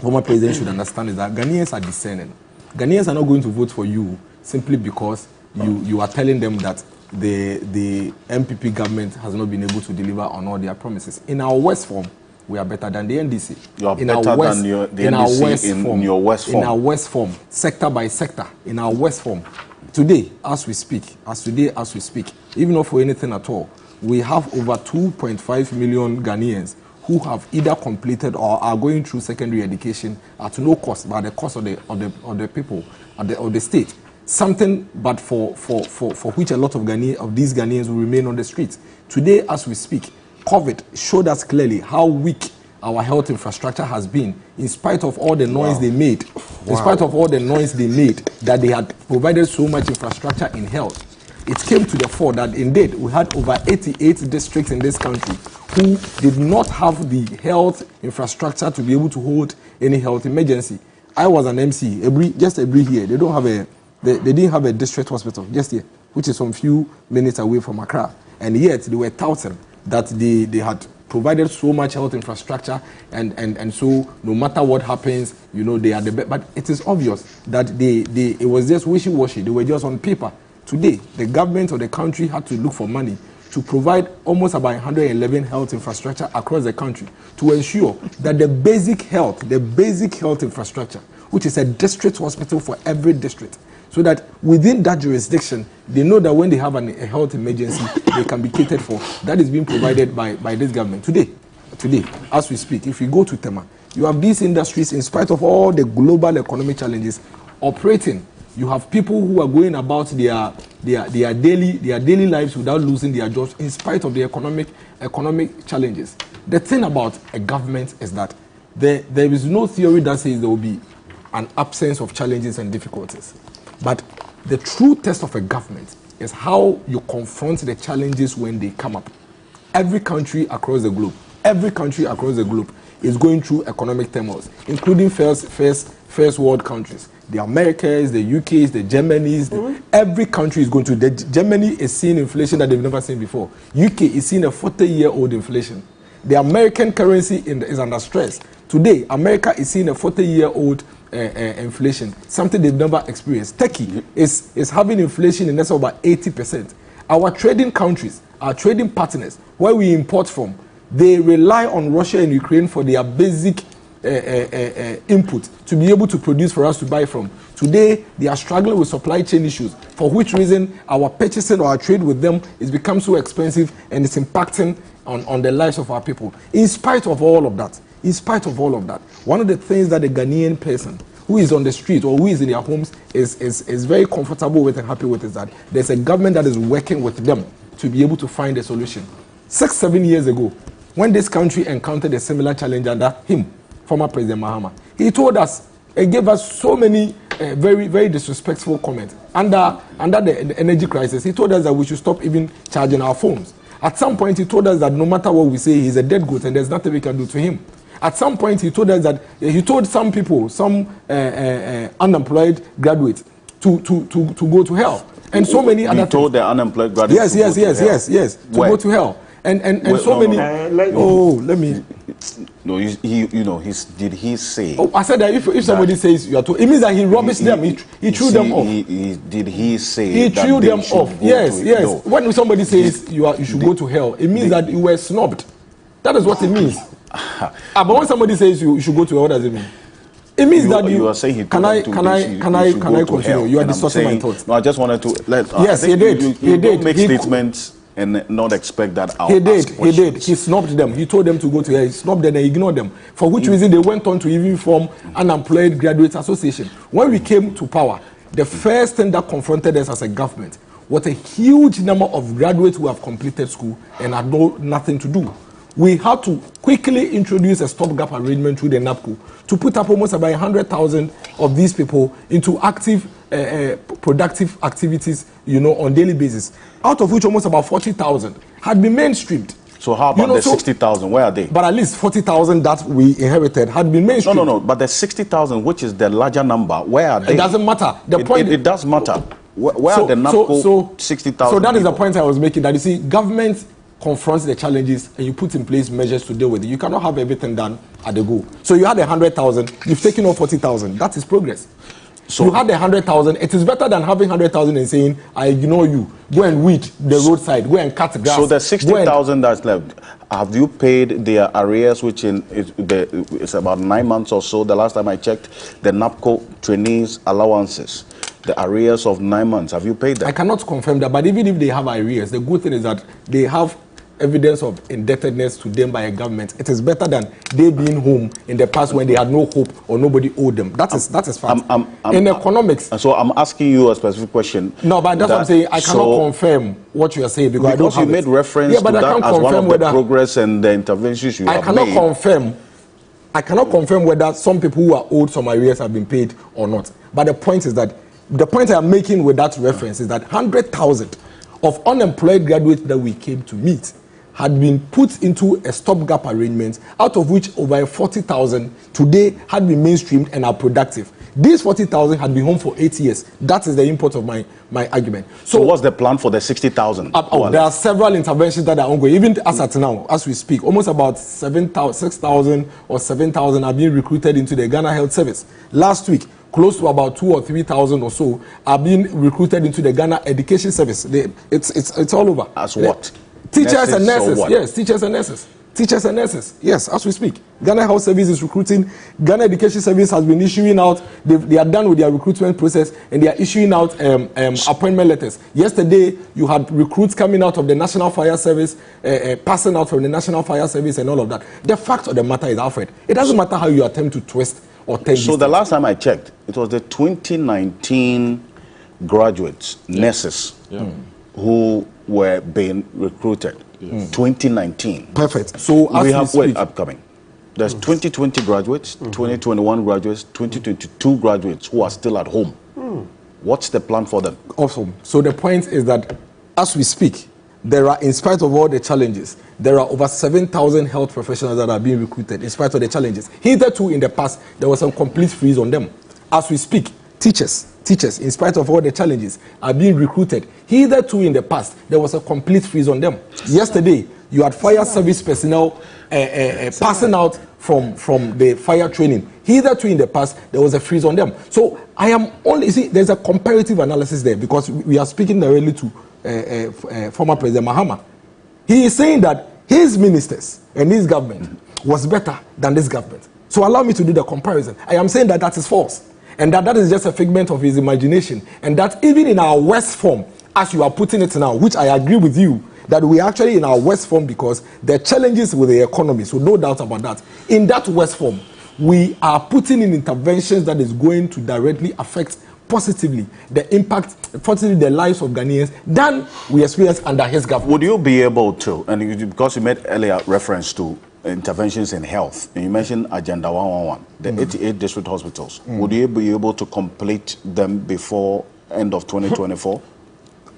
former president should understand is that Ghanaians are discerning. Ghanaians are not going to vote for you simply because you are telling them that the MPP government has not been able to deliver on all their promises. In our West form, we are better than the NDC. You are better than the NDC in your West form. In our West form, sector by sector, in our West form. Today, as we speak, even not for anything at all, we have over 2.5 million Ghanaians who have either completed or are going through secondary education at no cost, but at the cost of the people, of the state. Something but for which a lot of these Ghanaians will remain on the streets. Today, as we speak, COVID showed us clearly how weak our health infrastructure has been, in spite of all the noise they made. In spite of all the noise they made, that they had provided so much infrastructure in health. It came to the fore that indeed we had over 88 districts in this country who did not have the health infrastructure to be able to hold any health emergency. I was an MC, just every year. They didn't have a district hospital just here, which is some few minutes away from Accra. And yet they were touting that they had provided so much health infrastructure, and so no matter what happens, they are the best. But it is obvious that it was just wishy-washy. They were just on paper. Today, the government of the country had to look for money to provide almost about 111 health infrastructure across the country to ensure that the basic health infrastructure, which is a district hospital for every district, so that within that jurisdiction, they know that when they have a health emergency, they can be catered for. That is being provided by this government. Today, as we speak, if we go to Tema, you have these industries, in spite of all the global economic challenges, operating. You have people who are going about their daily lives without losing their jobs, in spite of the economic challenges. The thing about a government is that there is no theory that says there will be an absence of challenges and difficulties. But the true test of a government is how you confront the challenges when they come up. Every country across the globe is going through economic turmoil, including first world countries. The Americas, the UKs, the Germanys, every country is going to. Germany is seeing inflation that they've never seen before. UK is seeing a 40-year-old inflation. The American currency is under stress. Today, America is seeing a 40-year-old inflation, something they've never experienced. Turkey is having inflation in excess of about 80%. Our trading countries, our trading partners, where we import from, they rely on Russia and Ukraine for their basic input to be able to produce for us to buy from. Today, they are struggling with supply chain issues, for which reason our purchasing or our trade with them is become so expensive, and it's impacting on the lives of our people. In spite of all of that, one of the things that the Ghanaian person who is on the street or who is in their homes is very comfortable with and happy with is that there's a government that is working with them to be able to find a solution. 6-7 years ago, when this country encountered a similar challenge under him, former President Mahama, he told us and gave us so many a very, very disrespectful comment. Under the energy crisis, he told us that we should stop even charging our phones. At some point, he told us that no matter what we say, he's a dead goat and there's nothing we can do to him. At some point, he told us that he told some people, some unemployed graduates, to go to hell. And so many other. He told the unemployed graduates. Yes, to go to hell. And Wait, so many. Let me. No, did he say? Oh, I said that if somebody says you are too, it means that he rubbished them. He threw them off. Did he say? He threw them off. Yes. No. When somebody says you should go to hell, it means that you were snubbed. That is what it means. But when somebody says you should go to hell, what does it mean? It means that you are saying he can I continue? You are distorting my thoughts. No, I just wanted to let. Yes, he did. He did make statements and not expect that out. He did. He snubbed them. He told them to go to hell. He snubbed them and ignored them. For which reason they went on to even form Unemployed Graduates Association. When we came to power, the first thing that confronted us as a government was a huge number of graduates who have completed school and had nothing to do. We had to quickly introduce a stopgap arrangement through the NAPCO to put up almost about 100,000 of these people into active, productive activities, on daily basis. Out of which almost about 40,000 had been mainstreamed. So how about the 60,000? Where are they? But at least 40,000 that we inherited had been mainstreamed. No. But the 60,000, which is the larger number, where are they? It doesn't matter. The point. It does matter. Where are the NAPCO 60,000? So that is the point I was making. That you see, government confronts the challenges and you put in place measures to deal with it. You cannot have everything done at the go. So you had 100,000, you've taken off 40,000. That is progress. So you had 100,000. It is better than having 100,000 and saying, I ignore you. Go and weed the roadside. Go and cut grass. So the 60,000 that's left, have you paid their arrears, which it's about 9 months or so? The last time I checked, the NAPCO trainees allowances, the arrears of 9 months. Have you paid them? I cannot confirm that, but even if they have arrears, the good thing is that they have evidence of indebtedness to them by a government. It is better than they being home in the past when they had no hope or nobody owed them. That is fact. In economics. So I'm asking you a specific question. No, but that's what I'm saying. I cannot confirm what you are saying because I don't have you made reference to that as one of the progress and the interventions you have made. I cannot confirm whether some people who are owed some arrears have been paid or not. But the point is that the point I am making with that reference is that 100,000 of unemployed graduates that we came to meet had been put into a stopgap arrangement, out of which over 40,000 today had been mainstreamed and are productive. These 40,000 had been home for 8 years. That is the import of my argument. So what's the plan for the 60,000? There are several interventions that are ongoing. Even as at now, as we speak, almost about 6,000 or 7,000 are being recruited into the Ghana Health Service. Last week, close to about 2,000 or 3,000 or so are being recruited into the Ghana Education Service. It's all over. As what? Teachers and nurses. Yes, teachers and nurses. Teachers and nurses. Yes, as we speak. Ghana Health Service is recruiting. Ghana Education Service has been issuing out. They are done with their recruitment process and they are issuing out appointment letters. Yesterday, you had recruits coming out of the National Fire Service, passing out from the National Fire Service and all of that. The fact of the matter is, Alfred, it doesn't matter how you attempt to twist or turn. So the last time I checked, it was the 2019 graduates, nurses, who were being recruited. 2019. Perfect. So as we have upcoming. There's 2020 graduates, 2021 graduates, 2022 graduates who are still at home. What's the plan for them? Awesome. So the point is that as we speak, there are, in spite of all the challenges, there are over 7,000 health professionals that are being recruited in spite of the challenges. Hitherto in the past, there was a complete freeze on them. As we speak, teachers, in spite of all the challenges, are being recruited. Hitherto in the past, there was a complete freeze on them. Yesterday, you had fire service personnel passing out from the fire training. Hitherto in the past, there was a freeze on them. So I am only, there's a comparative analysis there because we are speaking directly to former President Mahama. He is saying that his ministers and his government was better than this government. So allow me to do the comparison. I am saying that that is false. And that is just a figment of his imagination. And that even in our worst form, as you are putting it now, which I agree with you, that we are actually in our worst form because there are challenges with the economy, so no doubt about that. In that worst form, we are putting in interventions that is going to directly affect positively the impact, positively the lives of Ghanaians than we experienced under his government. Would you be able to, and because you made earlier reference to interventions in health. And you mentioned Agenda 111, the 88 district hospitals. Would you be able to complete them before end of 2024?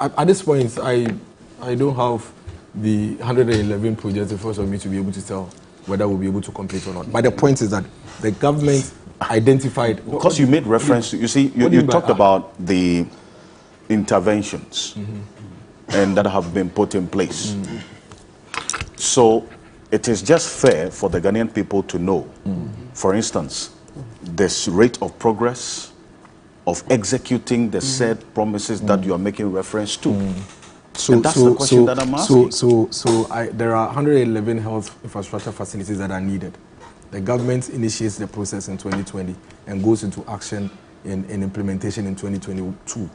At this point, I don't have the 111 projects in front of me to be able to tell whether we'll be able to complete or not. But the point is that the government identified... Because you made reference, you see, you talked about the interventions and that have been put in place. So it is just fair for the Ghanaian people to know, for instance, this rate of progress of executing the said promises that you are making reference to. So that's the question that I'm asking. There are 111 health infrastructure facilities that are needed. The government initiates the process in 2020 and goes into action in implementation in 2022.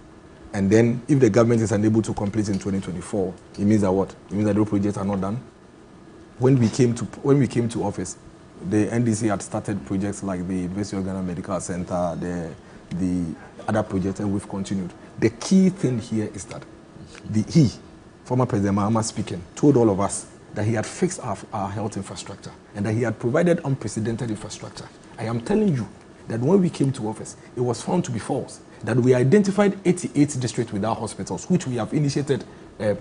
And then if the government is unable to complete in 2024, it means that what? It means that those projects are not done. When we came to office, the NDC had started projects like the University of Ghana Medical Center, the other projects, and we've continued. The key thing here is that former President Mahama speaking, told all of us that he had fixed our health infrastructure and that he had provided unprecedented infrastructure. I am telling you that when we came to office, it was found to be false, that we identified 88 districts without hospitals, which we have initiated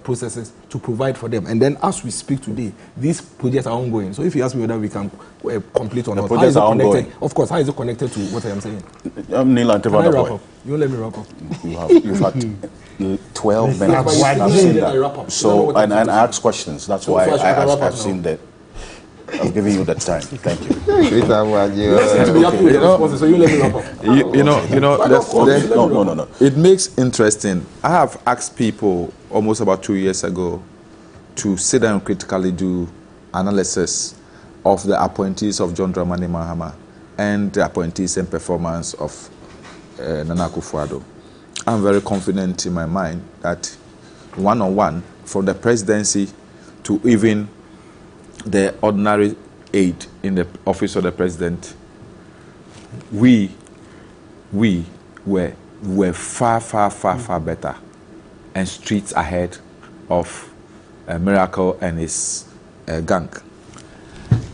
processes to provide for them. And then as we speak today, these projects are ongoing. So if you ask me whether we can complete or not, projects are ongoing. Of course, how is it connected to what I am saying? I'm Neil Antevada. You let me wrap up. You've had 12 minutes. I've seen that. So, and I ask questions. That's why I've seen that. I'm giving you that time. Thank you. No. It makes interesting. I have asked people almost about 2 years ago to sit down and critically do analysis of the appointees of John Dramani Mahama and the appointees and performance of Nana Akufo-Addo. I'm very confident in my mind that one-on-one, from the presidency to even the ordinary aide in the office of the president, we were far better and streets ahead of Miracle and his gang.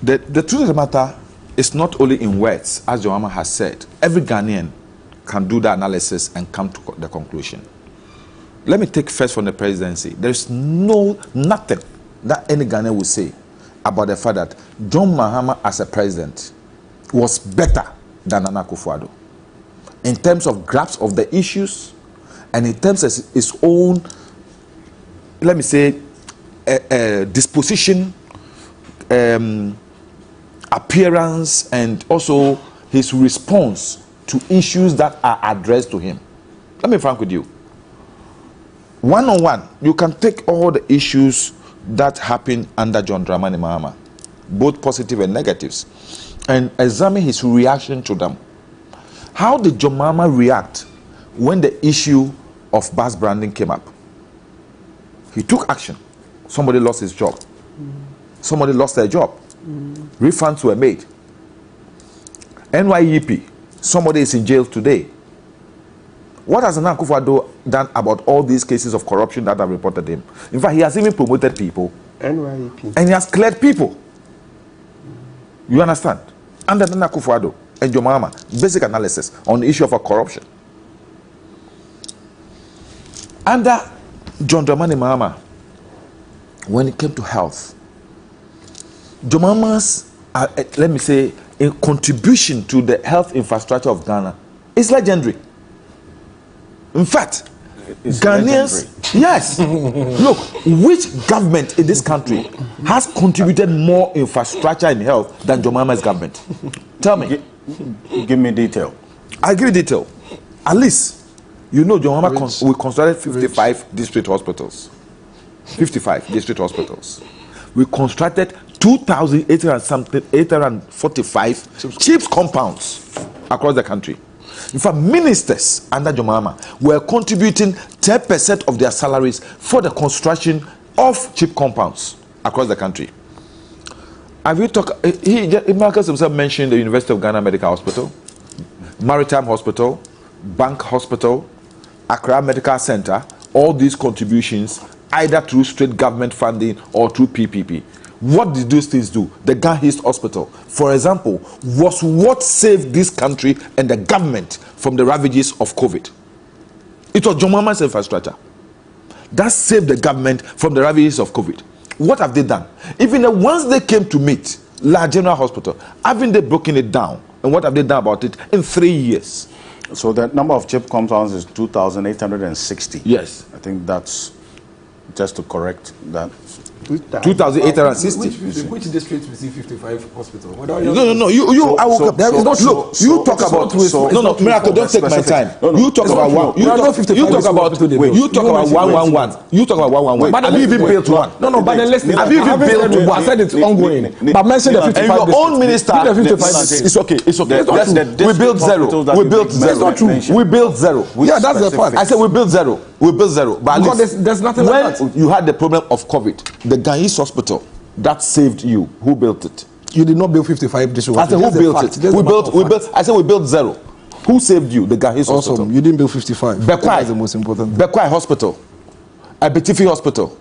The truth of the matter is not only in words, as Joama has said. Every Ghanaian can do the analysis and come to the conclusion. Let me take first from the presidency. There's nothing that any Ghanaian will say about the fact that John Mahama as a president was better than Nana Akufo-Addo in terms of grasp of the issues and in terms of his own, let me say, disposition, appearance, and also his response to issues that are addressed to him. Let me be frank with you. One-on-one, you can take all the issues that happened under John Dramani Mahama, both positive and negatives, and examine his reaction to them. How did John Mahama react when the issue of bus branding came up? He took action. Somebody lost his job. Somebody lost their job. Refunds were made. NYEP, somebody is in jail today. What has Nana Akufo-Addo done about all these cases of corruption that have reported him? In fact, he has even promoted people. NYEP. And he has cleared people. You understand? Under Nana Akufo-Addo and John Mahama, basic analysis on the issue of corruption. Under John Dramani Mahama, when it came to health, John Mahama's, let me say, a contribution to the health infrastructure of Ghana is legendary. In fact, Ghanaians, yes. Look, which government in this country has contributed more infrastructure in health than John Mahama's government? Tell me. Give me detail. I'll give you detail. At least, you know, John Mahama we constructed 55 district hospitals. 55 district hospitals. We constructed 2,845 CHIPS compounds across the country. In fact, ministers under John Mahama were contributing 10% of their salaries for the construction of CHIPS compounds across the country. Have you talked? Marcus himself mentioned the University of Ghana Medical Hospital, Maritime Hospital, Bank Hospital, Accra Medical Center. All these contributions, either through state government funding or through PPP. What did those things do? The Ghana East Hospital, for example, was what saved this country and the government from the ravages of COVID. It was John Mahama's infrastructure that saved the government from the ravages of COVID. What have they done? Even the ones they came to meet, La General Hospital, haven't they broken it down? And what have they done about it in 3 years? So the number of CHIP compounds is 2,860. Yes. I think that's just to correct that. 2,860. Which district receive 55 hospital? No. You talk about Miracle. Don't take my time. You talk about one. You talk about 111. You talk about 111. But have you even built one? No. But then listen. Have you even built one? I said it's ongoing. But mention the 55. And your own minister. It's okay. We built zero. We built zero. That's not true. We built zero. Yeah, that's the fact. I said we built zero. We built zero. But there's nothing like that. When you had the problem of COVID, the Ghana East Hospital, that saved you. Who built it? You did not build 55 district. I said who built it? We built. I said we built zero. Who saved you? The Ghana East Hospital. You didn't build 55. Bekwai. That's the most important. Bekwai Hospital, Abetifi Hospital.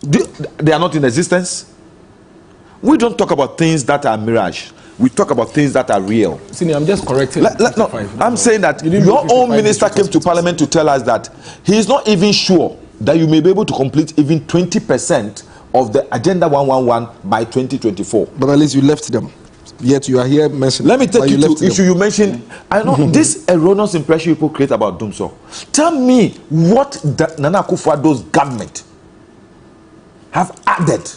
They are not in existence. We don't talk about things that are mirage. We talk about things that are real. Sini, I'm just correcting. I'm saying that your own minister came to Parliament to tell us that he is not even sure that you may be able to complete even 20% of the Agenda 111 by 2024. But at least you left them. Yet you are here mentioning. Let me take you to issue you mentioned. I know this erroneous impression people create about Dumsor. Tell me what Nana Akufo-Addo's government have added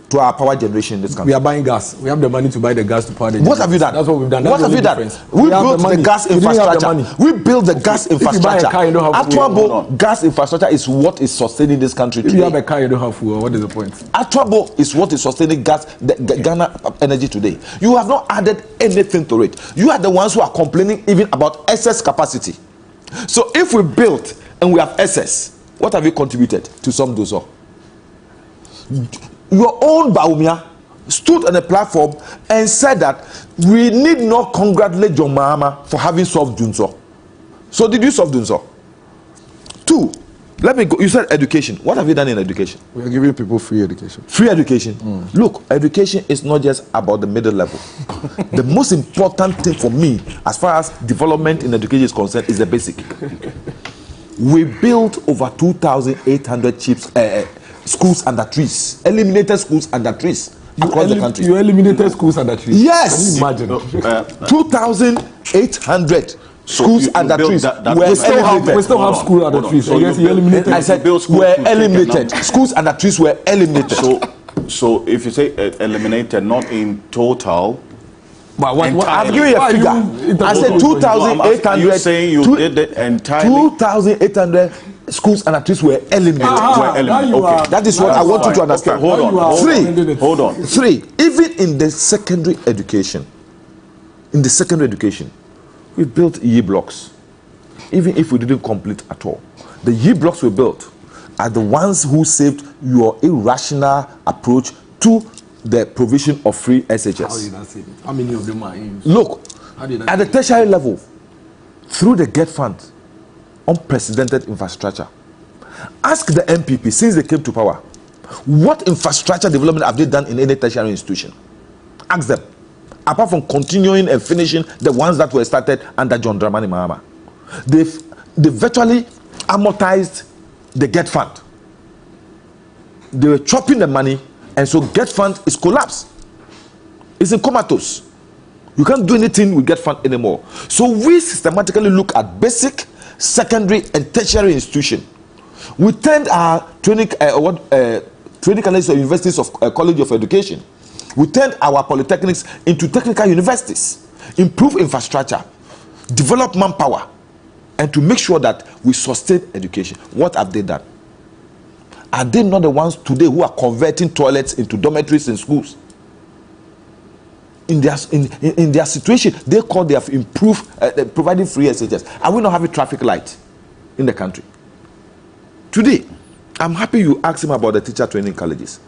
to our power generation in this country. We are buying gas. We have the money to buy the gas to power the What have you done? That's what we've done. What have you done? We built the gas infrastructure. We built the gas infrastructure. Atuabo gas infrastructure is what is sustaining this country today. If you have a car, you don't have fuel. What is the point? Atuabo is what is sustaining the Ghana energy today. You have not added anything to it. You are the ones who are complaining even about excess capacity. So if we built and we have excess, what have you contributed to some do so? Your own Bawumia stood on a platform and said that we need not congratulate John Mahama for having solved Dumsor. So did you solve Dumsor? 2, let me go. You said education. What have you done in education? We are giving people free education. Free education. Look, education is not just about the middle level. The most important thing for me, as far as development in education is concerned, is the basic. We built over 2,800 chips. Schools under trees, eliminated schools under trees across the country. You eliminated schools under trees? Yes. Can you imagine? 2,800 schools under trees. We still have schools under trees. So you eliminated. I said were eliminated. Schools under trees were eliminated. So if you say eliminated, not in total. But I'm giving you a figure. I said 2,800. You're saying you did it entirely. 2,800 schools and trees were eliminated. Okay. That is what I want you to understand. Okay, hold on. 3, even in the secondary education, we built E blocks. Even if we didn't complete at all, the E blocks we built are the ones who saved your irrational approach to the provision of free SHS. How did that save it? How many of them are in? Look, at the tertiary level, through the GET fund, unprecedented infrastructure. Ask the MPP since they came to power, what infrastructure development have they done in any tertiary institution? Ask them. Apart from continuing and finishing the ones that were started under John Dramani Mahama, they virtually amortized the GET fund. They were chopping the money, and so GET fund is collapsed. It's in comatose. You can't do anything with GET fund anymore. So we systematically look at basic, secondary and tertiary institution. We turned our training colleges or universities of college of education. We turned our polytechnics into technical universities, improve infrastructure, develop manpower, and to make sure that we sustain education. What have they done? Are they not the ones today who are converting toilets into dormitories in schools? In their situation, they call they have improved providing free SHS. Are we not having traffic light in the country? Today, I'm happy you asked him about the teacher training colleges.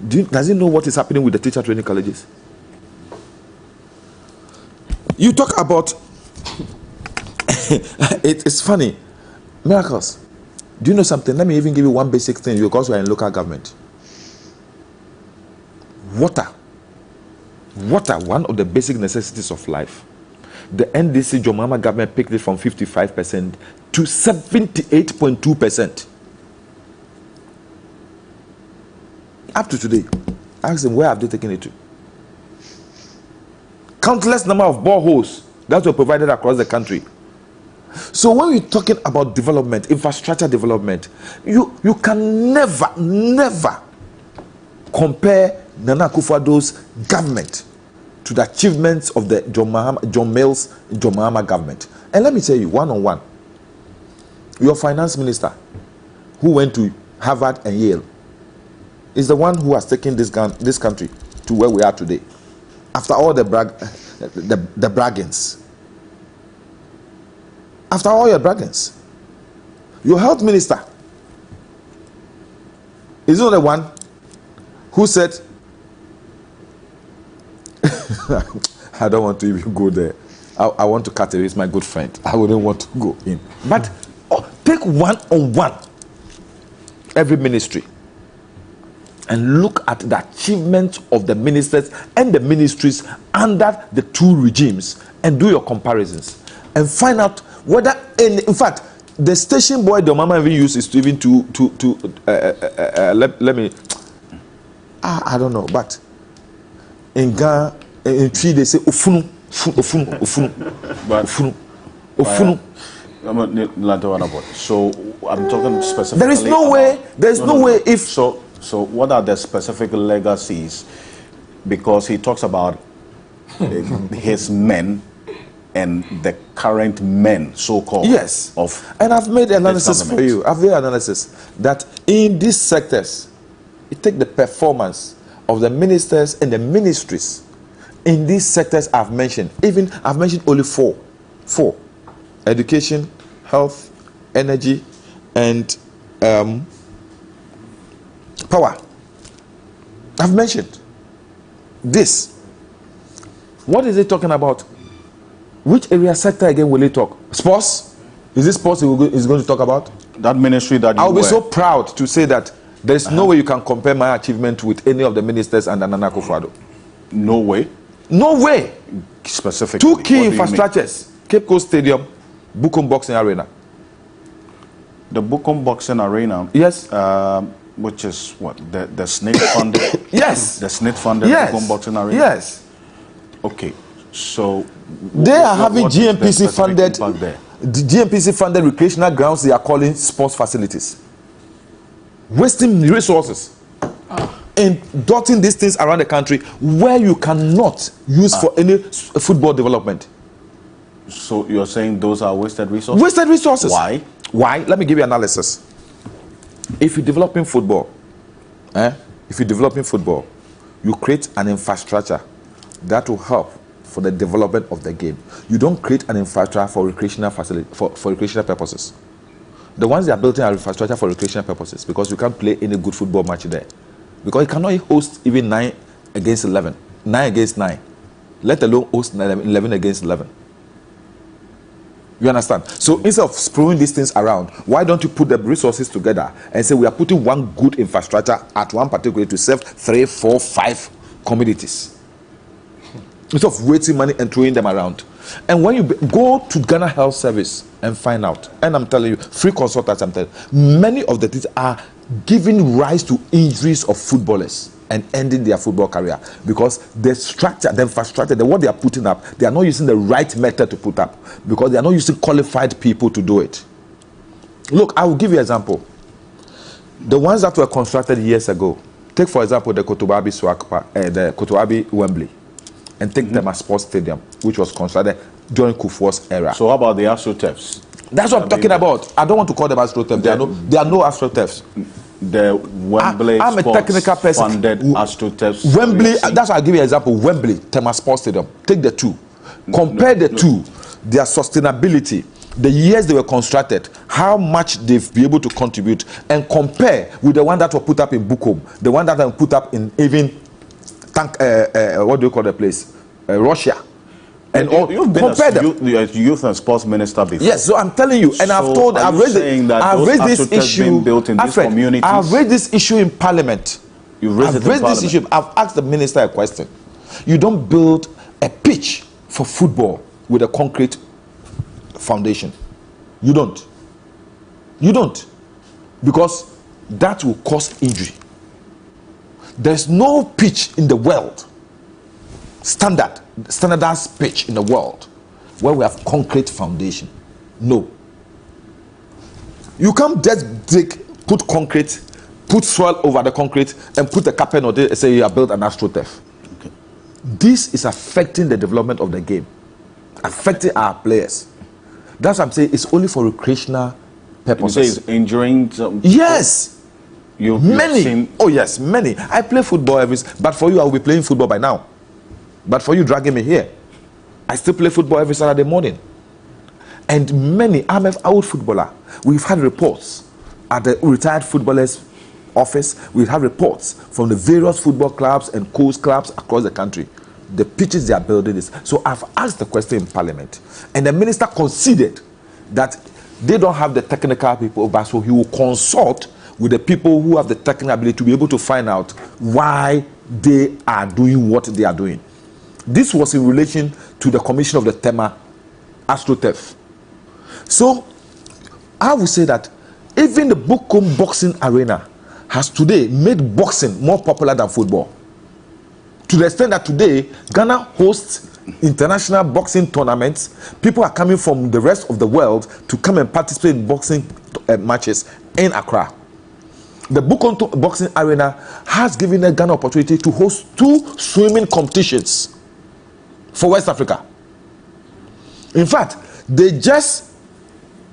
Does he know what is happening with the teacher training colleges? You talk about it's funny. Miracles. Do you know something? Let me even give you one basic thing because we're in local government. Water, one of the basic necessities of life. The NDC John Mahama government picked it from 55% to 78.2%. Up to today. Ask them, where have they taken it to? Countless number of boreholes that were provided across the country. So when we're talking about development, infrastructure development, you can never compare Nana Akufo-Addo's government to the achievements of the John Mahama government. And let me tell you, one-on-one, your finance minister, who went to Harvard and Yale, is the one who has taken this country to where we are today. After all the braggings. After all your braggings. Your health minister is not the one who said, I don't want to even go there. I want to cut away. It's my good friend. I wouldn't want to go in. But take one-on-one every ministry and look at the achievements of the ministers and the ministries under the two regimes and do your comparisons and find out whether, in fact, the station boy the mama even uses to even let me, I don't know, but in Ghana, in Tree they say ofunu. So I'm talking specifically. There is no way. There's no way if so. So what are the specific legacies? Because he talks about his men and the current men, so-called. Yes. And I've made analysis for you. I've made analysis that in these sectors, you take the performance of the ministers and the ministries in these sectors I've mentioned. Even I've mentioned only four: education, health, energy, and power. I've mentioned this. What is it talking about? Which area sector again will he talk? Sports? Is this sports he's going to talk about? That ministry that you I'll be so proud to say that there's no way you can compare my achievement with any of the ministers under Nana Akufo-Addo. No way? No way. Specifically. Two key infrastructures. Cape Coast Stadium, Bukom Boxing Arena. The Bukom Boxing Arena? Yes. Which is what? The SNIT funded? Yes. The SNIT funded Bukom Boxing Arena? Yes. Okay. So they are having GMPC funded, the GMPC funded recreational grounds they are calling sports facilities. Wasting resources and dotting these things around the country where you cannot use for any football development. So you're saying those are wasted resources? Wasted resources. Why? Why? Let me give you analysis. If you're developing football, you create an infrastructure that will help for the development of the game. You don't create an infrastructure for recreational facility for recreational purposes. The ones that are built in are infrastructure for recreational purposes because you can't play any good football match there. Because you cannot host even 9 against 11, 9 against 9, let alone host 11 against 11. You understand? So instead of sprawling these things around, why don't you put the resources together and say we are putting one good infrastructure at one particular to serve 3, 4, 5 communities? Instead of wasting money and throwing them around. And when you go to Ghana Health Service and find out, and I'm telling you, free consultants, I'm telling you, many of the things are giving rise to injuries of footballers and ending their football career because the structure, the infrastructure, what they are putting up, they are not using the right method to put up because they are not using qualified people to do it. Look, I will give you an example. The ones that were constructed years ago, take for example the Kotoabi Wembley, and take them as sports stadium, which was constructed during Kufuor's era. So how about the AstroTurfs? That's what I'm talking about. I don't want to call them AstroTurfs. There are no AstroTurfs. The Wembley I'm a technical person. Funded AstroTurfs. Wembley, that's why I'll give you an example. Wembley, Tema Sports Stadium. Take the two. Compare the two, their sustainability, the years they were constructed, how much they've been able to contribute, and compare with the one that were put up in Bukom, the one that were put up in even what do you call the place? Russia. And you've been a youth and sports minister before. Yes, so I'm telling you, and so I've raised this issue in Parliament. I've raised this issue. I've asked the minister a question. You don't build a pitch for football with a concrete foundation. You don't. You don't. Because that will cause injury. There's no pitch in the world, standardized pitch in the world, where we have concrete foundation. No. You can't just put concrete, put soil over the concrete, and put a carpet on it and say you have built an AstroTurf. Okay. This is affecting the development of the game, affecting our players. That's what I'm saying. It's only for recreational purposes. You say it's injuring some people? Yes. Many. Oh yes, many. I play football but for you, I will be playing football by now. But for you dragging me here, I still play football every Saturday morning. And many, I'm an old footballer. We've had reports at the retired footballers' office. We've had reports from the various football clubs and coast clubs across the country. The pitches they are building is. So I've asked the question in Parliament, and the minister conceded that they don't have the technical people, but so he will consult with the people who have the technical ability to be able to find out why they are doing what they are doing. This was in relation to the commission of the Tema AstroTurf. So I would say that even the Bukom Boxing Arena has today made boxing more popular than football. To the extent that today, Ghana hosts international boxing tournaments. People are coming from the rest of the world to come and participate in boxing matches in Accra. The Bukom Boxing Arena has given the Ghana opportunity to host 2 swimming competitions for West Africa. In fact, they just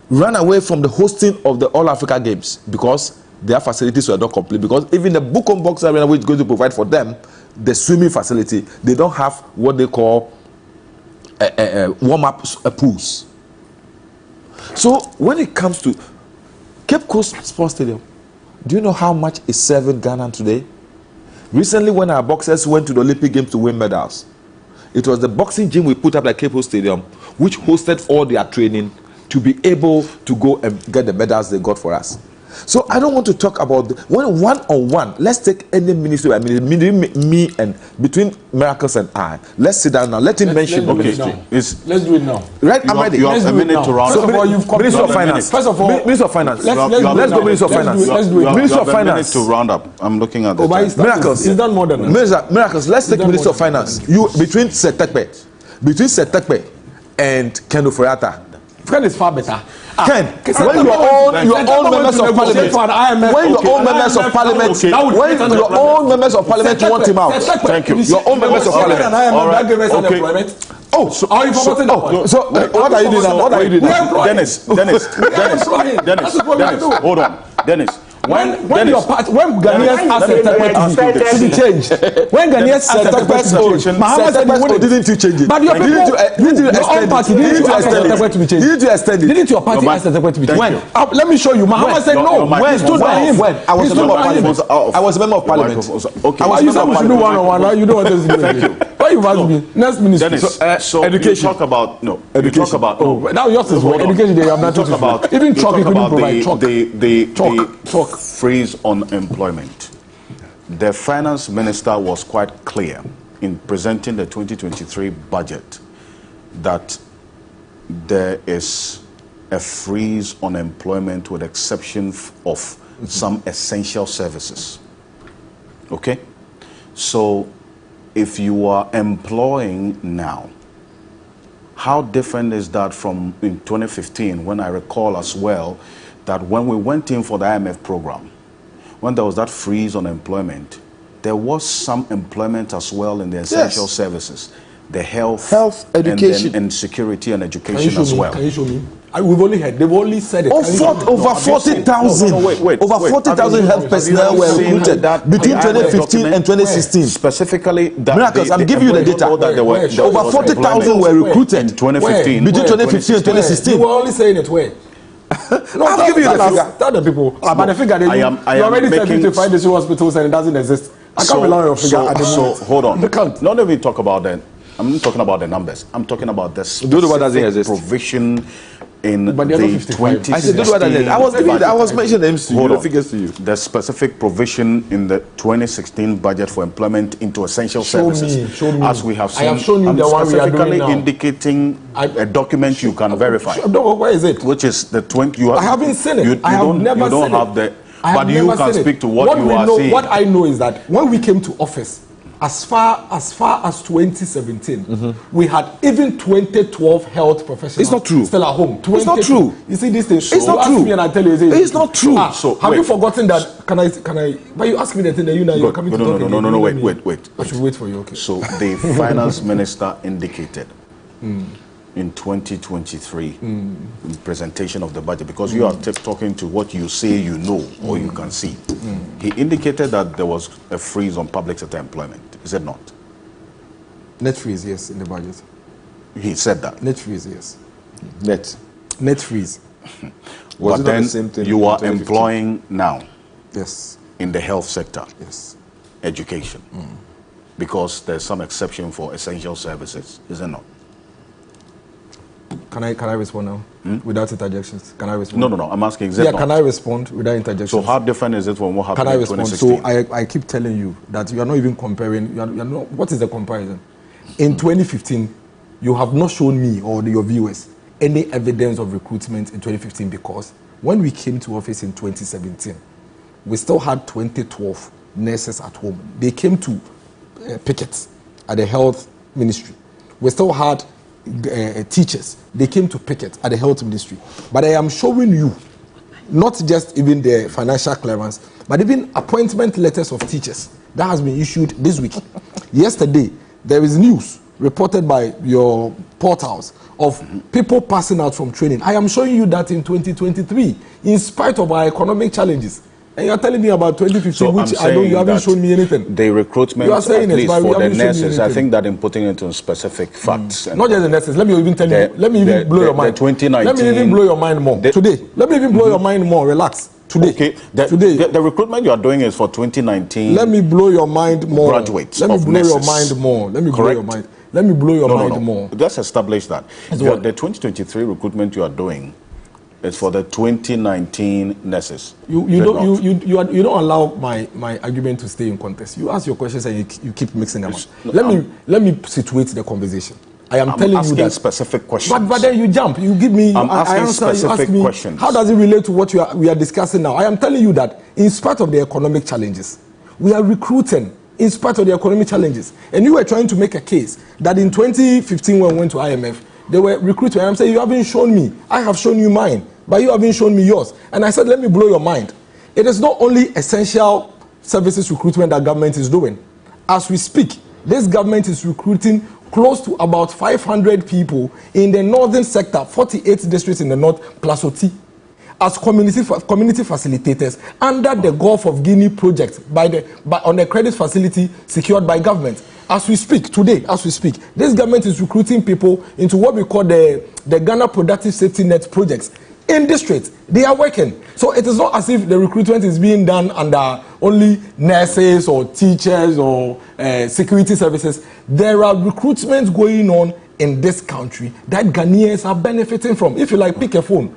ran away from the hosting of the All Africa Games because their facilities were not complete. Because even the Bukom Boxing Arena, which is going to provide for them the swimming facility, they don't have what they call warm-up pools. So when it comes to Cape Coast Sports Stadium, do you know how much is serving Ghana today? Recently, when our boxers went to the Olympic Games to win medals, it was the boxing gym we put up at Cape Coast Stadium, which hosted all their training to be able to go and get the medals they got for us. So I don't want to talk about one-on-one. Let's take any ministry, me and between Miracles and I. Let's sit down now. Let him mention the ministry. Let's do it now. Right, I'm ready. You have a minute to round. First of all, you've come Minister of Finance. First of all, Minister of Finance. Let's go Minister of Finance. Let's do it. Minister of Finance. To round up. I'm looking at the Miracles. He's done more than that. Miracles. Let's take Minister of Finance. You between Setekpe and Ken Ofori-Atta. Ken is far better. Ken, when your own members of parliament, you want him out. Thank you. Your own members of parliament. All right. Okay. So what are you doing now? What are you doing now? Dennis, hold on. Dennis. When Ghanaians asked Setekpe to be changed, when Ghanaians asked Setekpe to be Mahama said he wouldn't. Didn't you change it? But your people, your own party didn't you ask Setekpe to be changed? Didn't you extend it? Didn't your party ask Setekpe to be changed? When? Let me show you. Mahama said no. When? Stood by him. When? I was a member of parliament. I was a member of parliament. Okay. You said we should do one-on-one. You don't want to do Thank you. Why you ask me? Next ministry. Dennis, so education. You talk about education. You talk about now yours is what? Education. They have not talked about. Even chalk you couldn't provide. Chalk freeze on employment. The finance minister was quite clear in presenting the 2023 budget that there is a freeze on employment with exception of some essential services. Okay? So if you are employing now, how different is that from in 2015, when I recall as well that when we went in for the IMF program, when there was that freeze on employment, there was some employment as well in the essential services, the health, education, and security and education as well. Can you show me? We've only heard. They've only said it. Over 40,000. Over 40,000 health personnel were recruited between 2015 and 2016. Specifically, Miracles, I'm giving you the data. Over 40,000 were recruited in 2015. Between 2015 and 2016. You were only saying it where? No, I'll give you the figure. Tell the people. But the figure that you already said 55 district hospitals and it doesn't exist. I can't rely on your figure at the moment. So hold on. Not even talk about that. I'm not talking about the numbers. I'm talking about the specific provision in the 2016 I said, I was mentioning names to you, the figures to you. The specific provision in the 2016 budget for employment into essential services. Show me. As we have seen, I have shown you the one we are doing now. Indicating a document you can verify. Where is it? Which is the 20. I haven't seen it. I have never seen it. You don't have the. But you can speak to what you are seeing. What I know is that when we came to office, as far as 2017, we had even 2012 health professionals. It's not true. Still at home. It's not true. You see this thing. It's not true. Me and I tell you, it's not true. So have you forgotten that? Can I? But you ask me the thing that you're coming to talk about. No. Wait. I should wait for you. Okay. So the finance minister indicated in 2023 in presentation of the budget, because you are talking to what you say you know or you can see. He indicated that there was a freeze on public sector employment. Is it not? Net freeze, yes, in the budget. He said that. Net freeze, yes. Net freeze. But then you are employing now. Yes. In the health sector. Yes. Education. Because there's some exception for essential services, is it not? Can I respond now? Without interjections? Can I respond? No. I'm asking exactly. Yeah, can I respond without interjections? So how different is it from what happened in 2016? So I keep telling you that you are not even comparing. You are not, what is the comparison? In 2015, you have not shown me or your viewers any evidence of recruitment in 2015, because when we came to office in 2017, we still had 2012 nurses at home. They came to picket at the health ministry. We still had teachers. They came to picket at the health ministry. But I am showing you not just even the financial clearance, but even appointment letters of teachers that has been issued this week. Yesterday, there is news reported by your portals of people passing out from training. I am showing you that in 2023, in spite of our economic challenges. And you are telling me about 2015, so which I know you haven't shown me anything. The recruitment, you are saying at least for the nurses, I think that in putting it into specific facts. Not just the nurses. Let me even tell you. Let me even blow your mind. 2019, let me even blow your mind more. Today. Let me even blow your mind more. Relax. Today. Okay. The recruitment you are doing is for 2019. Let me blow your mind more. Graduates. Let me blow your mind more. Let me blow your mind. Let me blow your mind more. Let's establish that. The 2023 recruitment you are doing is for the 2019 nurses. You don't allow my argument to stay in context. You ask your questions and you keep mixing them up. Let me situate the conversation. I'm telling you that specific questions. But then you jump. You give me. I'm asking specific questions. How does it relate to what we are discussing now? I am telling you that in spite of the economic challenges, we are recruiting. In spite of the economic challenges, and you were trying to make a case that in 2015 when we went to IMF, they were recruiting. And I'm saying you haven't shown me. I have shown you mine, but you haven't shown me yours. And I said, let me blow your mind. It is not only essential services recruitment that government is doing. As we speak, this government is recruiting close to about 500 people in the northern sector, 48 districts in the north, plus OT, as community facilitators under the Gulf of Guinea project on a credit facility secured by government. As we speak today, this government is recruiting people into what we call the Ghana Productive Safety Net projects. In districts, they are working. So it is not as if the recruitment is being done under only nurses or teachers or security services. There are recruitments going on in this country that Ghanaians are benefiting from. If you like, pick a phone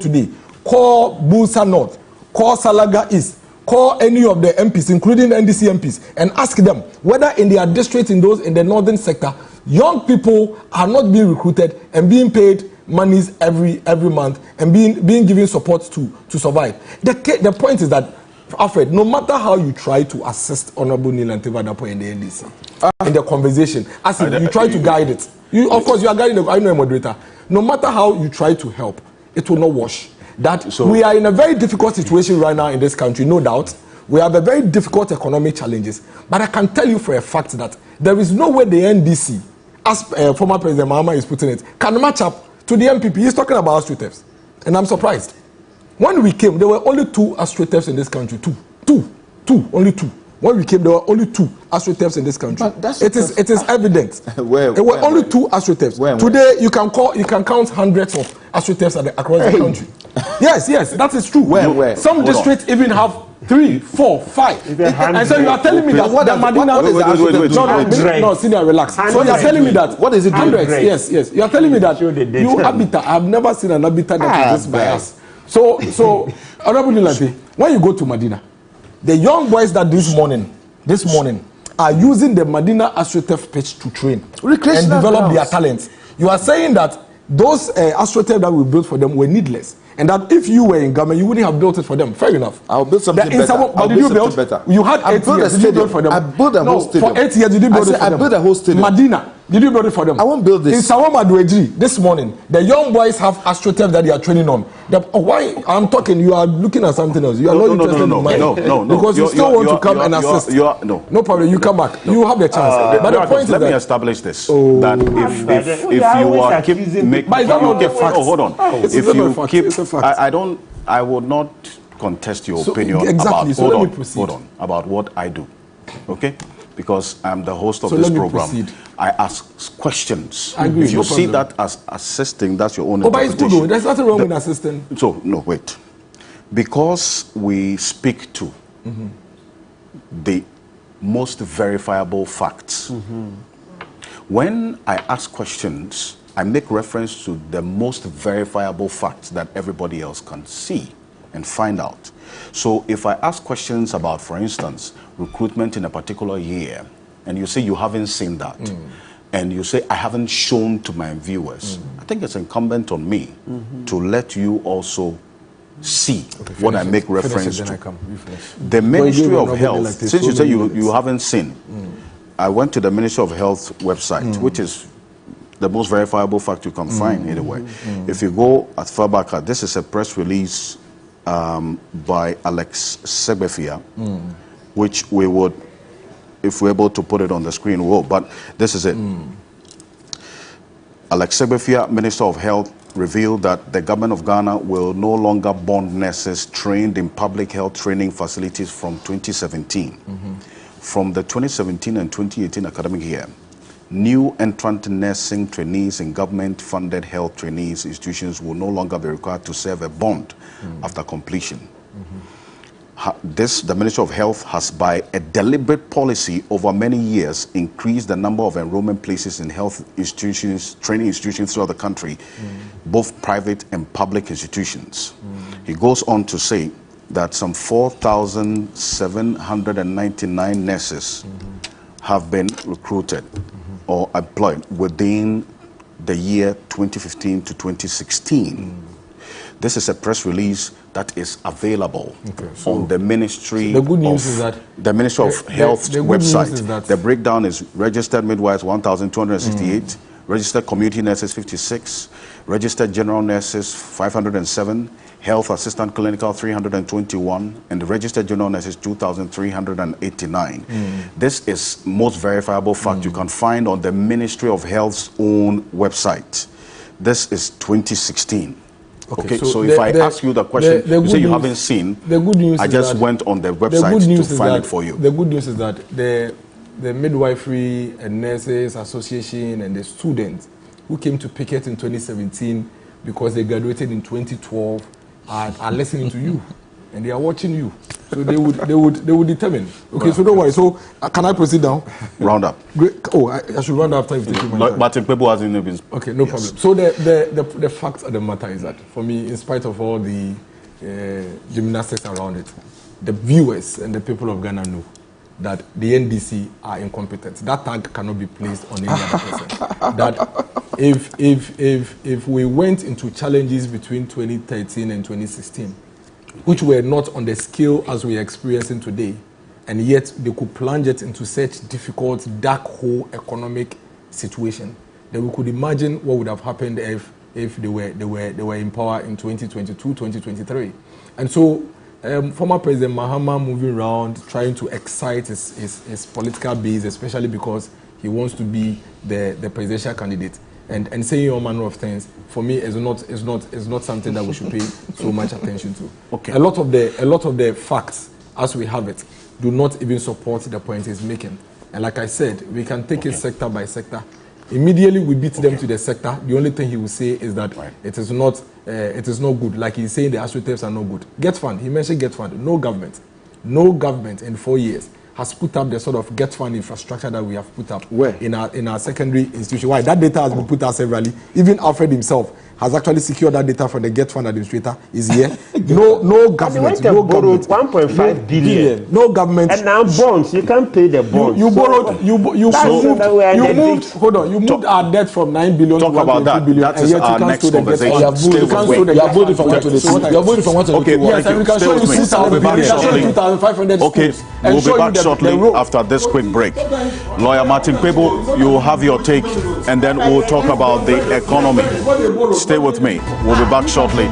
today. Call Bulsa North, call Salaga East, call any of the MPs, including NDC MPs, and ask them whether in their district, in the northern sector, young people are not being recruited and being paid monies every month and being given support to survive. The point is that, Alfred, no matter how you try to assist Honorable Neil Anteva-Dapo and the NDC in the conversation, as if you try to guide it, of course you are guiding. I know a moderator. No matter how you try to help, it will not wash. We are in a very difficult situation right now in this country, no doubt. We have a very difficult economic challenges. But I can tell you for a fact that there is no way the NDC, as former President Mahama is putting it, can match up to the MPP. He's talking about AstroTurfs. And I'm surprised. When we came, there were only 2 AstroTurfs in this country. Only two. When we came, there were only 2 AstroTurfs in this country. It is evident. There were only 2 AstroTurfs. Today, you can count hundreds of AstroTurfs across the country. Yes, that is true. Where? Some districts even have 3, 4, 5. And so you are telling me that what the Medina... No, senior, relax. So you are telling me that... What is it doing? Yes. You are telling me that you habitat... I have never seen an habitat that is this bias. So, Honorable Nilante, when you go to Medina, the young boys that this morning, are using the Medina AstroTurf pitch to train and develop their talents. You are saying that those AstroTurf that we built for them were needless, and that if you were in government, you wouldn't have built it for them. Fair enough. I'll build something better. But did you build? You had 8 years. Did you build for them? I built a whole stadium. For 8 years, did you build it for them? I built a whole stadium. Medina, did you build it for them? I won't build this. In Sawama Dueji, this morning, the young boys have AstroTurf that they are training on. Why I'm talking? You are looking at something else. You are not interested in mine. No. Because you still want to come and assist. No problem. You come back. You have the chance. But the point is that... Let me establish this. That if you are keep making... But it's not the facts. Oh, hold on. If you keep... I would not contest your opinion about... Hold on. About what I do. Okay? Because I'm the host of this program. I ask questions. I agree. If you see that as assisting, that's your own interpretation. But it's good though. There's nothing wrong with assisting. So, no, wait. Because we speak to the most verifiable facts. When I ask questions, I make reference to the most verifiable facts that everybody else can see and find out. So if I ask questions about, for instance, recruitment in a particular year, and you say you haven't seen that, and you say I haven't shown to my viewers, I think it's incumbent on me to let you also see what I make reference to. The Ministry of Health, since you say you haven't seen, I went to the Ministry of Health website, which is the most verifiable fact you can find anyway. If you go at Fabaka, this is a press release by Alex Segbefia, which we would, if we're able to put it on the screen, we will. But this is it. Alex Segbefia, Minister of Health, revealed that the government of Ghana will no longer bond nurses trained in public health training facilities from 2017. From the 2017 and 2018 academic year, new entrant nursing trainees in government-funded health trainees institutions will no longer be required to serve a bond after completion. The Ministry of Health has, by a deliberate policy over many years, increased the number of enrollment places in health institutions, training institutions throughout the country, both private and public institutions. He goes on to say that some 4,799 nurses have been recruited or employed within the year 2015 to 2016. This is a press release that is available on the Ministry of Health website. The breakdown is registered midwives 1,268, registered community nurses 56, registered general nurses 507, health assistant clinical 321, and the registered general nurses 2,389. This is most verifiable fact you can find on the Ministry of Health's own website. This is 2016. Okay, so if I ask you the question, you say you haven't seen, the good news I just went on the website to find it for you. The good news is that the Midwifery and Nurses Association and the students who came to picket in 2017 because they graduated in 2012 are listening to you and they are watching you. So they would determine. Okay, so don't worry. So can I proceed now? Round up. Great. Oh, I should round up after you've taken my time. Martin Pebu hasn't been. Okay, no problem. So the fact of the matter is that for me, in spite of all the gymnastics around it, the viewers and the people of Ghana know that the NDC are incompetent. That tag cannot be placed on any other person. That if we went into challenges between 2013 and 2016, which were not on the scale as we are experiencing today, and yet they could plunge it into such difficult, dark hole economic situation, then we could imagine what would have happened if they were in power in 2022, 2023. And so former President Mahama moving around trying to excite his political base, especially because he wants to be the presidential candidate, and saying all manner of things, for me is not something that we should pay so much attention to. Okay. A lot of the facts as we have it do not even support the point he's making. And like I said, we can take it sector by sector. Immediately we beat them to the sector. The only thing he will say is that it is not good. Like he's saying the AstroTurfs are no good. Get Fund, he mentioned Get Fund, no government. no government in 4 years has put up the sort of get fund infrastructure that we have put up in our secondary institution. Why? That data has been put out severally. Even Alfred himself has actually secured that data from the get fund administrator. Is here. No government. No borrowed government. 1.5 billion. No government. And now bonds. You can't pay the bonds. You borrowed. You moved. Hold on. You moved our debt from 9 billion to 1.2 billion. That is our next conversation. You are voting for 122. You are voting for 122. Okay. Yes, and we can show you 2,500 schools. Okay. We'll be back shortly after this quick break. Lawyer Martin Kwebo, you have your take, and then we'll talk about the economy. Stay with me. We'll be back shortly.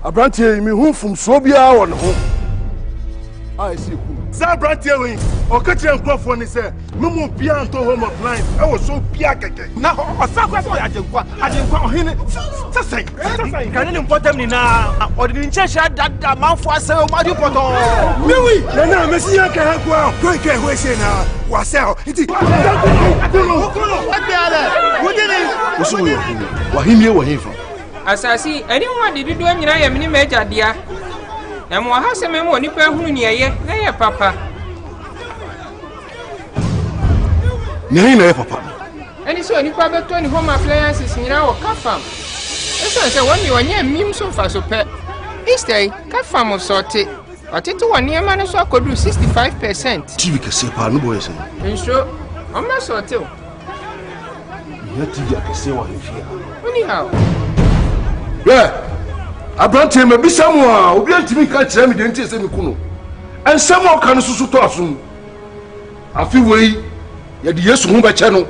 Abrantie mi hu fum so bia won ho. I see ku. Za abrantie we o ka kire nkrofo ni se me mo bia nto home of line e wo so bia keke. Na o sa kwa so ajenkwa ohene sesai kan ni mpotam ni na odini nchesha dada manfo ase o madi poto. Miwi na mesi ya ka ha kwa ko ke ho se na wa se o iti kuno atiale wudini usuyo wahimie wahifa asasi ani ho de dodo nyina ya mini meja dia na mo ha se me mo nipa hunu ne ye na ye papa ne na ye papa ani so nipa beto ni home appliances nyina wo kafam eso se woni wonye mim so fa so pe istay kafam so te oteto woni ma no so akodu 65%. TV ke se pa no boy se nso o ma so te o ya TV ke se wa hifia oni how yeah, Abrantie me bisamu a obi antimi ka kire me de ntie se me kuno. Ensam o kan susu to asum. Afi wei ye de Yesu hu be che no.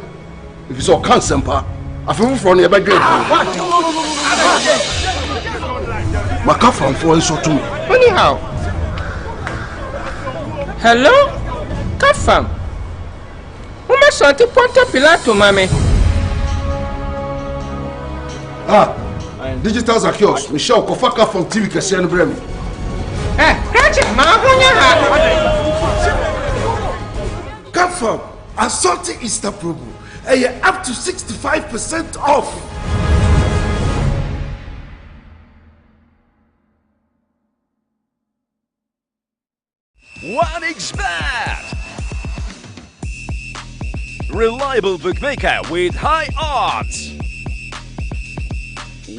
If so kan sempa. Afi fufro no ye be dwe. Maka famfo enso to. Anyhow. Hello? Kafam. Uma sorte Ponto Pilato mame. Digital Zakios, Michelle Kofaka from TV Kasian Bremi. Ratchet, Mabunya. Confirm, Assorted Easter promo. Up to 65% off. OneXBet, reliable bookmaker with high odds.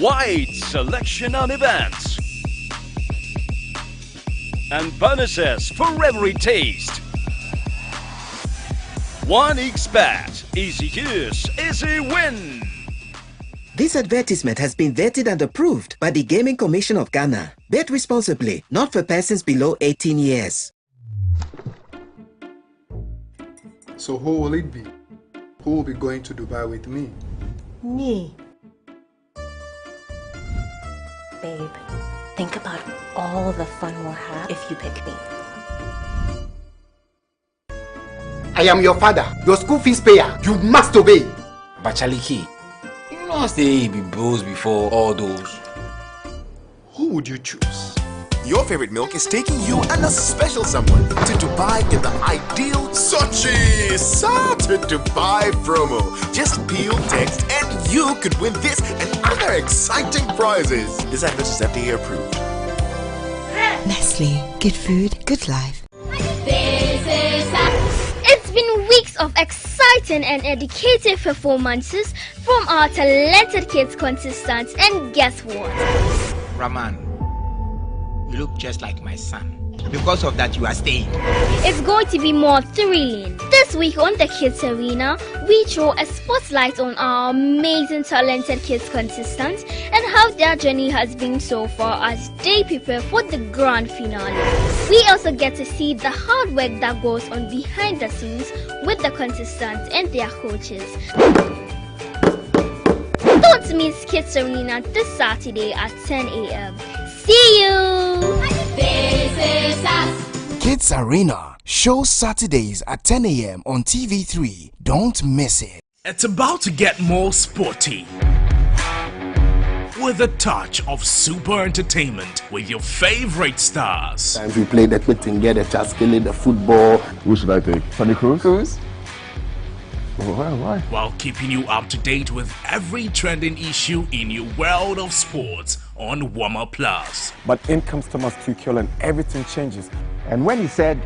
Wide selection on events and bonuses for every taste. OneXBet, easy use, easy win. This advertisement has been vetted and approved by the Gaming Commission of Ghana. Bet responsibly, not for persons below 18 years. So who will it be? Who will be going to Dubai with me? Me. Babe, think about all the fun we'll have if you pick me. I am your father, your school fees payer. You must obey. Bachaliki, you know they be bros before all those. Who would you choose? Your favorite milk is taking you and a special someone to Dubai in the ideal Sochi Started Dubai promo. Just peel, text, and you could win this and other exciting prizes. This advert is FDA approved. Nestle, good food, good life. It's been weeks of exciting and educative performances from our talented kids contestants, and guess what? Rahman, you look just like my son. Because of that, you are staying. It's going to be more thrilling. This week on the Kids Arena, we throw a spotlight on our amazing talented kids contestants and how their journey has been so far as they prepare for the grand finale. We also get to see the hard work that goes on behind the scenes with the contestants and their coaches. Don't miss Kids Arena this Saturday at 10 a.m. See you! This is us. Kids Arena shows Saturdays at 10 a.m. on TV3. Don't miss it. It's about to get more sporty. with a touch of super entertainment with your favorite stars. Times we play the Quitinga, the Chaskele, the football. Who should I take? Tony Cruz? Cruz. Why? While keeping you up to date with every trending issue in your world of sports on Warmer Plus. But in comes Thomas Tuchel and everything changes. And when he said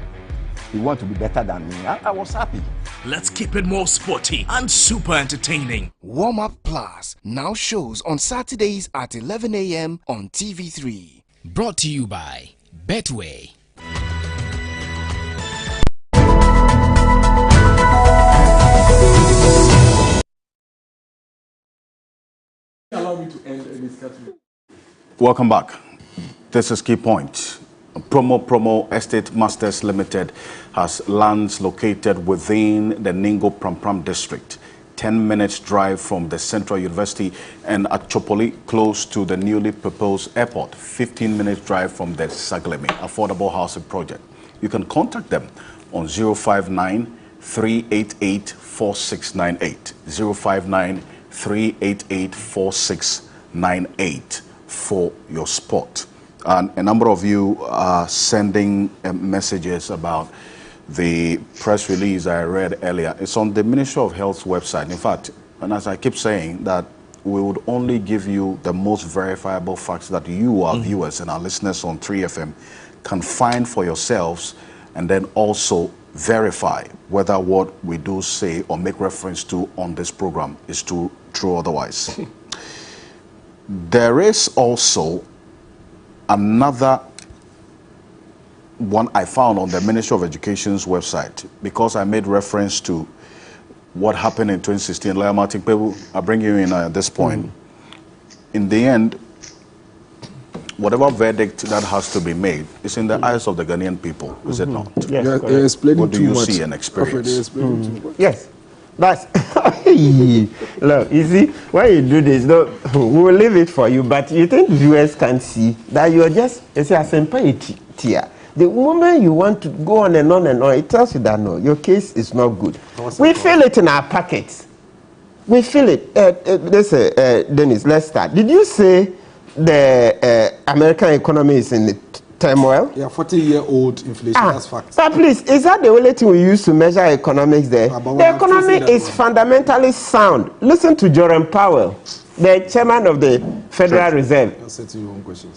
he wanted to be better than me, I was happy. Let's keep it more sporty and super entertaining. Warm Up Plus now shows on Saturdays at 11 a.m. on TV3. Brought to you by Betway. Allow me to end this category. Welcome back. This is Key Point. Promo Estate Masters Limited has lands located within the Ningo Prampram district, 10 minutes drive from the Central University, and at Chopoli, close to the newly proposed airport, 15 minutes drive from the Saglemi Affordable Housing Project. You can contact them on 059-388-4698, 059-388-4698 for your spot. And a number of you are sending messages about the press release I read earlier. It's on the Ministry of Health's website. In fact, and as I keep saying, that we would only give you the most verifiable facts that you, our viewers and our listeners on 3FM, can find for yourselves, and then also verify whether what we do say or make reference to on this program is true or otherwise. There is also another one I found on the Ministry of Education's website, because I made reference to what happened in 2016. Lawyer Martin Pebu, I'll bring you in at this point. In the end, whatever verdict that has to be made is in the eyes of the Ghanaian people, is it not? Yes, what do you see and experience? Yes. That's look, you see, when you do this, no, we will leave it for you, but you think viewers can see that you're just, it's a simple tier. The moment you want to go on and on and on, it tells you that no, your case is not good. We feel it in our pockets. We feel it. Dennis, let's start. Did you say the American economy is in turmoil? Yeah, 40-year-old inflation, that's fact. But please, is that the only thing we use to measure economics there? The economy is fundamentally sound. Listen to Jerome Powell, the chairman of the Federal Reserve. I'll say to you one question.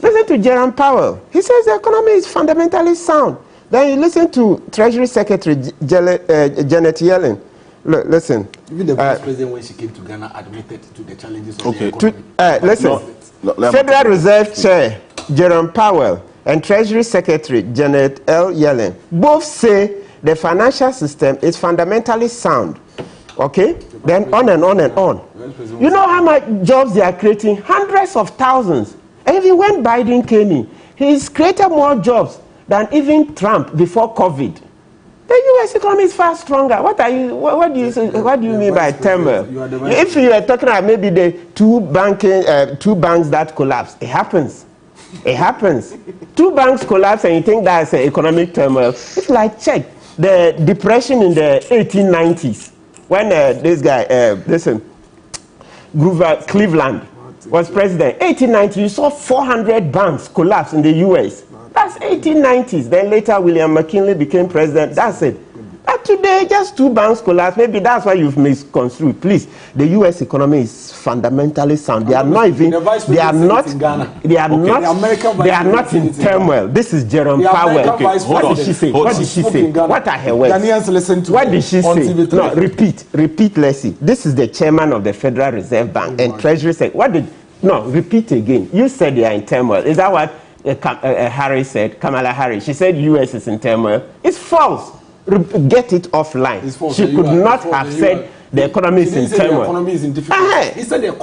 Listen to Jerome Powell. He says the economy is fundamentally sound. Then you listen to Treasury Secretary Janet Yellen. Look, listen. Even the Vice President, when she came to Ghana, admitted to the challenges of the economy. Listen. Federal Reserve Chair Jerome Powell and Treasury Secretary Janet L. Yellen both say the financial system is fundamentally sound. Okay? Then on and on and on. You know how much jobs they are creating? Hundreds of thousands. And even when Biden came in, he's created more jobs than even Trump before COVID. The U.S. economy is far stronger. What do you mean by turmoil? If you are talking about maybe the two banks that collapse, it happens. It happens. Two banks collapse and you think that's economic turmoil. It's like, check the depression in the 1890s when this guy, Grover Cleveland was president. 1890, you saw 400 banks collapse in the U.S. That's 1890s. Then later, William McKinley became president. That's it. But today, just two banks collapsed. Maybe that's why you've misconstrued. Please, the U.S. economy is fundamentally sound. They are not even. They are not in turmoil. This is Jerome Powell. What did she say? What did she say? What are her words? What did she say? No, repeat. Let's see. This is the chairman of the Federal Reserve Bank and Treasury said. What did? No, repeat again. You said they are in turmoil. Is that what Harris said? Kamala Harris. She said U.S. is in turmoil. It's false. Get it offline. She could not have said the economy is in turmoil. The economy is in difficulties. He said the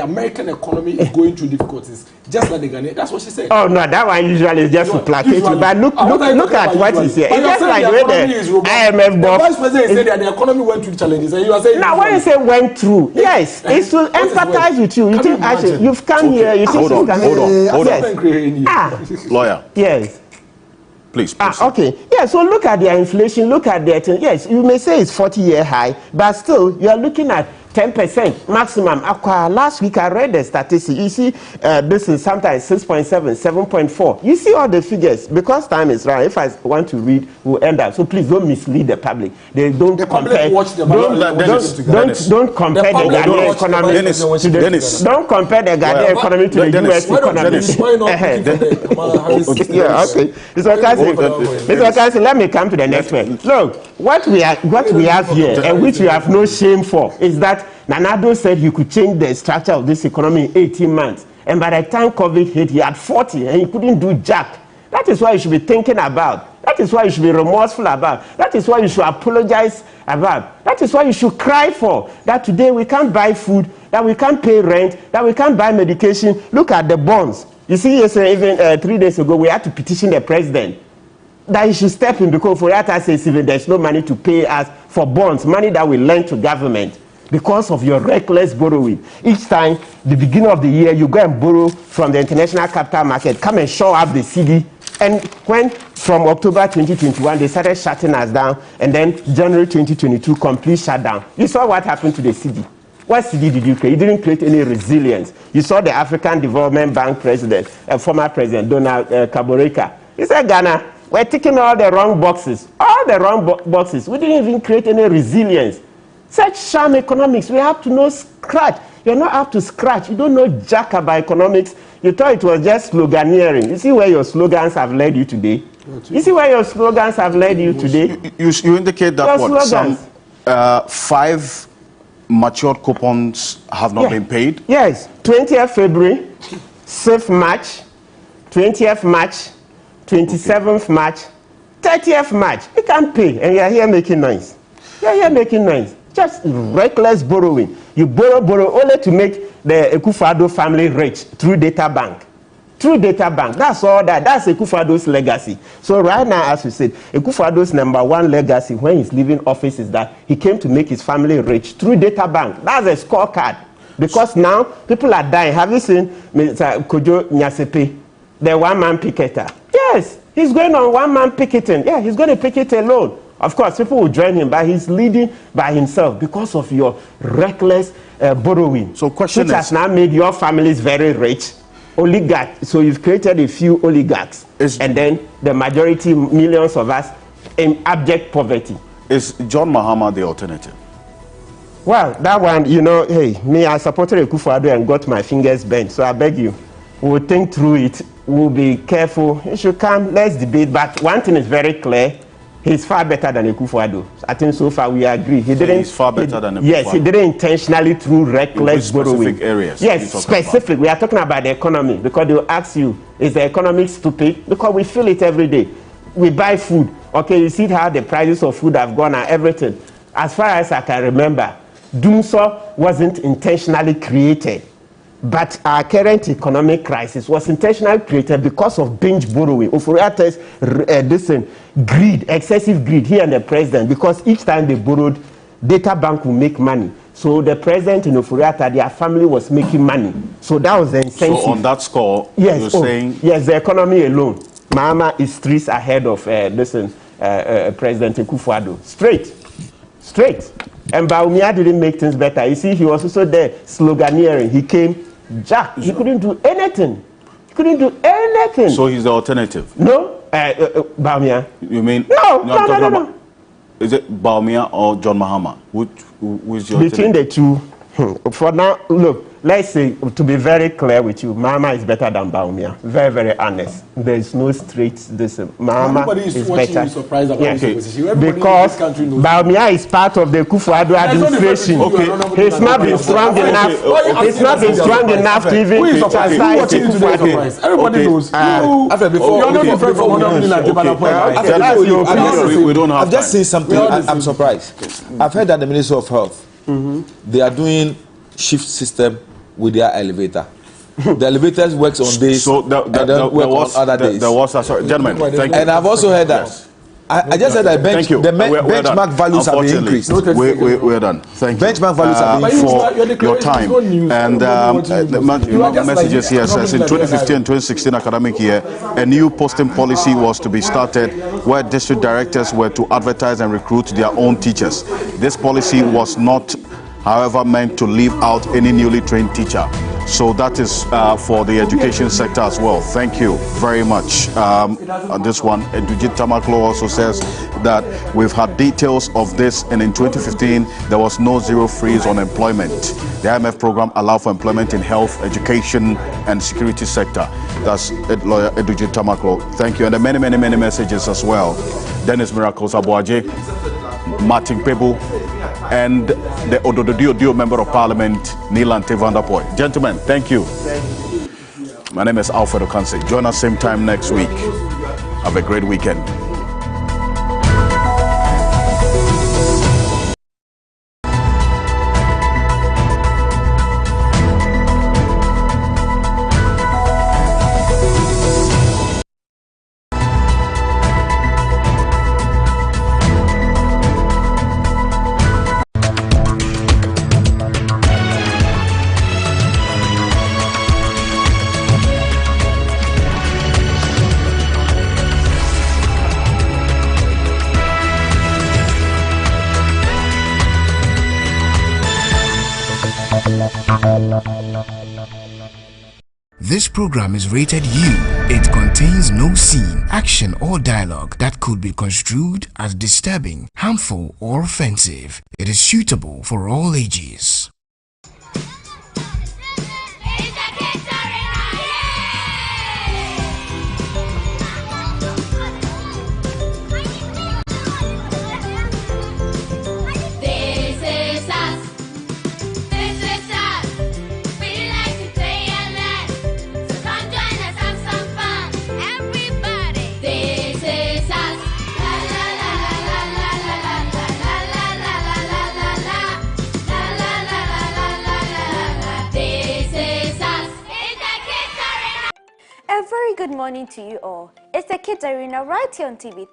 American economy is going through difficulties. Just like the Ghanaian. That's what she said. Oh no, that one usually is just to placate you. But look at what he said. It's just like the way the IMF boss. The Vice President said that the economy went through challenges, and you are saying. Now, when you say went through, yes, it's to empathize with you. You think actually you've come here. You think hold on. Lawyer. Yes. Please. Okay. Yeah, so look at their inflation, look at their... Yes, you may say it's 40-year high, but still, you are looking at 10% maximum. Last week I read the statistics. You see, this is sometimes 6.7, 7.4. You see all the figures. Because time is right, if I want to read, we'll end up. So please don't mislead the public. They don't compare. Don't compare the Ghanaian economy to the. Don't compare the Ghanaian economy to the US economy. Yeah, okay. Mr. Okasi, let me come to the next one. Look, what we have here, and which we have no shame for, is that Nana Addo said you could change the structure of this economy in 18 months. And by the time COVID hit, he had 40 and he couldn't do jack. That is why you should be thinking about. That is why you should be remorseful about. That is why you should apologize about. That is why you should cry for. That today we can't buy food, that we can't pay rent, that we can't buy medication. Look at the bonds. You see, yesterday, even 3 days ago, we had to petition the president that he should step in because Ofori-Atta says even there's no money to pay us for bonds, money that we lend to government because of your reckless borrowing. Each time, the beginning of the year, you go and borrow from the international capital market, come and shore up the cedi. And when from October 2021, they started shutting us down, and then January 2022, complete shutdown. You saw what happened to the cedi. What cedi did you create? You didn't create any resilience. You saw the African Development Bank president, former president, Donald Kaboreka. He said, Ghana, we're ticking all the wrong boxes. All the wrong boxes. We didn't even create any resilience. Such sham economics, we have to know scratch. You're not up to scratch. You don't know jack about economics. You thought it was just sloganeering. You see where your slogans have led you today? You see where your slogans have led you today? You indicate that what, some 5 matured coupons have not been paid? Yes. 20th February, 6th March, 20th March, 27th March, 30th March. You can't pay, and you're here making noise. You're here making noise. Just reckless borrowing. You borrow only to make the Akufo-Addo family rich through data bank. Through data bank. That's all that. That's Akufo-Addo's legacy. So right now, as we said, Akufo-Addo's #1 legacy when he's leaving office is that he came to make his family rich through data bank. That's a scorecard. Because now people are dying. Have you seen Mr. Kojo Nyasepe, the one-man picketer? Yes, he's going on one-man picketing. Yeah, he's going to picket alone. Of course, people will join him, but he's leading by himself because of your reckless borrowing. So question which has now made your families very rich. Oligarchs. So you've created a few oligarchs. And then the majority, millions of us, in abject poverty. Is John Mahama the alternative? Well, that one, you know, hey, me, I supported Akufo-Addo and got my fingers bent. So I beg you, we'll think through it. We'll be careful. You should come, let's debate. But one thing is very clear. He's far better than Akufo-Addo. I think so far we agree. He didn't. He's far better than Akufo-Addo. Yes, he didn't intentionally through reckless borrowing. Specific areas. Yes, specific. We are talking about the economy because they will ask you, is the economy stupid? Because we feel it every day. We buy food. Okay, you see how the prices of food have gone and everything. As far as I can remember, Dumsor wasn't intentionally created. But our current economic crisis was intentionally created because of binge borrowing. Ofori-Atta's greed, excessive greed, he and the president, because each time they borrowed, data bank will make money. So the president in Ofori-Atta, their family was making money. So that was the incentive. So on that score, you're saying... Yes, the economy alone. Mahama is 3 ahead of President Akufo-Addo. Straight. And Bawumia didn't make things better. You see, he was also there sloganeering. He came, Jack. He couldn't do anything. So he's the alternative? No, Bawumia. You mean? No. Is it Bawumia or John Mahama? Which is your between the two? For now, look, let's say, to be very clear with you, Mahama is better than Bawumia. Very, very honest. There is no straight this. Mahama is better. You surprised about this position. Because Bawumia is part of the Akufo-Addo administration. He's not been strong enough. He's not been strong enough to even criticize Akufo-Addo. Everybody knows. You're not different from other developers. We don't have I've just seen something. I'm surprised. I've heard that the Minister of Health, they are doing shift system with their elevator. The elevators works on days, so there was other days. Gentlemen, thank you. And I've also heard that. I just said that benchmark values have been increased. We're done. Thank you. Benchmark values have been for your time. And the messages here says in 2015 and 2016 academic year, a new posting policy was to be started where district directors were to advertise and recruit their own teachers. This policy was not however, meant to leave out any newly trained teacher. So that is for the education sector as well. Thank you very much. On this one, Edujit Tamaklo also says that we've had details of this, and in 2015 there was no zero freeze on employment. The IMF program allowed for employment in health, education, and security sector. That's lawyer Edujit Tamaklo. Thank you, and many messages as well. Dennis Miracles Abuaje, Martin Pebu, and the Odododio Member of Parliament, Nilante Vanderpoy. Gentlemen, thank you. My name is Alfred Okanse. Join us same time next week. Have a great weekend. This program is rated U. It contains no scene, action, or dialogue that could be construed as disturbing, harmful, or offensive. It is suitable for all ages. A very good morning to you all. It's the Kids Arena right here on TV3.